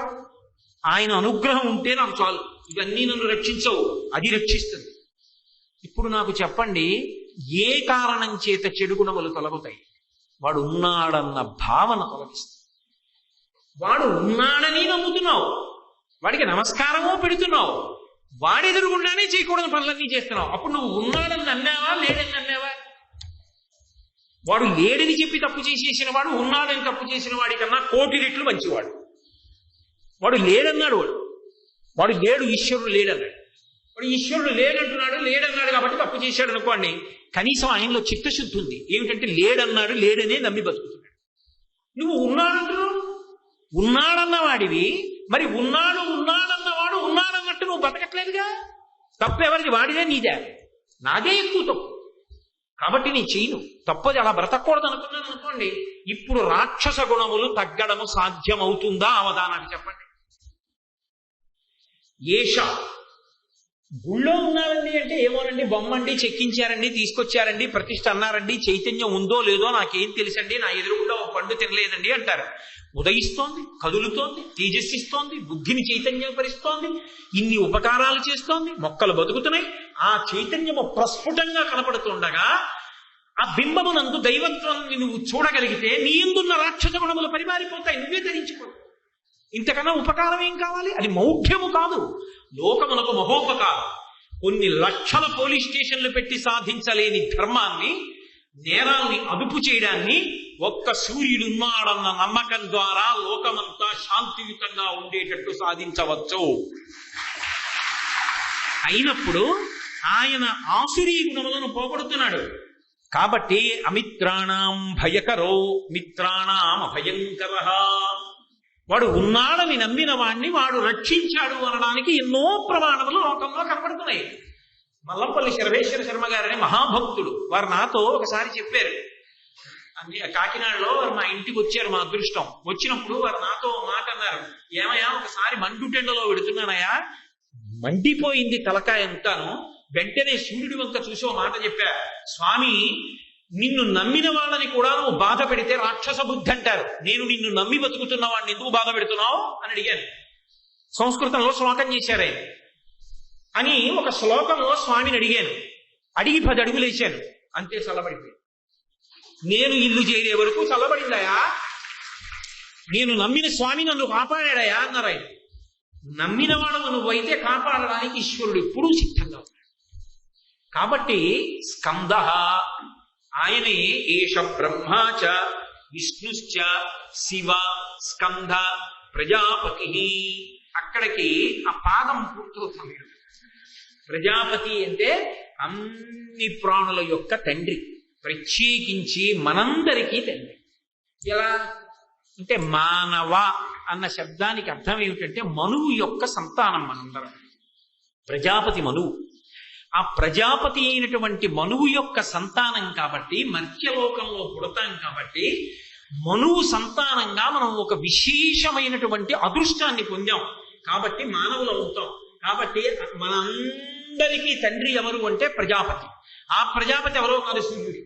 ఆయన అనుగ్రహం ఉంటే నాకు చాలు. ఇవన్నీ నన్ను రక్షించవు, అది రక్షిస్తుంది. ఇప్పుడు నాకు చెప్పండి, ఏ కారణం చేత చెడు గుణములు తొలగుతాయి? వాడు ఉన్నాడన్న భావన తొలగిస్తుంది. వాడు ఉన్నాడని నమ్ముతున్నావు, వాడికి నమస్కారమో పెడుతున్నావు, వాడెదురుగుండానే చేయకూడని పనులన్నీ చేస్తున్నావు. అప్పుడు నువ్వు ఉన్నాడని నమ్మావా, లేడని నమ్మావా? వాడు లేడని చెప్పి తప్పు చేసేసిన వాడు ఉన్నాడని తప్పు చేసిన వాడి కన్నా 1,000,000 రెట్లు మంచివాడు. వాడు లేడన్నాడు, వాడు లేడు, ఈశ్వరుడు లేడన్నాడు. వాడు ఈశ్వరుడు లేడంటున్నాడు, లేడన్నాడు కాబట్టి తప్పు చేశాడు అనుకోండి, కనీసం ఆయనలో చిత్తశుద్ధి ఉంది. ఏమిటంటే లేడన్నాడు, లేడనే నమ్మి బతుకుతున్నాడు. నువ్వు ఉన్నాడంటున్నావు, ఉన్నాడన్న వాడివి, మరి ఉన్నాడన్నవాడు ఉన్నాడన్నట్టు నువ్వు బతకట్లేదుగా. తప్పు ఎవరిది? వాడిదే, నీదే? నాదే ఎక్కువ తప్పు. కాబట్టి నేను చేయను, తప్పది, అలా బ్రతకూడదు అనుకున్నాను అనుకోండి. ఇప్పుడు రాక్షస గుణములు తగ్గడము సాధ్యమవుతుందా అవదా నాకు చెప్పండి. ఏష, గుళ్ళో ఉన్నారండి అంటే ఏమోనండి, బొమ్మండి, చెక్కించారండి, తీసుకొచ్చారండి, ప్రతిష్ఠ అన్నారండి, చైతన్యం ఉందో లేదో నాకేం తెలుసండి, నా ఎదురుగుండా ఒక పండు తినలేదండి అంటారు. ఉదయిస్తోంది, కదులుతోంది, తేజస్సిస్తోంది, బుద్ధిని చైతన్యపరుస్తోంది, ఇన్ని ఉపకారాలు చేస్తోంది, మొక్కలు బతుకుతున్నాయి. ఆ చైతన్యము ప్రస్ఫుటంగా కనపడుతుండగా ఆ బింబమునందు దైవత్వాన్ని నువ్వు చూడగలిగితే నీ ఎందున్న రాక్షస గుణములు పరిమారిపోతాయి, నువ్వే ధరించుకో. ఇంతకన్నా ఉపకారం ఏం కావాలి? అది మౌఢ్యము కాదు, లోకమునకు మహోపకారం. కొన్ని లక్షల పోలీస్ స్టేషన్లు పెట్టి సాధించలేని ధర్మాన్ని, నేరాల్ని అదుపు చేయడాన్ని ఒక్క సూర్యుడున్నాడన్న నమ్మకం ద్వారా లోకమంతా శాంతియుతంగా ఉండేటట్టు సాధించవచ్చు. అయినప్పుడు ఆయన ఆసురీ గుణములను పోగొడుతున్నాడు. కాబట్టి అమిత్రాణం భయకరో మిత్రాణం అభయంకర. వాడు ఉన్నాడని నమ్మిన వాణ్ణి వాడు రక్షించాడు అనడానికి ఎన్నో ప్రమాణములు లోకంలో కనపడుతున్నాయి. మల్లంపల్లి శర్వేశ్వర శర్మ గారని మహాభక్తుడు, వారు నాతో ఒకసారి చెప్పారు. కాకినాడలో వారు మా ఇంటికి వచ్చారు, మా అదృష్టం. వచ్చినప్పుడు వారు నాతో మాట అన్నారు, ఏమయ్యా ఒకసారి మండుటెండలో పెడుతున్నానయ్యా, మండిపోయింది తలకాయ అంతాను. వెంటనే సూర్యుడి వంక చూసి ఓ మాట చెప్పా, స్వామి నిన్ను నమ్మిన వాళ్ళని కూడా నువ్వు బాధ పెడితే రాక్షస బుద్ధి అంటారు. నేను నిన్ను నమ్మి బతుకుతున్న వాడిని ఎందుకు బాధ పెడుతున్నావు అని అడిగాను. సంస్కృతంలో శ్లోకం చేశారే అని ఒక శ్లోకంలో స్వామిని అడిగాను. అడిగి 10 అడుగులు వేశాను, అంతే చల్లబడిపోయి. నేను ఇల్లు చేరే వరకు చల్లబడిందయా, నేను నమ్మిన స్వామి నన్ను కాపాడాడయా అన్నారు ఆయన. నమ్మిన వాడు నువ్వైతే కాపాడడానికి ఈశ్వరుడు ఎప్పుడూ సిద్ధంగా ఉన్నాడు. కాబట్టి స్కంద ఆయనే ఏష బ్రహ్మాచ విష్ణుశ్చ శివ స్కంద ప్రజాపతి. అక్కడికి ఆ పాదం పూర్తవుతుంది. ప్రజాపతి అంటే అన్ని ప్రాణుల యొక్క తండ్రి, ప్రత్యేకించి మనందరికీ తండ్రి. ఎలా అంటే మానవ అన్న శబ్దానికి అర్థం ఏమిటంటే మనువు యొక్క సంతానం మనందరం. ప్రజాపతి మనువు. ఆ ప్రజాపతి అయినటువంటి మనువు యొక్క సంతానం కాబట్టి, మర్త్యలోకంలో పుడతాం కాబట్టి, మనువు సంతానంగా మనం ఒక విశేషమైనటువంటి అదృష్టాన్ని పొందాం కాబట్టి మానవులు అవుతాం. కాబట్టి మనందరికీ తండ్రి ఎవరు అంటే ప్రజాపతి. ఆ ప్రజాపతి ఎవరో కాదు, సూర్యుడు.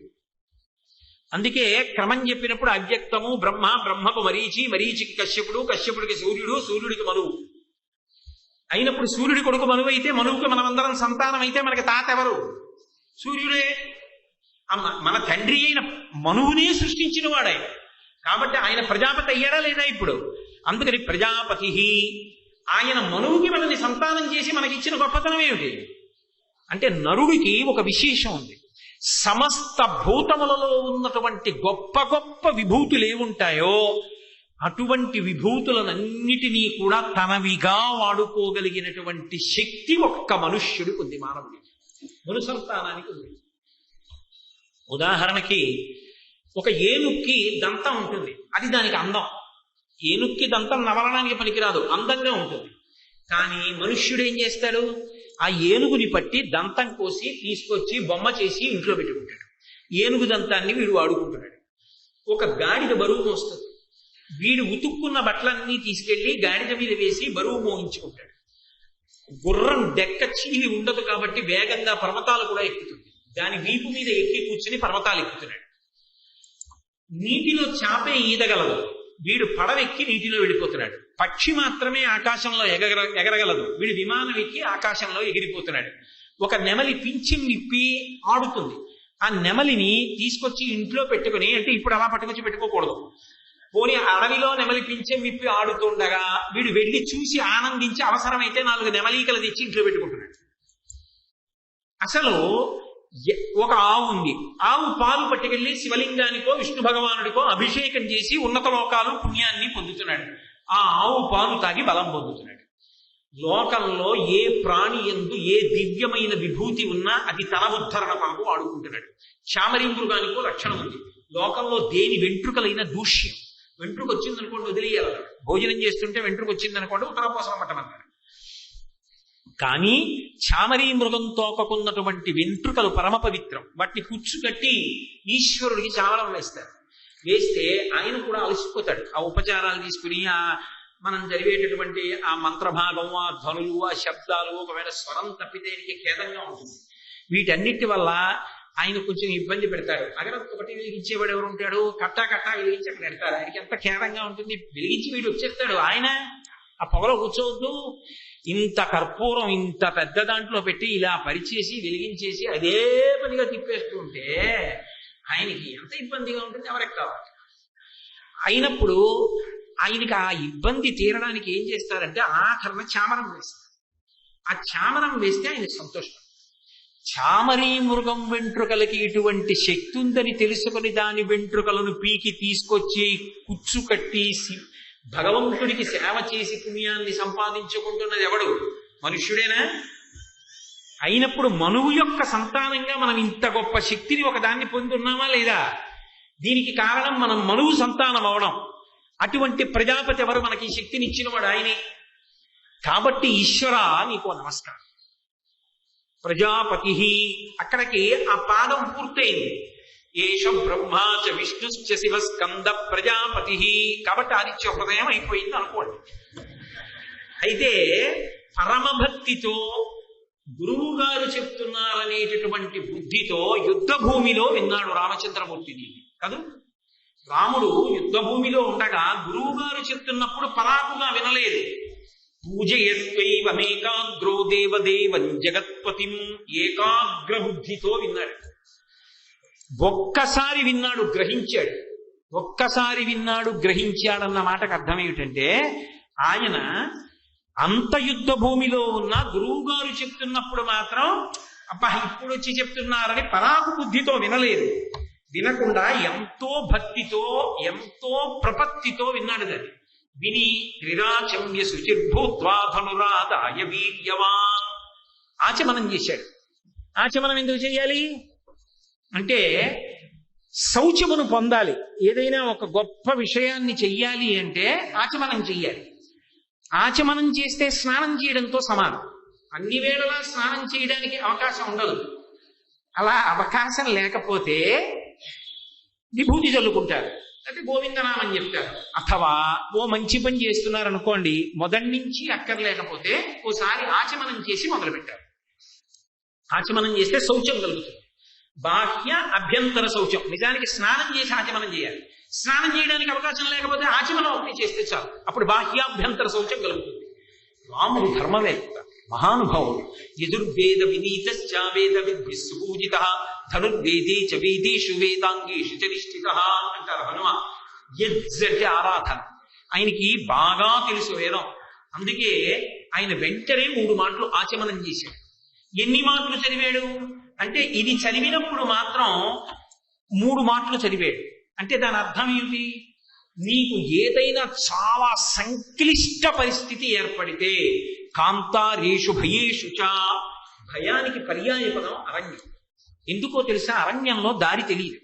అందుకే క్రమం చెప్పినప్పుడు అవ్యక్తము బ్రహ్మ, బ్రహ్మకు మరీచి, మరీచికి కశ్యపుడు, కశ్యపుడికి సూర్యుడు, సూర్యుడికి మనువు. అయినప్పుడు సూర్యుడి కొడుకు మనువు అయితే, మనువుకి మనమందరం సంతానం అయితే మనకి తాత ఎవరు? సూర్యుడే. మన తండ్రి అయిన మనువునే సృష్టించిన వాడే కాబట్టి ఆయన ప్రజాపతి అయ్యాడా లేదా ఇప్పుడు? అందుకని ప్రజాపతి. ఆయన మనువుకి మనల్ని సంతానం చేసి మనకిచ్చిన గొప్పతనం ఏమిటి అంటే, నరుడికి ఒక విశేషం ఉంది. సమస్త భూతములలో ఉన్నటువంటి గొప్ప గొప్ప విభూతులు ఏముంటాయో అటువంటి విభూతులనన్నిటినీ కూడా తనవిగా వాడుకోగలిగినటువంటి శక్తి ఒక్క మనుష్యుడికి ఉంది, మానవుడికి, మను సంతానానికి ఉంది. ఉదాహరణకి ఒక ఏనుక్కి దంతం ఉంటుంది, అది దానికి అందం. ఏనుక్కి దంతం నవలడానికి పనికిరాదు, అందంగా ఉంటుంది. కానీ మనుష్యుడు ఏం చేస్తాడు? ఆ ఏనుగుని పట్టి దంతం కోసి తీసుకొచ్చి బొమ్మ చేసి ఇంట్లో పెట్టుకుంటాడు. ఏనుగు దంతాన్ని వీడు వాడుకుంటున్నాడు. ఒక గాడిద బరువు మోస్తుంది, వీడు ఉతుక్కున్న బట్టలన్నీ తీసుకెళ్లి గాడిద మీద వేసి బరువు మోయించుకుంటాడు. గుర్రం డెక్క చీలి ఉండదు కాబట్టి వేగంగా పర్వతాలు కూడా ఎక్కుతుంది. దాని వీపు మీద ఎక్కి కూర్చుని పర్వతాలు ఎక్కుతున్నాడు. నీటిలో చాపే ఈదగలదు, వీడు పడవెక్కి నీటిలో వెళ్ళిపోతున్నాడు. పక్షి మాత్రమే ఆకాశంలో ఎగరగలదు, వీడు విమానం ఎక్కి ఆకాశంలో ఎగిరిపోతున్నాడు. ఒక నెమలి పింఛం విప్పి ఆడుతుంది, ఆ నెమలిని తీసుకొచ్చి ఇంట్లో పెట్టుకుని, అంటే ఇప్పుడు అలా పట్టుకొచ్చి పెట్టుకోకూడదు, పోనీ అడవిలో నెమలి పింఛం విప్పి ఆడుతుండగా వీడు వెళ్ళి చూసి ఆనందించి అవసరమైతే 4 నెమలీకలు తెచ్చి ఇంట్లో పెట్టుకుంటున్నాడు. అసలు ఒక ఆవు ఉంది, ఆవు పాలు పట్టుకెళ్లి శివలింగానికో విష్ణు భగవానుడికో అభిషేకం చేసి ఉన్నత లోకాలు పుణ్యాన్ని పొందుతున్నాడు. ఆ ఆవు పాలు తాగి బలం పొందుతున్నాడు. లోకంలో ఏ ప్రాణి యందు ఏ దివ్యమైన విభూతి ఉన్నా అది తన ఉద్ధరణ కొరకు వాడుకుంటున్నాడు. చామరీ మృగానికో లక్షణం ఉంది. లోకంలో దేని వెంట్రుకలైన దూష్యం, వెంట్రుక వచ్చిందనుకోండి వదిలేయాలి. భోజనం చేస్తుంటే వెంట్రుక వచ్చిందనుకోండి ఉత్తరాపోసనం పట్టమన్నారు. కానీ చామరీ మృగం తోకకున్నటువంటి వెంట్రుకలు పరమ పవిత్రం. వాటిని కుచ్చు కట్టి ఈశ్వరుడికి చావడం వేస్తారు. వేస్తే ఆయన కూడా అలసిపోతాడు. ఆ ఉపచారాలు తీసుకుని ఆ మనం చదివేటటువంటి ఆ మంత్రభాగం, ఆ ధ్వనులు, ఆ శబ్దాలు, ఒకవేళ స్వరం తప్పితేనికి ఖేదంగా ఉంటుంది. వీటన్నిటి వల్ల ఆయన కొంచెం ఇబ్బంది పెడతాడు. అగరత్తు ఒకటి వెలిగించేవాడు ఎవరు ఉంటాడు? కట్టా కట్టా వెలిగించి అక్కడ పెడతారు. ఆయనకి ఎంత ఖేదంగా ఉంటుంది. వెలిగించి వీడు వచ్చేస్తాడు. ఆయన ఆ పొగలో కూర్చోవద్దు. ఇంత కర్పూరం ఇంత పెద్ద దాంట్లో పెట్టి ఇలా పరిచేసి వెలిగించేసి అదే పనిగా తిప్పేస్తూ ఉంటే ఆయనకి ఎంత ఇబ్బందిగా ఉంటుంది. ఎవరికి కావాలి. అయినప్పుడు ఆయనకి ఆ ఇబ్బంది తీరడానికి ఏం చేస్తారంటే ఆఖరణ చామరం వేస్తారు. ఆ చామరం వేస్తే ఆయన సంతోషం. చామరీ మృగం వెంట్రుకలకి ఇటువంటి శక్తి ఉందని తెలుసుకొని దాని వెంట్రుకలను పీకి తీసుకొచ్చి కుచ్చు కట్టి భగవంతుడికి సేవ చేసి పుణ్యాన్ని సంపాదించుకుంటున్నది ఎవడు? మనుష్యుడేనా? అయినప్పుడు మనువు యొక్క సంతానంగా మనం ఇంత గొప్ప శక్తిని ఒకదాన్ని పొందున్నామా లేదా? దీనికి కారణం మనం మనువు సంతానం అవడం. అటువంటి ప్రజాపతి ఎవరు? మనకి ఈ శక్తిని ఇచ్చినవాడు ఆయనే. కాబట్టి ఈశ్వర నీకు నమస్కారం. ప్రజాపతి, అక్కడికి ఆ పాదం పూర్తయింది. ఏష బ్రహ్మాచ విష్ణుశ్చ శివ స్కంద ప్రజాపతి. కాబట్టి ఆదిత్య హృదయం అయిపోయింది అనుకోండి. అయితే పరమభక్తితో గురువు గారు చెప్తున్నారనేటటువంటి బుద్ధితో యుద్ధ భూమిలో విన్నాడు రామచంద్రమూర్తిని కాదు. రాముడు యుద్ధ భూమిలో ఉండగా గురువు గారు చెప్తున్నప్పుడు పరాకుగా వినలేదు. పూజయత్వైవమేకాగ్రో దేవదేవం జగత్పతిం, ఏకాగ్ర బుద్ధితో విన్నాడు. ఒక్కసారి విన్నాడు, గ్రహించాడు. ఒక్కసారి విన్నాడు, గ్రహించాడన్న మాటకు అర్థం ఏమిటంటే ఆయన అంత యుద్ధ భూమిలో ఉన్న గురువు గారు చెప్తున్నప్పుడు మాత్రం అబ్బా ఇప్పుడు వచ్చి చెప్తున్నారని పరాకు బుద్ధితో వినలేదు. వినకుండా ఎంతో భక్తితో ఎంతో ప్రపత్తితో విన్నాడు. దాన్ని విని త్రిరాచమ్య శుచిర్భూత్వాధనురాదాయ వీర్యవాన్ ఆచమనం చేశాడు. ఆచమనం ఎందుకు చేయాలి అంటే శౌచమును పొందాలి. ఏదైనా ఒక గొప్ప విషయాన్ని చెయ్యాలి అంటే ఆచమనం చెయ్యాలి. ఆచమనం చేస్తే స్నానం చేయడంతో సమానం. అన్ని వేళలా స్నానం చేయడానికి అవకాశం ఉండదు. అలా అవకాశం లేకపోతే విభూతి చల్లుకుంటారు, అంటే గోవిందనామని చెప్తారు. అథవా ఓ మంచి పని చేస్తున్నారు అనుకోండి, మొదటి నుంచి అక్కర్లేకపోతే ఓసారి ఆచమనం చేసి మొదలు పెట్టారు. ఆచమనం చేస్తే శౌచం కలుగుతుంది. బాహ్య అభ్యంతర శౌచం. నిజానికి స్నానం చేసి ఆచమనం చేయాలి. స్నానం చేయడానికి అవకాశం లేకపోతే ఆచమనం ఒకటి చేస్తే చాలు, అప్పుడు బాహ్యాభ్యంతర శౌచం కలుగుతుంది. రాముడు ధర్మవేత్త, మహానుభావుడు. యజుర్వేద వినీతశ్చావేద విద్విస్సుపూజిత ధనుర్వేదే చ వేదేషు వేదాంగేషు చ నిష్ఠితః అంటారు హనుమ. యజ్ అంటే ఆరాధన. ఆయనకి బాగా తెలుసు వేదం. అందుకే ఆయన వెంటనే 3 మాటలు ఆచమనం చేశాడు. ఎన్ని మాటలు చదివాడు అంటే ఇది చదివినప్పుడు మాత్రం 3 మాటలు చదివాడు. అంటే దాని అర్థం ఏమిటి? నీకు ఏదైనా చాలా సంక్లిష్ట పరిస్థితి ఏర్పడితే కాంతారేషు భయేషు చ, భయానికి పర్యాయ పదం అరణ్యం. ఎందుకో తెలుసా? అరణ్యంలో దారి తెలియదు.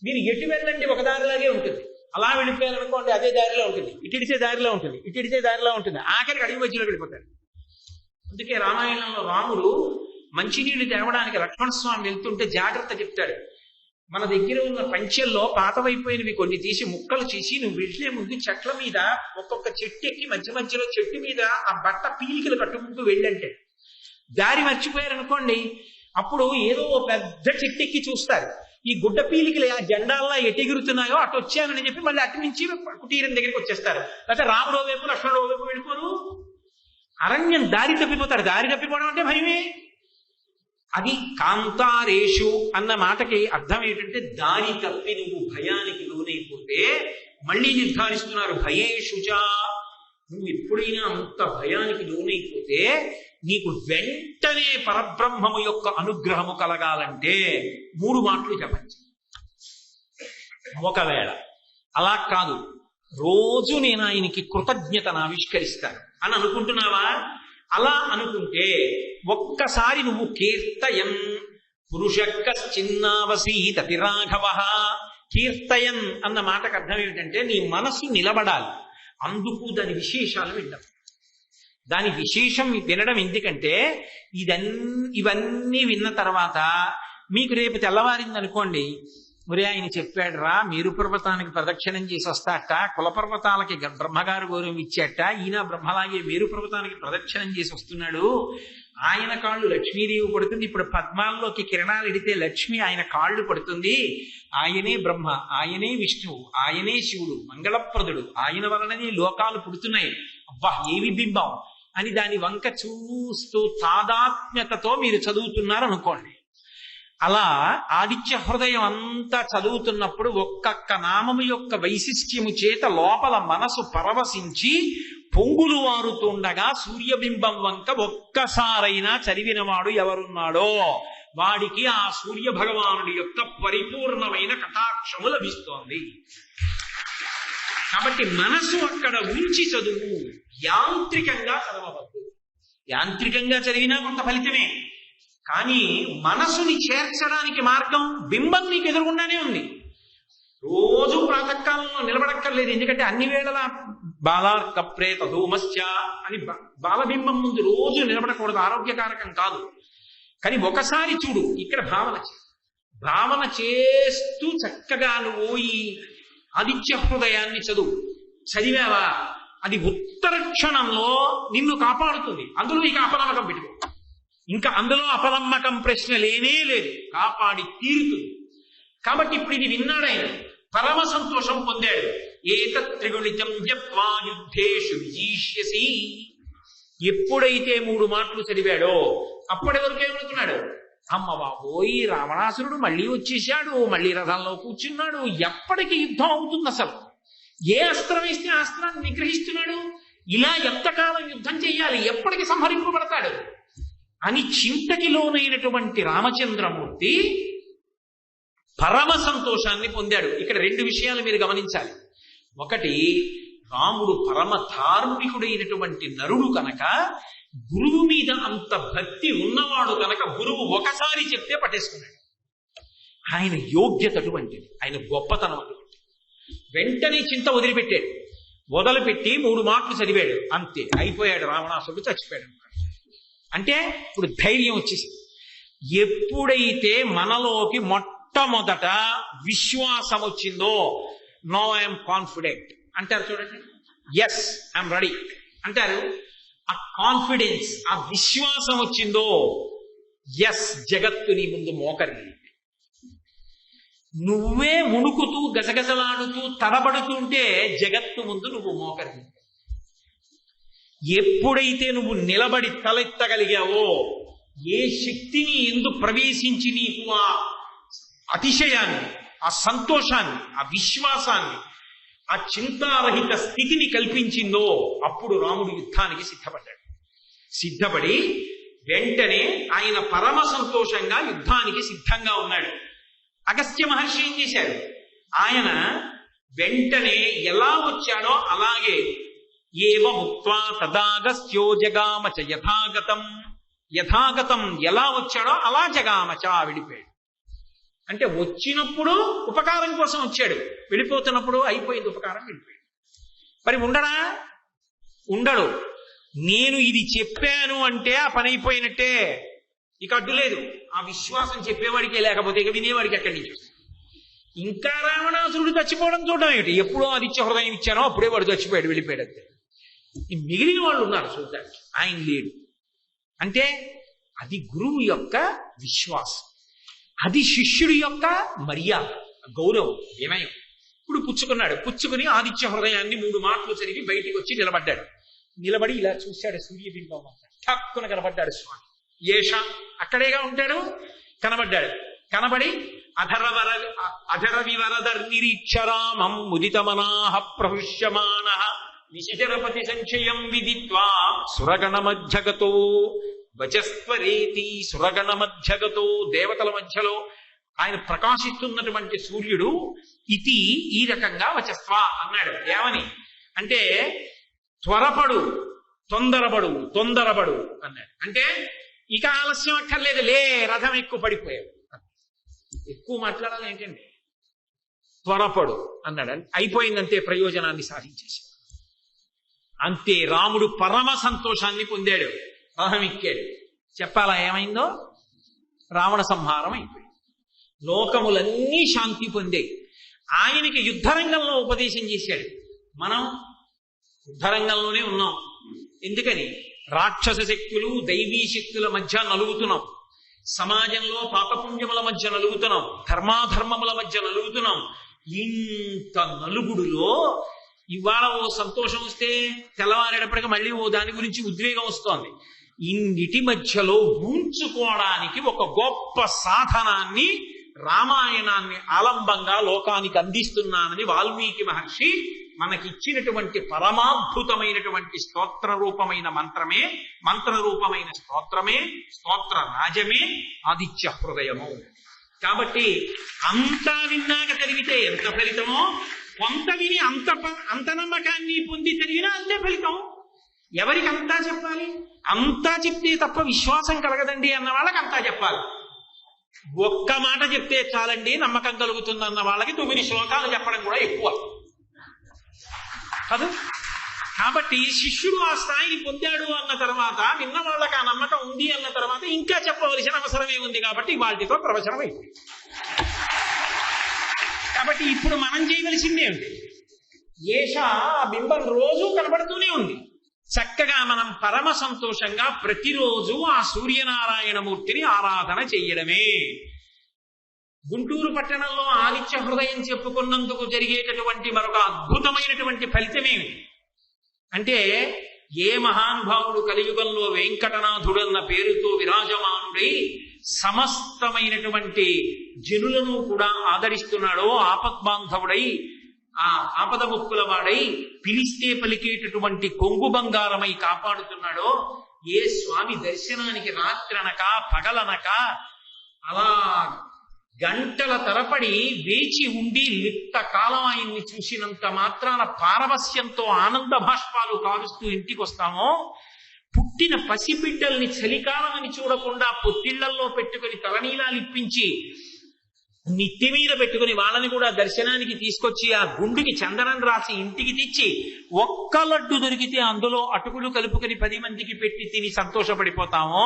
మీరు ఎటు వెళ్ళండి ఒక దారిలాగే ఉంటుంది. అలా వెళ్ళిపోయారనుకోండి అదే దారిలో ఉంటుంది, ఇటిడిచే దారిలో ఉంటుంది, ఇటిడిచే దారిలో ఉంటుంది, ఆఖరికి అడిగి మధ్యలో వెళ్ళిపోతారు. అందుకే రామాయణంలో రాముడు మంచినీళ్లు తేవడానికి లక్ష్మణస్వామి వెళ్తుంటే జాగ్రత్త చెప్తాడు. మన దగ్గర ఉన్న పంచెల్లో పాతవైపోయినవి కొన్ని తీసి ముక్కలు చేసి నువ్వు వెళ్లే ముందు చెట్ల మీద ఒక్కొక్క చెట్టు ఎక్కి మధ్య మధ్యలో చెట్టు మీద ఆ బట్ట పీలికలు కట్టుకుంటూ వెళ్ళంటే, దారి మర్చిపోయారనుకోండి అప్పుడు ఏదో పెద్ద చెట్టు ఎక్కి చూస్తారు, ఈ గుడ్డ పీలికలు ఆ జెండాల్లో ఎటెగురుతున్నాయో అటు వచ్చానని చెప్పి మళ్ళీ అటు నుంచి కుటీరం దగ్గరికి వచ్చేస్తారు. లేకపోతే రాముడో వైపు లక్ష్మణుడో వైపు వెళ్ళిపోరు. అరణ్యం దారి తప్పిపోతారు. దారి తప్పిపోవడం అంటే భయమే. అది కాంతారేషు అన్న మాటకి అర్థం ఏంటంటే దారి తప్పి నువ్వు భయానికి లోనైపోతే, మళ్ళీ నిర్ధారిస్తున్నారు భయేషుచా, నువ్వు ఎప్పుడైనా అంత భయానికి లోనైపోతే నీకు వెంటనే పరబ్రహ్మము యొక్క అనుగ్రహము కలగాలంటే 3 మాటలు చెప్పచ్చు. ఒకవేళ అలా కాదు, రోజు నేను ఆయనకి కృతజ్ఞతను ఆవిష్కరిస్తాను అని అనుకుంటున్నావా? అలా అనుకుంటే ఒక్కసారి నువ్వు కీర్తయన్ పురుషక్కశ్చిన్నావసీదతి రాఘవ. కీర్తయన్ అన్న మాటకు అర్థం ఏమిటంటే నీ మనసు నిలబడాలి. అందుకు దాని విశేషాలు వినడం. దాని విశేషం వినడం ఎందుకంటే ఇవన్నీ విన్న తర్వాత మీకు రేపు తెల్లవారింది అనుకోండి, ఒరే ఆయన చెప్పాడు రా, మేరు పర్వతానికి ప్రదక్షిణం చేసి వస్తాట, కులపర్వతాలకి బ్రహ్మగారు గౌరవం ఇచ్చాట, ఈయన బ్రహ్మలాగే మేరు పర్వతానికి ప్రదక్షిణం చేసి వస్తున్నాడు, ఆయన కాళ్ళు లక్ష్మీదేవి పడుతుంది, ఇప్పుడు పద్మాల్లోకి కిరణాలు ఎడితే లక్ష్మి ఆయన కాళ్ళు పడుతుంది, ఆయనే బ్రహ్మ, ఆయనే విష్ణువు, ఆయనే శివుడు, మంగళప్రదుడు, ఆయన వలననే లోకాలు పుడుతున్నాయి, అబ్బా ఏవి బింబం అని దాని వంక చూస్తూ తాదాత్మ్యతతో మీరు చదువుతున్నారు అనుకోండి. అలా ఆదిత్య హృదయం అంతా చదువుతున్నప్పుడు ఒక్కొక్క నామము యొక్క వైశిష్ట్యము చేత లోపల మనసు పరవశించి పొంగులు వారుతుండగా సూర్యబింబం వంక ఒక్కసారైనా చదివినవాడు ఎవరున్నాడో వాడికి ఆ సూర్య భగవానుడి యొక్క పరిపూర్ణమైన కటాక్షము లభిస్తోంది. కాబట్టి మనసు అక్కడ ఉంచి చదువు, యాంత్రికంగా చదవవద్దు. యాంత్రికంగా చదివినా కొంత ఫలితమే, కానీ మనసుని చేర్చడానికి మార్గం బింబం నీకు ఎదురుగుండానే ఉంది. రోజు ప్రాతకాలంలో నిలబడక్కర్లేదు, ఎందుకంటే అన్ని వేళలా బాలార్క ప్రేత ధూమశ్చ అని బాలబింబం ముందు రోజు నిలబడకూడదు, ఆరోగ్యకారకం కాదు. కానీ ఒకసారి చూడు, ఇక్కడ భావన చేస్తూ చక్కగా నువ్వు ఈ ఆదిత్య హృదయాన్ని చదివావా, అది ఉత్తర క్షణంలో నిన్ను కాపాడుతుంది. అందులో ఇక అపనమ్మకం పెట్టుకో, ఇంకా అందులో అపనమ్మకం ప్రశ్న లేనే లేదు, కాపాడి తీరుతుంది. కాబట్టి ఇప్పుడు ఇది విన్నాడు ఆయన, పరమ సంతోషం పొందాడు. ఏతత్రిగుణితం జప్వా యుద్ధేషు విజీష్యసి. ఎప్పుడైతే 3 మాటలు చదివాడో అప్పటి వరకు ఏమనుకున్నాడు, అమ్మ బాబోయ్ రావణాసురుడు మళ్ళీ వచ్చేసాడు, మళ్ళీ రథంలో కూర్చున్నాడు, ఎప్పటికి యుద్ధం అవుతుంది, అసలు ఏ అస్త్రం వేస్తే ఆ అస్త్రాన్ని నిగ్రహిస్తున్నాడు, ఇలా ఎంతకాలం యుద్ధం చెయ్యాలి, ఎప్పటికి సంహరింపబడతాడు అని చింతకి లోనైనటువంటి రామచంద్రమూర్తి పరమ సంతోషాన్ని పొందాడు. ఇక్కడ 2 విషయాలు మీరు గమనించాలి. ఒకటి, రాముడు పరమ ధార్మికుడైనటువంటి నరుడు కనుక, గురువు మీద అంత భక్తి ఉన్నవాడు కనుక గురువు ఒకసారి చెప్తే పట్టేసుకున్నాడు. ఆయన యోగ్యత అటువంటిది, ఆయన గొప్పతనం అటువంటిది. వెంటనే చింత వదిలిపెట్టాడు, వదిలిపెట్టి 3 మాటలు చదివాడు, అంతే అయిపోయాడు, రావణాసురుడు చచ్చిపోయాడు. అంటే ఇప్పుడు ధైర్యం వచ్చేసింది. ఎప్పుడైతే మనలోకి మొట్టమొదట విశ్వాసం వచ్చిందో, నో ఐఎమ్ కాన్ఫిడెంట్ అంటారు చూడండి, ఎస్ ఐఎమ్ రెడీ అంటారు, ఆ కాన్ఫిడెన్స్, ఆ విశ్వాసం వచ్చిందో, ఎస్ జగత్తు నీ ముందు మోకరి, నువ్వే ఉణుకుతూ గజగజలాడుతూ తడబడుతుంటే జగత్తు ముందు నువ్వు మోకరి. ఎప్పుడైతే నువ్వు నిలబడి తలెత్తగలిగావో, ఏ శక్తిని ఎందు ప్రవేశించి నీకు ఆ అతిశయాన్ని, ఆ సంతోషాన్ని, ఆ విశ్వాసాన్ని, ఆ చింతారహిత స్థితిని కల్పించిందో అప్పుడు రాముడు యుద్ధానికి సిద్ధపడి వెంటనే ఆయన పరమ సంతోషంగా యుద్ధానికి సిద్ధంగా ఉన్నాడు. అగస్త్య మహర్షి ఏం చేశారు, ఆయన వెంటనే ఎలా వచ్చాడో అలాగే ఏవముక్త్వా తదాగస్త్యో జగామచ యథాగతం ఎలా వచ్చాడో అలా జగామచ వెళ్ళిపోయాడు. అంటే వచ్చినప్పుడు ఉపకారం కోసం వచ్చాడు, వెళ్ళిపోతున్నప్పుడు అయిపోయింది ఉపకారం, వెళ్ళిపోయాడు. మరి ఉండడు. నేను ఇది చెప్పాను అంటే ఆ పని అయిపోయినట్టే, ఇక అడ్డు లేదు. ఆ విశ్వాసం చెప్పేవాడికే, లేకపోతే ఇక వినేవాడికి ఎక్కడి నుంచి వస్తుంది. ఇంకా రావణాసురుడు చచ్చిపోవడం చూడడం ఏమిటి, ఎప్పుడో ఆదిత్య హృదయం ఇచ్చానో అప్పుడే వాడు చచ్చిపోయాడు, వెళ్ళిపోయాడు అంతే. మిగిలిన వాళ్ళు ఉన్నారు చూడడానికి, ఆయన లేడు. అంటే అది గురువు యొక్క విశ్వాసం, అది శిష్యుడి యొక్క మర్యాద, గౌరవం, వినయం. ఇప్పుడు పుచ్చుకుని ఆదిత్య హృదయాన్ని 3 మాటలు చదివి బయటికి వచ్చి నిలబడి ఇలా చూశాడు, సూర్యబింబం అంతా ఠక్కున కనబడ్డాడు స్వామి. ఏష అక్కడేగా ఉంటాడు, కనబడి అధర వివరదర్ నిరీక్షరామం ముదితమనాహ ప్రహృష్యమాన విశిచరపతి సంశయం విదిత్వా సురగణ మధ్యగతో వచస్వరేతి. సురగణ మధ్యగతో, దేవతల మధ్యలో ఆయన ప్రకాశిస్తున్నటువంటి సూర్యుడు ఇది ఈ రకంగా వచస్వ అన్నాడు. ఏమని అంటే త్వరపడు, తొందరపడు అన్నాడు. అంటే ఇక ఆలస్యం అక్కర్లేదు, లే రథం ఎక్కువ పడిపోయాడు. ఎక్కువ మాట్లాడాలి ఏంటండి, త్వరపడు అన్నాడు. అయిపోయిందంతే, ప్రయోజనాన్ని సాధించేసి అంతే. రాముడు పరమ సంతోషాన్ని పొందాడు, రథం ఎక్కాడు. చెప్పాలా ఏమైందో, రావణ సంహారం అయిపోయింది. లోకములన్నీ శాంతి పొందాయి. ఆయనకి యుద్ధరంగంలో ఉపదేశం చేశాడు. మనం యుద్ధరంగంలోనే ఉన్నాం. ఎందుకని? రాక్షస శక్తులు దైవీ శక్తుల మధ్య నలుగుతున్నాం, సమాజంలో పాపపుణ్యముల మధ్య నలుగుతున్నాం, ధర్మాధర్మముల మధ్య నలుగుతున్నాం. ఇంత నలుగుడులో ఇవాళ ఓ సంతోషం వస్తే తెల్లవారేటప్పటికి మళ్ళీ ఓ దాని గురించి ఉద్వేగం వస్తోంది. ఇన్నిటి మధ్యలో ఉంచుకోవడానికి ఒక గొప్ప సాధనాన్ని, రామాయణాన్ని ఆలంబంగా లోకానికి అందిస్తున్నానని వాల్మీకి మహర్షి మనకిచ్చినటువంటి పరమాద్భుతమైనటువంటి స్తోత్ర రూపమైన మంత్రరూపమైన స్తోత్రమే, స్తోత్ర రాజమే ఆదిత్య హృదయము. కాబట్టి అంతా విన్నాక చదివితే ఎంత ఫలితమో, కొంత విని అంత నమ్మకాన్ని పొంది చదివినా అంతే ఫలితం. ఎవరికి అంతా చెప్పాలి? అంతా చెప్తే తప్ప విశ్వాసం కలగదండి అన్న వాళ్ళకి అంతా చెప్పాలి. ఒక్క మాట చెప్తే చాలండి నమ్మకం కలుగుతుందన్న వాళ్ళకి 9 శ్లోకాలు చెప్పడం కూడా ఎక్కువ కాదు. కాబట్టి శిష్యుడు ఆ స్థాయిని పొందాడు అన్న తర్వాత, విన్న వాళ్ళకి ఆ నమ్మకం ఉంది అన్న తర్వాత ఇంకా చెప్పవలసిన అవసరమే ఉంది. కాబట్టి వాటితో ప్రవచనం అయిపోయింది. కాబట్టి ఇప్పుడు మనం చేయవలసింది ఏమిటి? ఏష బింబం రోజు కనబడుతూనే ఉంది. చక్కగా మనం పరమ సంతోషంగా ప్రతిరోజు ఆ సూర్యనారాయణమూర్తిని ఆరాధన చెయ్యడమే. గుంటూరు పట్టణంలో ఆదిత్య హృదయం చెప్పుకున్నందుకు జరిగేటటువంటి మరొక అద్భుతమైనటువంటి ఫలితమేమి అంటే, ఏ మహానుభావుడు కలియుగంలో వెంకటనాథుడన్న పేరుతో విరాజమానుడై సమస్తమైనటువంటి జనులను కూడా ఆదరిస్తున్నాడో, ఆపద్బాంధవుడై ఆ ఆపద ముక్కుల వాడై పిలిస్తే పలికేటటువంటి కొంగు బంగారమై కాపాడుతున్నాడో, ఏ స్వామి దర్శనానికి రాత్రనక పగలనక అలా గంటల తరపడి వేచి ఉండి లిప్త కాలం ఆయన్ని చూసినంత మాత్రాన పారవస్యంతో ఆనంద భాష్పాలు కారుస్తూ ఇంటికి వస్తామో, పుట్టిన పసిబిడ్డల్ని చలికాలం అని చూడకుండా పొత్తిళ్లల్లో పెట్టుకుని తలనీలాలు ఇప్పించి నిత్తి మీద పెట్టుకుని వాళ్ళని కూడా దర్శనానికి తీసుకొచ్చి ఆ గుండుకి చందనం రాసి ఇంటికి తెచ్చి ఒక్క లడ్డు దొరికితే అందులో అటుకులు కలుపుకొని 10 మందికి పెట్టి తిని సంతోషపడిపోతామో,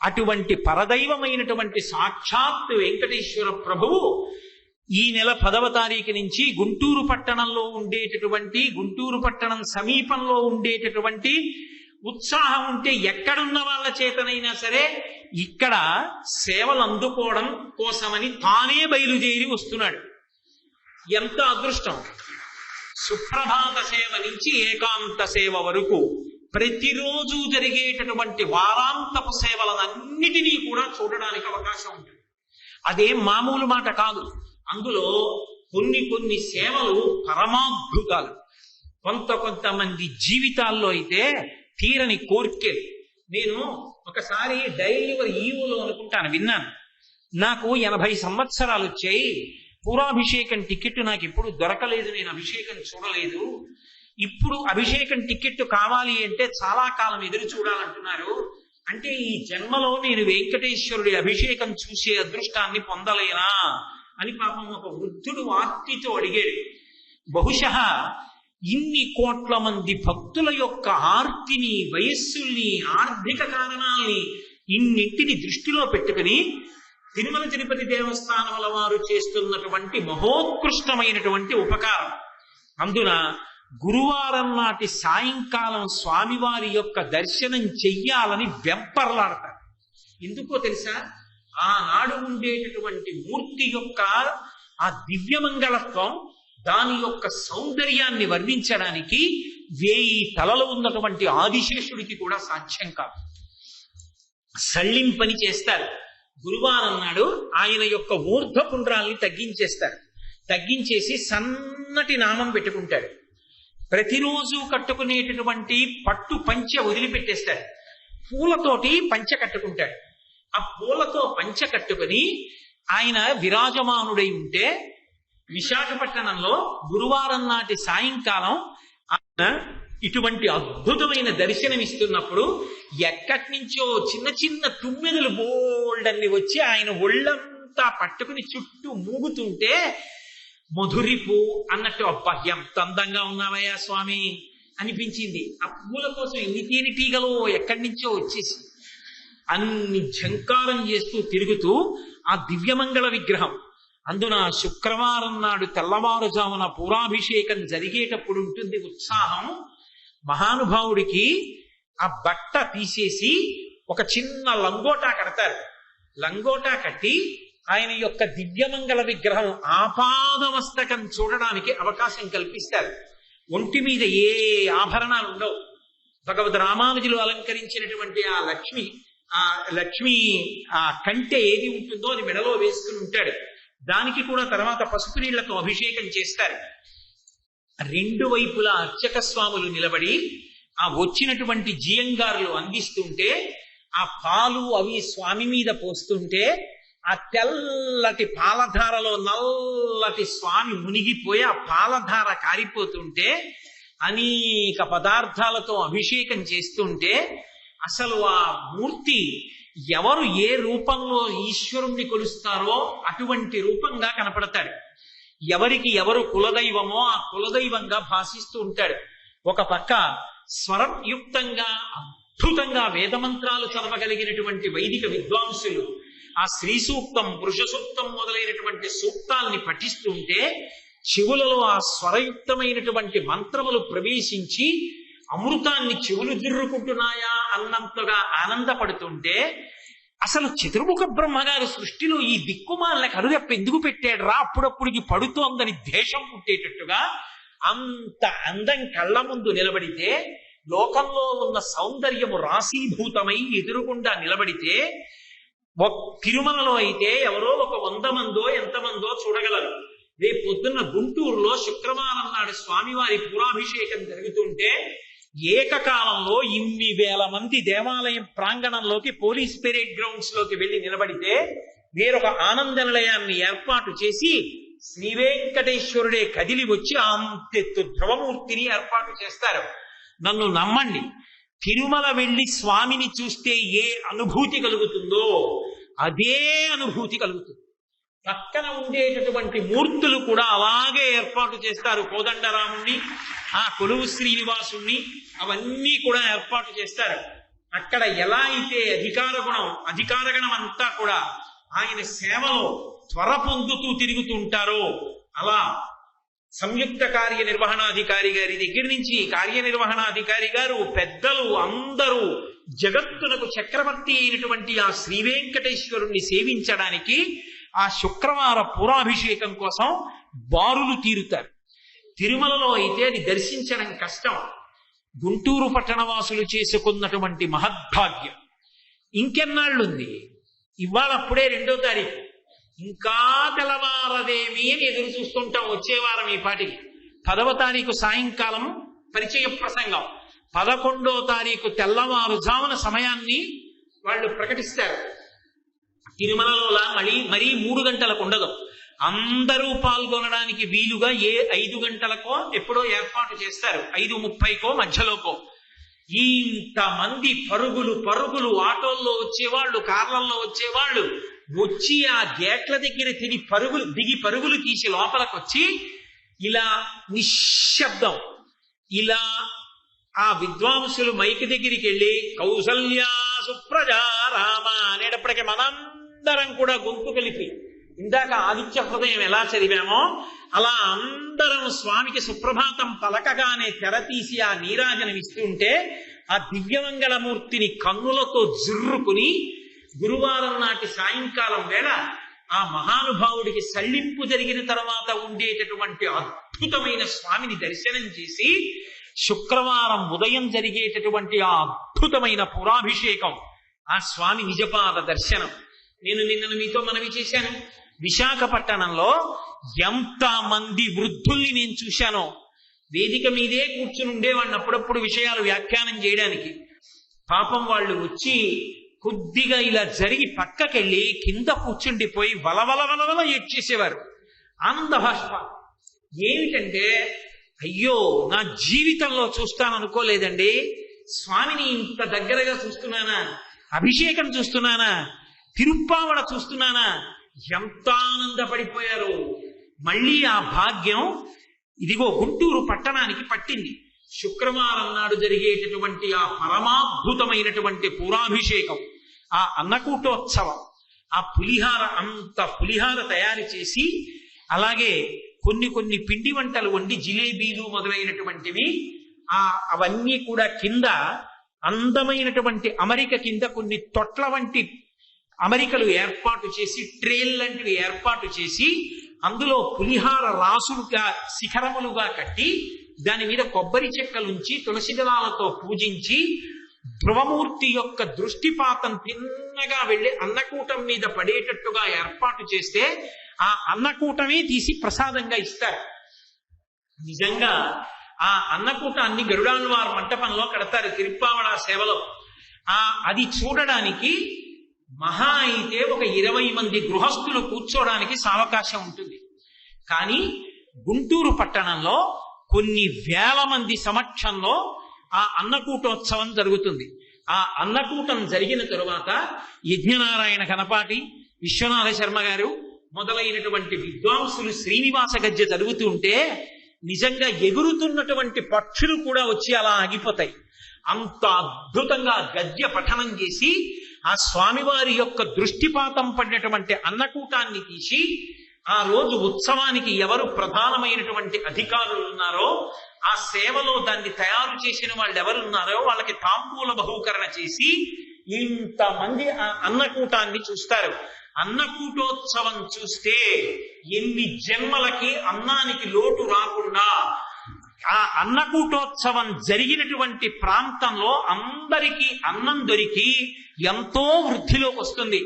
అటువంటి పరదైవమైనటువంటి సాక్షాత్ వెంకటేశ్వర ప్రభువు ఈ నెల 10వ తారీఖు నుంచి గుంటూరు పట్టణంలో ఉండేటటువంటి, గుంటూరు పట్టణం సమీపంలో ఉండేటటువంటి ఉత్సాహం ఉంటే ఎక్కడున్న వాళ్ళ చేతనైనా సరే ఇక్కడ సేవలు అందుకోవడం కోసమని తానే బయలుదేరి వస్తున్నాడు. ఎంత అదృష్టం! సుప్రభాత సేవ నుంచి ఏకాంత సేవ వరకు ప్రతిరోజు జరిగేటటువంటి వారాంతపు సేవలన్నిటినీ కూడా చూడడానికి అవకాశం ఉంటుంది. అదేం మామూలు మాట కాదు. అందులో కొన్ని సేవలు పరమాద్భుతాలు. కొంతమంది జీవితాల్లో అయితే తీరని కోర్కెలు. నేను ఒకసారి డైలీ ఈవోలో అనుకుంటాను, విన్నాను. నాకు 80 సంవత్సరాలు వచ్చాయి, పూరాభిషేకం టికెట్ నాకు ఎప్పుడు దొరకలేదు, నేను అభిషేకం చూడలేదు. ఇప్పుడు అభిషేకం టికెట్ కావాలి అంటే చాలా కాలం ఎదురు చూడాలంటున్నారు. అంటే ఈ జన్మలో నేను వెంకటేశ్వరుడి అభిషేకం చూసే అదృష్టాన్ని పొందలేనా అని పాపం ఒక వృద్ధుడు ఆర్తితో అడిగాడు. బహుశః ఇన్ని కోట్ల మంది భక్తుల యొక్క ఆర్తిని, వయస్సుల్ని, ఆర్థిక కారణాల్ని ఇన్నింటిని దృష్టిలో పెట్టుకుని తిరుమల తిరుపతి దేవస్థానముల వారు చేస్తున్నటువంటి మహోత్కృష్టమైనటువంటి ఉపకారం. అందున గురువారం నాటి సాయంకాలం స్వామివారి యొక్క దర్శనం చెయ్యాలని వెంపర్లాడతారు. ఎందుకో తెలుసా? ఆనాడు ఉండేటటువంటి మూర్తి యొక్క ఆ దివ్యమంగళత్వం, దాని యొక్క సౌందర్యాన్ని వర్ణించడానికి 1000 తలలు ఉన్నటువంటి ఆదిశేషుడికి కూడా సాధ్యం కాదు. సళ్ళింపని చేస్తారు. గురువారం నాడు ఆయన యొక్క ఊర్ధ్వపుండ్రాల్ని తగ్గించేస్తారు. తగ్గించేసి సన్నటి నామం పెట్టుకుంటాడు. ప్రతిరోజు కట్టుకునేటటువంటి పట్టు పంచె వదిలిపెట్టేస్తాడు. పూలతోటి పంచె కట్టుకుంటాడు. ఆ పూలతో పంచె కట్టుకుని ఆయన విరాజమానుడై ఉంటే, విశాఖపట్నంలో గురువారం నాటి సాయంకాలం ఆయన ఇటువంటి అద్భుతమైన దర్శనమిస్తున్నప్పుడు ఎక్కడి నుంచో చిన్న చిన్న తుమ్మెదలు బోల్డన్ని వచ్చి ఆయన ఒళ్ళంతా పట్టుకుని చుట్టూ మూగుతుంటే మధురిపు అన్నట్టు, అబ్బా ఎంత అందంగా ఉన్నావయ్యా స్వామి అనిపించింది. ఆ పూల కోసం ఎన్ని తేనెటీగలో ఎక్కడి నుంచో వచ్చేసి అన్ని ఝంకారం చేస్తూ తిరుగుతూ ఆ దివ్యమంగళ విగ్రహం. అందున శుక్రవారం నాడు తెల్లవారుజామున పూరాభిషేకం జరిగేటప్పుడు ఉంటుంది ఉత్సాహం. మహానుభావుడికి ఆ బట్ట తీసేసి ఒక చిన్న లంగోటా కడతారు. లంగోటా కట్టి ఆయన యొక్క దివ్యమంగళ విగ్రహం ఆపాదమస్తకం చూడడానికి అవకాశం కల్పిస్తారు. ఒంటి మీద ఏ ఆభరణాలు ఉండవు. భగవద్ రామానుజులు అలంకరించినటువంటి ఆ లక్ష్మి ఆ కంటె ఏది ఉంటుందో అది మెడలో వేసుకుని ఉంటాడు. దానికి కూడా తర్వాత పసుపు నీళ్లతో అభిషేకం చేస్తారు. రెండు వైపులా అర్చక స్వాములు నిలబడి ఆ వచ్చినటువంటి జియంగారులు అందిస్తుంటే ఆ పాలు అవి స్వామి మీద పోస్తుంటే ఆ తెల్లటి పాలధారలో నల్లటి స్వామి మునిగిపోయి ఆ పాలధార కారిపోతుంటే అనేక పదార్థాలతో అభిషేకం చేస్తుంటే అసలు ఆ మూర్తి ఎవరు ఏ రూపంలో ఈశ్వరుణ్ణి కొలుస్తారో అటువంటి రూపంగా కనపడతాడు. ఎవరికి ఎవరు కులదైవమో ఆ కులదైవంగా భాషిస్తూ ఉంటాడు. ఒక పక్క స్వరయుక్తంగా అద్భుతంగా వేదమంత్రాలు చదవగలిగినటువంటి వైదిక విద్వాంసులు ఆ శ్రీ సూక్తం, పురుష సూక్తం మొదలైనటువంటి సూక్తాల్ని పఠిస్తుంటే చెవులలో ఆ స్వరయుక్తమైనటువంటి మంత్రములు ప్రవేశించి అమృతాన్ని చెవులు జిర్రుకుంటున్నాయా అన్నంతగా ఆనందపడుతుంటే అసలు చతుర్ముఖ బ్రహ్మగారు సృష్టిలో ఈ దిక్కుమాల కరువెప్ప ఎందుకు పెట్టాడు రా, అప్పుడప్పుడుకి పడుతోందని దేశం పుట్టేటట్టుగా అంత అందం కళ్ళ ముందు నిలబడితే, లోకంలో ఉన్న సౌందర్యము రాశీభూతమై ఎదురుగుండా నిలబడితే తిరుమలలో అయితే ఎవరో ఒక 100 మందో ఎంతమందో చూడగలరు. రేపు పొద్దున్న గుంటూరులో శుక్రవారం నాడు స్వామివారి పూరాభిషేకం జరుగుతుంటే ఏకకాలంలో ఇన్ని వేల మంది దేవాలయం ప్రాంగణంలోకి పోలీస్ పెరేడ్ గ్రౌండ్స్ లోకి వెళ్లి నిలబడితే వేరొక ఆనంద నిలయాన్ని ఏర్పాటు చేసి శ్రీ వెంకటేశ్వరుడే కదిలి వచ్చి అంతెత్తు ధ్రువమూర్తిని ఏర్పాటు చేస్తారు. నన్ను నమ్మండి, తిరుమల వెళ్లి స్వామిని చూస్తే ఏ అనుభూతి కలుగుతుందో అదే అనుభూతి కలుగుతుంది. పక్కన ఉండేటటువంటి మూర్తులు కూడా అలాగే ఏర్పాటు చేస్తారు. కోదండరాముణ్ణి, ఆ కొలువు శ్రీనివాసుణ్ణి అవన్నీ కూడా ఏర్పాటు చేస్తారు. అక్కడ ఎలా అయితే అధికారగణం అంతా కూడా ఆయన సేవలో త్వర పొందుతూ తిరుగుతుంటారో అలా సంయుక్త కార్యనిర్వహణాధికారి గారి దగ్గర నుంచి కార్యనిర్వహణాధికారి గారు పెద్దలు అందరూ జగత్తునకు చక్రవర్తి అయినటువంటి ఆ శ్రీ వెంకటేశ్వరుణ్ణి సేవించడానికి ఆ శుక్రవార పూరాభిషేకం కోసం బారులు తీరుతారు. తిరుమలలో అయితే అది దర్శించడం కష్టం. గుంటూరు పట్టణవాసులు చేసుకున్నటువంటి మహద్భాగ్యం. ఇంకెన్నాళ్ళుంది? ఇవాళప్పుడే 2వ తారీఖు, ఇంకా తెల్లవారదేమి అని ఎదురు చూస్తుంటాం. వచ్చే వారం ఈ పాటికి 10వ తారీఖు సాయంకాలం పరిచయ ప్రసంగం, 11వ తారీఖు తెల్లవారుజామున సమయాన్ని వాళ్ళు ప్రకటిస్తారు. తిరుమలలోలా మరీ 3 గంటలకు ఉండదు. అందరూ పాల్గొనడానికి వీలుగా 5 గంటలకో ఎప్పుడో ఏర్పాటు చేస్తారు, 5:30కో మధ్యలోకో. ఇంతమంది పరుగులు ఆటోల్లో వచ్చేవాళ్ళు, కార్లలో వచ్చేవాళ్ళు వచ్చి ఆ గేట్ల దగ్గర దిగి పరుగులు తీసి లోపలికి వచ్చి ఇలా నిశ్శబ్దం, ఇలా ఆ విద్వాంసులు మైకి దగ్గరికి వెళ్ళి కౌసల్యా సుప్రజా రామ అనేటప్పటికీ మనందరం కూడా గొంతు కలిపి ఇందాక ఆదిత్య హృదయం ఎలా చదివామో అలా అందరం స్వామికి సుప్రభాతం పలకగానే తెరతీసి ఆ నీరాజనం ఇస్తుంటే ఆ దివ్యమంగళమూర్తిని కన్నులతో జుర్రుకుని గురువారం నాటి సాయంకాలం వేళ ఆ మహానుభావుడికి సళ్ళింపు జరిగిన తర్వాత ఉండేటటువంటి అద్భుతమైన స్వామిని దర్శనం చేసి శుక్రవారం ఉదయం జరిగేటటువంటి ఆ అద్భుతమైన పురాభిషేకం, ఆ స్వామి నిజపాద దర్శనం. నేను నిన్న మీతో మనవి చేశాను, విశాఖపట్టణంలో ఎంతమంది వృద్ధుల్ని నేను చూశానో. వేదిక మీదే కూర్చుని ఉండేవాడిని అప్పుడప్పుడు విషయాలు వ్యాఖ్యానం చేయడానికి. పాపం వాళ్ళు వచ్చి కొద్దిగా ఇలా జరిగి పక్కకెళ్ళి కింద కూర్చుండిపోయి వలవల ఏడ్చేసేవారు. ఆనంద భాష్ప. ఏమిటంటే, అయ్యో నా జీవితంలో చూస్తాననుకోలేదండి, స్వామిని ఇంత దగ్గరగా చూస్తున్నానా, అభిషేకం చూస్తున్నానా, తిరుప్పావడ చూస్తున్నానా, ఎంత ఆనందపడిపోయారు. మళ్ళీ ఆ భాగ్యం ఇదిగో గుంటూరు పట్టణానికి పట్టింది. శుక్రవారం నాడు జరిగేటటువంటి ఆ పరమాద్భుతమైనటువంటి పూరాభిషేకం, ఆ అన్నకూటోత్సవం, ఆ పులిహార అంత పులిహార తయారు చేసి, అలాగే కొన్ని కొన్ని పిండి వంటలు వండి, జిలేబీలు మొదలైనటువంటివి, అవన్నీ కూడా కింద అందమైనటువంటి అమరిక కింద కొన్ని తొట్ల వంటి అమరికలు ఏర్పాటు చేసి, ట్రేల్ లాంటివి ఏర్పాటు చేసి, అందులో పులిహార రాసులుగా శిఖరములుగా కట్టి, దాని మీద కొబ్బరి చెక్కలుంచి తులసి దళాలతో పూజించి, ధ్రువమూర్తి యొక్క దృష్టిపాతం తిన్నగా వెళ్ళి అన్నకూటం మీద పడేటట్టుగా ఏర్పాటు చేస్తే ఆ అన్నకూటమే తీసి ప్రసాదంగా ఇస్తారు. నిజంగా ఆ అన్నకూటాన్ని గరుడాళ్వార్ మంటపంలో కడతారు తిరుప్పావళ సేవలో. అది చూడడానికి మహా అయితే ఒక 20 మంది గృహస్థులు కూర్చోడానికి సావకాశం ఉంటుంది. కానీ గుంటూరు పట్టణంలో కొన్ని వేల మంది సమక్షంలో ఆ అన్నకూటోత్సవం జరుగుతుంది. ఆ అన్నకూటం జరిగిన తరువాత యజ్ఞనారాయణ కనపాటి, విశ్వనాథ శర్మ గారు మొదలైనటువంటి విద్వాంసులు శ్రీనివాస గద్య జరుగుతూ ఉంటే నిజంగా ఎగురుతున్నటువంటి పక్షులు కూడా వచ్చి అలా ఆగిపోతాయి. అంత అద్భుతంగా గద్య పఠనం చేసి ఆ స్వామివారి యొక్క దృష్టిపాతం పడినటువంటి అన్నకూటాన్ని తీసి, ఆ రోజు ఉత్సవానికి ఎవరు ప్రధానమైనటువంటి అధికారులు ఉన్నారో, ఆ సేవలో దాన్ని తయారు చేసిన వాళ్ళు ఎవరున్నారో వాళ్ళకి తాంబూల బహూకరణ చేసి ఇంతమంది ఆ అన్నకూటాన్ని చూస్తారు. అన్నకూటోత్సవం చూస్తే ఎన్ని జన్మలకి అన్నానికి లోటు రాకుండా, ఆ అన్నకూటోత్సవం జరిగినటువంటి ప్రాంతంలో అందరికీ అన్నం దొరికి ఎంతో వృద్ధిలోకి వస్తుంది.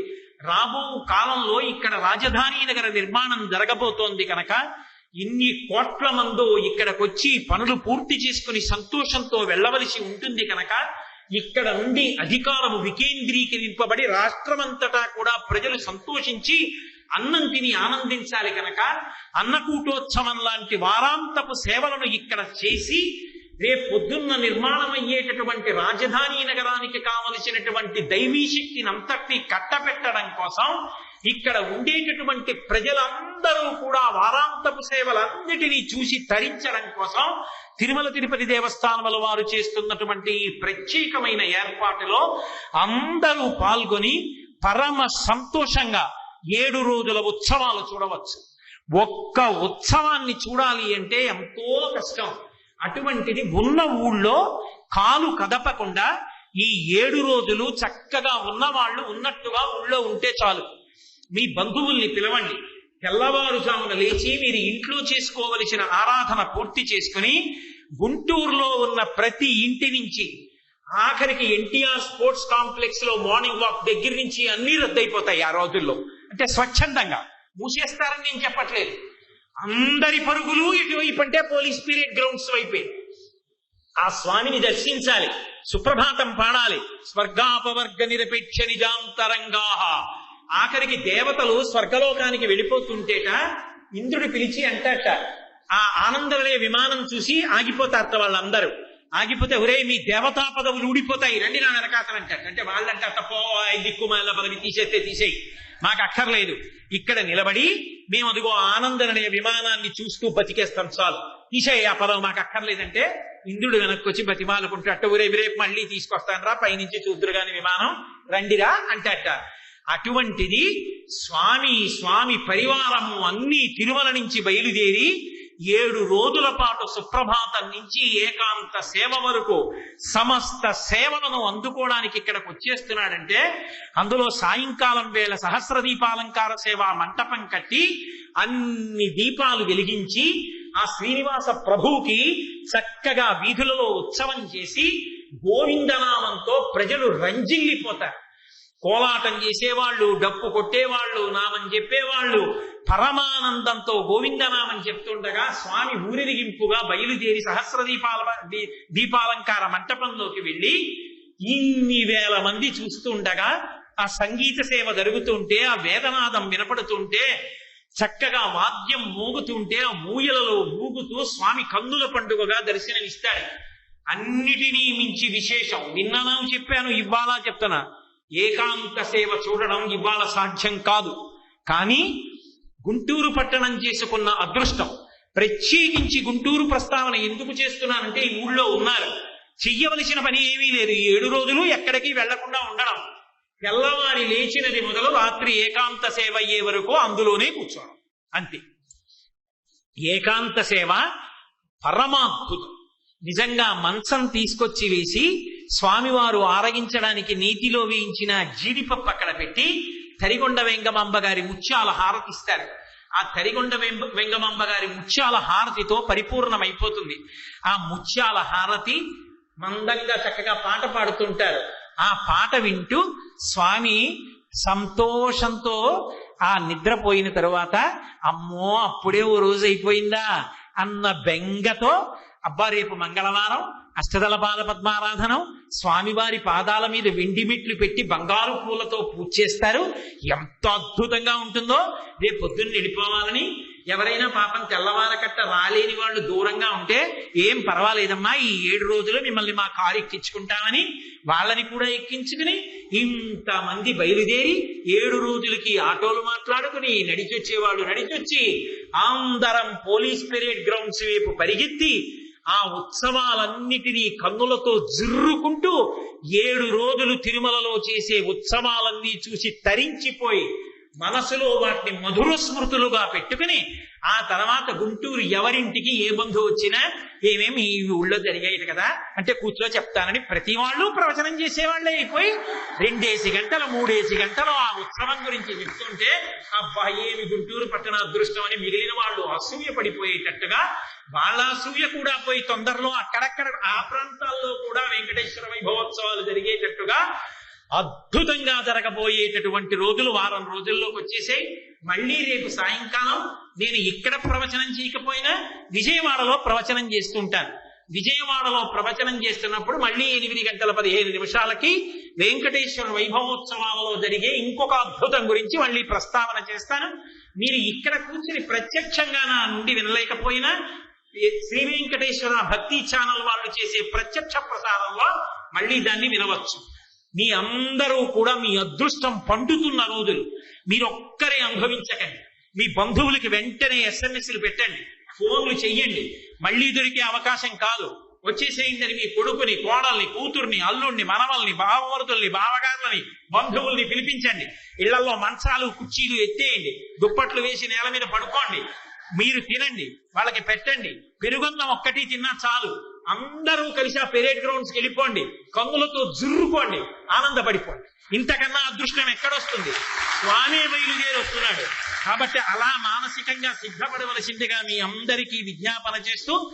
రాబో కాలంలో ఇక్కడ రాజధాని నగర నిర్మాణం జరగబోతోంది కనుక ఇన్ని కోట్ల మందో ఇక్కడికొచ్చి పనులు పూర్తి చేసుకుని సంతోషంతో వెళ్ళవలసి ఉంటుంది కనుక ఇక్కడ నుండి అధికారము వికేంద్రీకరింపబడి రాష్ట్రమంతటా కూడా ప్రజలు సంతోషించి అన్నం తిని ఆనందించాలి కనుక అన్నకూటోత్సవం లాంటి వారాంతపు సేవలను ఇక్కడ చేసి రేపు పొద్దున్న నిర్మాణం అయ్యేటటువంటి రాజధాని నగరానికి కావలసినటువంటి దైవీ శక్తిని అంతటి కట్టపెట్టడం కోసం ఇక్కడ ఉండేటటువంటి ప్రజలందరూ కూడా వారాంతపు సేవలన్నిటినీ చూసి తరించడం కోసం తిరుమల తిరుపతి దేవస్థానముల వారు చేస్తున్నటువంటి ప్రత్యేకమైన ఏర్పాటులో అందరూ పాల్గొని పరమ సంతోషంగా 7 రోజుల ఉత్సవాలు చూడవచ్చు. ఒక్క ఉత్సవాన్ని చూడాలి అంటే ఎంతో కష్టం. అటువంటిది ఉన్న ఊళ్ళో కాలు కదపకుండా ఈ 7 రోజులు చక్కగా ఉన్నవాళ్ళు ఉన్నట్టుగా ఊళ్ళో ఉంటే చాలు. మీ బంధువుల్ని పిలవండి, తెల్లవారుజామున లేచి మీరు ఇంట్లో చేసుకోవలసిన ఆరాధన పూర్తి చేసుకుని గుంటూరులో ఉన్న ప్రతి ఇంటి నుంచి ఆఖరికి ఎన్టీఆర్ స్పోర్ట్స్ కాంప్లెక్స్ లో మార్నింగ్ వాక్ దగ్గర నుంచి అన్ని రద్దయిపోతాయి ఆ రోజుల్లో. అంటే స్వచ్ఛందంగా మూసేస్తారని నేను చెప్పట్లేదు. అందరి పరుగులు ఇటువైపు అంటే పోలీస్ పీరియడ్ గ్రౌండ్స్ వైపే. ఆ స్వామిని దర్శించాలి, సుప్రభాతం పాడాలి. స్వర్గాపవర్గ నిరపేక్ష నిజాంతరంగా. ఆఖరికి దేవతలు స్వర్గలోకానికి వెళ్ళిపోతుంటేట ఇంద్రుడు పిలిచి అంటట, ఆ ఆనందవలయ విమానం చూసి ఆగిపోతారట వాళ్ళందరూ. ఆగిపోతే ఒరే మీ దేవతా పదవులు ఊడిపోతాయి, రండి నా వెనకాతనంటారు. అంటే వాళ్ళంట తప్పో దిక్కుమాల పదవి తీసేస్తే తీసేయి, మాకు అక్కర్లేదు, ఇక్కడ నిలబడి మేము అదిగో ఆనందనయ విమానాన్ని చూస్తూ బతికేస్తాం, చాలు, తీసేయి ఆ పదవి మాకు అక్కర్లేదంటే ఇంద్రుడు వెనక్కి వచ్చి బతిమాలుకుంటే అట్ట ఊరే రేపు మళ్ళీ తీసుకొస్తాను రా, పైనుంచి చూద్దురుగాని విమానం రండిరా అంటట. అటువంటిది స్వామి పరివారము అన్ని తిరుమల నుంచి బయలుదేరి 7 రోజుల పాటు సుప్రభాతం నుంచి ఏకాంత సేవ వరకు సమస్త సేవలను అందుకోవడానికి ఇక్కడికి వచ్చేస్తున్నాడంటే అందులో సాయంకాలం వేళ సహస్ర దీపాలంకార సేవ మంటపం కట్టి అన్ని దీపాలు వెలిగించి ఆ శ్రీనివాస ప్రభువుకి చక్కగా వీధులలో ఉత్సవం చేసి గోవిందనామంతో ప్రజలు రంజిల్లిపోతారు. కోలాటం చేసేవాళ్ళు, డప్పు కొట్టేవాళ్ళు, నామం చెప్పేవాళ్ళు పరమానందంతో గోవిందనామం చెప్తుండగా స్వామి ఊరిరిగింపుగా బయలుదేరి సహస్ర దీపాలంకార మంటపంలోకి వెళ్ళి ఇన్ని వేల మంది చూస్తుండగా ఆ సంగీత సేవ జరుగుతుంటే, ఆ వేదనాదం వినపడుతుంటే, చక్కగా వాద్యం మోగుతుంటే ఆ మూయలలో ఊగుతూ స్వామి కన్నుల పండుగగా దర్శనమిస్తాడు. అన్నిటినీ మించి విశేషం నిన్న చెప్పాను, ఇవాళ చెప్తున్నా, ఏకాంత సేవ చూడడం ఇవాళ సాధ్యం కాదు. కానీ గుంటూరు పట్టణం చేసుకున్న అదృష్టం. ప్రత్యేకించి గుంటూరు ప్రస్తావన ఎందుకు చేస్తున్నానంటే ఈ ఊళ్ళో ఉన్నారు, చెయ్యవలసిన పని ఏమీ లేదు. 7 రోజులు ఎక్కడికి వెళ్లకుండా ఉండడం. తెల్లవారి లేచినది మొదలు రాత్రి ఏకాంత సేవ అయ్యే వరకు అందులోనే కూర్చోవడం అంతే. ఏకాంత సేవ పరమాద్భుతం. నిజంగా మంచం తీసుకొచ్చి వేసి స్వామివారు ఆరగించడానికి నీటిలో వేయించిన జీడిపప్పు అక్కడ పెట్టి తరిగొండ వెంగమాంబ గారి ముత్యాల హారతిస్తారు. ఆ తరిగొండ వెంగమాంబ గారి ముత్యాల హారతితో పరిపూర్ణమైపోతుంది. ఆ ముత్యాల హారతి మందంగా చక్కగా పాట పాడుతుంటారు. ఆ పాట వింటూ స్వామి సంతోషంతో ఆ నిద్రపోయిన తరువాత అమ్మో అప్పుడే ఓ రోజు అయిపోయిందా అన్న బెంగతో అబ్బా రేపు మంగళవారం అష్టదళ పాద పద్మారాధనం, స్వామివారి పాదాల మీద వెండి మెట్లు పెట్టి బంగారు పూలతో పూజ చేస్తారు. ఎంత అద్భుతంగా ఉంటుందో. రేపు పొద్దున్న వెళ్ళిపోవాలని ఎవరైనా పాపం తెల్లవారకట్ట రాలేని వాళ్ళు దూరంగా ఉంటే ఏం పర్వాలేదమ్మా, ఈ 7 రోజులు మిమ్మల్ని మా కారు ఎక్కించుకుంటామని వాళ్ళని కూడా ఎక్కించుకుని ఇంతమంది బయలుదేరి 7 రోజులకి ఆటోలు మాట్లాడుకుని నడిచొచ్చేవాళ్ళు నడిచొచ్చి అందరం పోలీస్ పెరేడ్ గ్రౌండ్స్ వైపు పరిగెత్తి ఆ ఉత్సవాలన్నిటినీ కన్నులతో జిర్రుకుంటూ 7 రోజులు తిరుమలలో చేసే ఉత్సవాలన్నీ చూసి తరించిపోయి మనసులో వాటిని మధుర స్మృతులుగా పెట్టుకుని ఆ తర్వాత గుంటూరు ఎవరింటికి ఏ బంధువు వచ్చినా ఏమేమి ఈ ఊళ్ళో జరిగాయి కదా అంటే కూర్చో చెప్తానని ప్రతి వాళ్ళు ప్రవచనం చేసేవాళ్ళే అయిపోయి 2 గంటలు 3 గంటలు ఆ ఉత్సవం గురించి చెప్తుంటే అబ్బా ఏమి గుంటూరు పట్టణ అదృష్టం అని మిగిలిన వాళ్ళు అసూయ పడిపోయేటట్టుగా వాళ్ళ అసూయ కూడా పోయి తొందరలో అక్కడక్కడ ఆ ప్రాంతాల్లో కూడా వెంకటేశ్వర వైభవోత్సవాలు జరిగేటట్టుగా అద్భుతంగా జరగబోయేటటువంటి రోజులు వారం రోజుల్లోకి వచ్చేసాయి. మళ్ళీ రేపు సాయంకాలం నేను ఇక్కడ ప్రవచనం చేయకపోయినా విజయవాడలో ప్రవచనం చేస్తుంటాను. విజయవాడలో ప్రవచనం చేస్తున్నప్పుడు మళ్ళీ 8:15 వెంకటేశ్వర వైభవోత్సవాలలో జరిగే ఇంకొక అద్భుతం గురించి మళ్ళీ ప్రస్తావన చేస్తాను. మీరు ఇక్కడ కూర్చుని ప్రత్యక్షంగా నా నుండి వినలేకపోయినా శ్రీ వెంకటేశ్వర భక్తి ఛానల్ వాళ్ళు చేసే ప్రత్యక్ష ప్రసారంలో మళ్ళీ దాన్ని వినవచ్చు. మీ అందరూ కూడా మీ అదృష్టం పండుతున్న రోజులు. మీరు ఒక్కరే అనుభవించకండి. మీ బంధువులకి వెంటనే SMS పెట్టండి, ఫోన్లు చెయ్యండి. మళ్ళీ దొరికే అవకాశం కాదు. వచ్చేసేయిందని మీ కొడుకుని, కోడల్ని, కూతుర్ని, అల్లుడిని, మనవల్ని, బావమరుతుల్ని, బావగారులని, బంధువుల్ని పిలిపించండి. ఇళ్లలో మంచాలు కుర్చీలు ఎత్తేయండి, దుప్పట్లు వేసి నేల మీద పడుకోండి. మీరు తినండి, వాళ్ళకి పెట్టండి. పెరుగన్నం ఒక్కటి తిన్నా చాలు. అందరూ కలిసి ఆ పెరేడ్ గ్రౌండ్స్కి వెళ్ళిపోండి, కన్నులతో జుర్రుకోండి, ఆనందపడిపోండి. ఇంతకన్నా అదృష్టం ఎక్కడొస్తుంది? స్వామి బయలుదేరి వస్తున్నాడు. కాబట్టి అలా మానసికంగా సిద్ధపడవలసిందిగా మీ అందరికీ విజ్ఞాపన చేస్తూ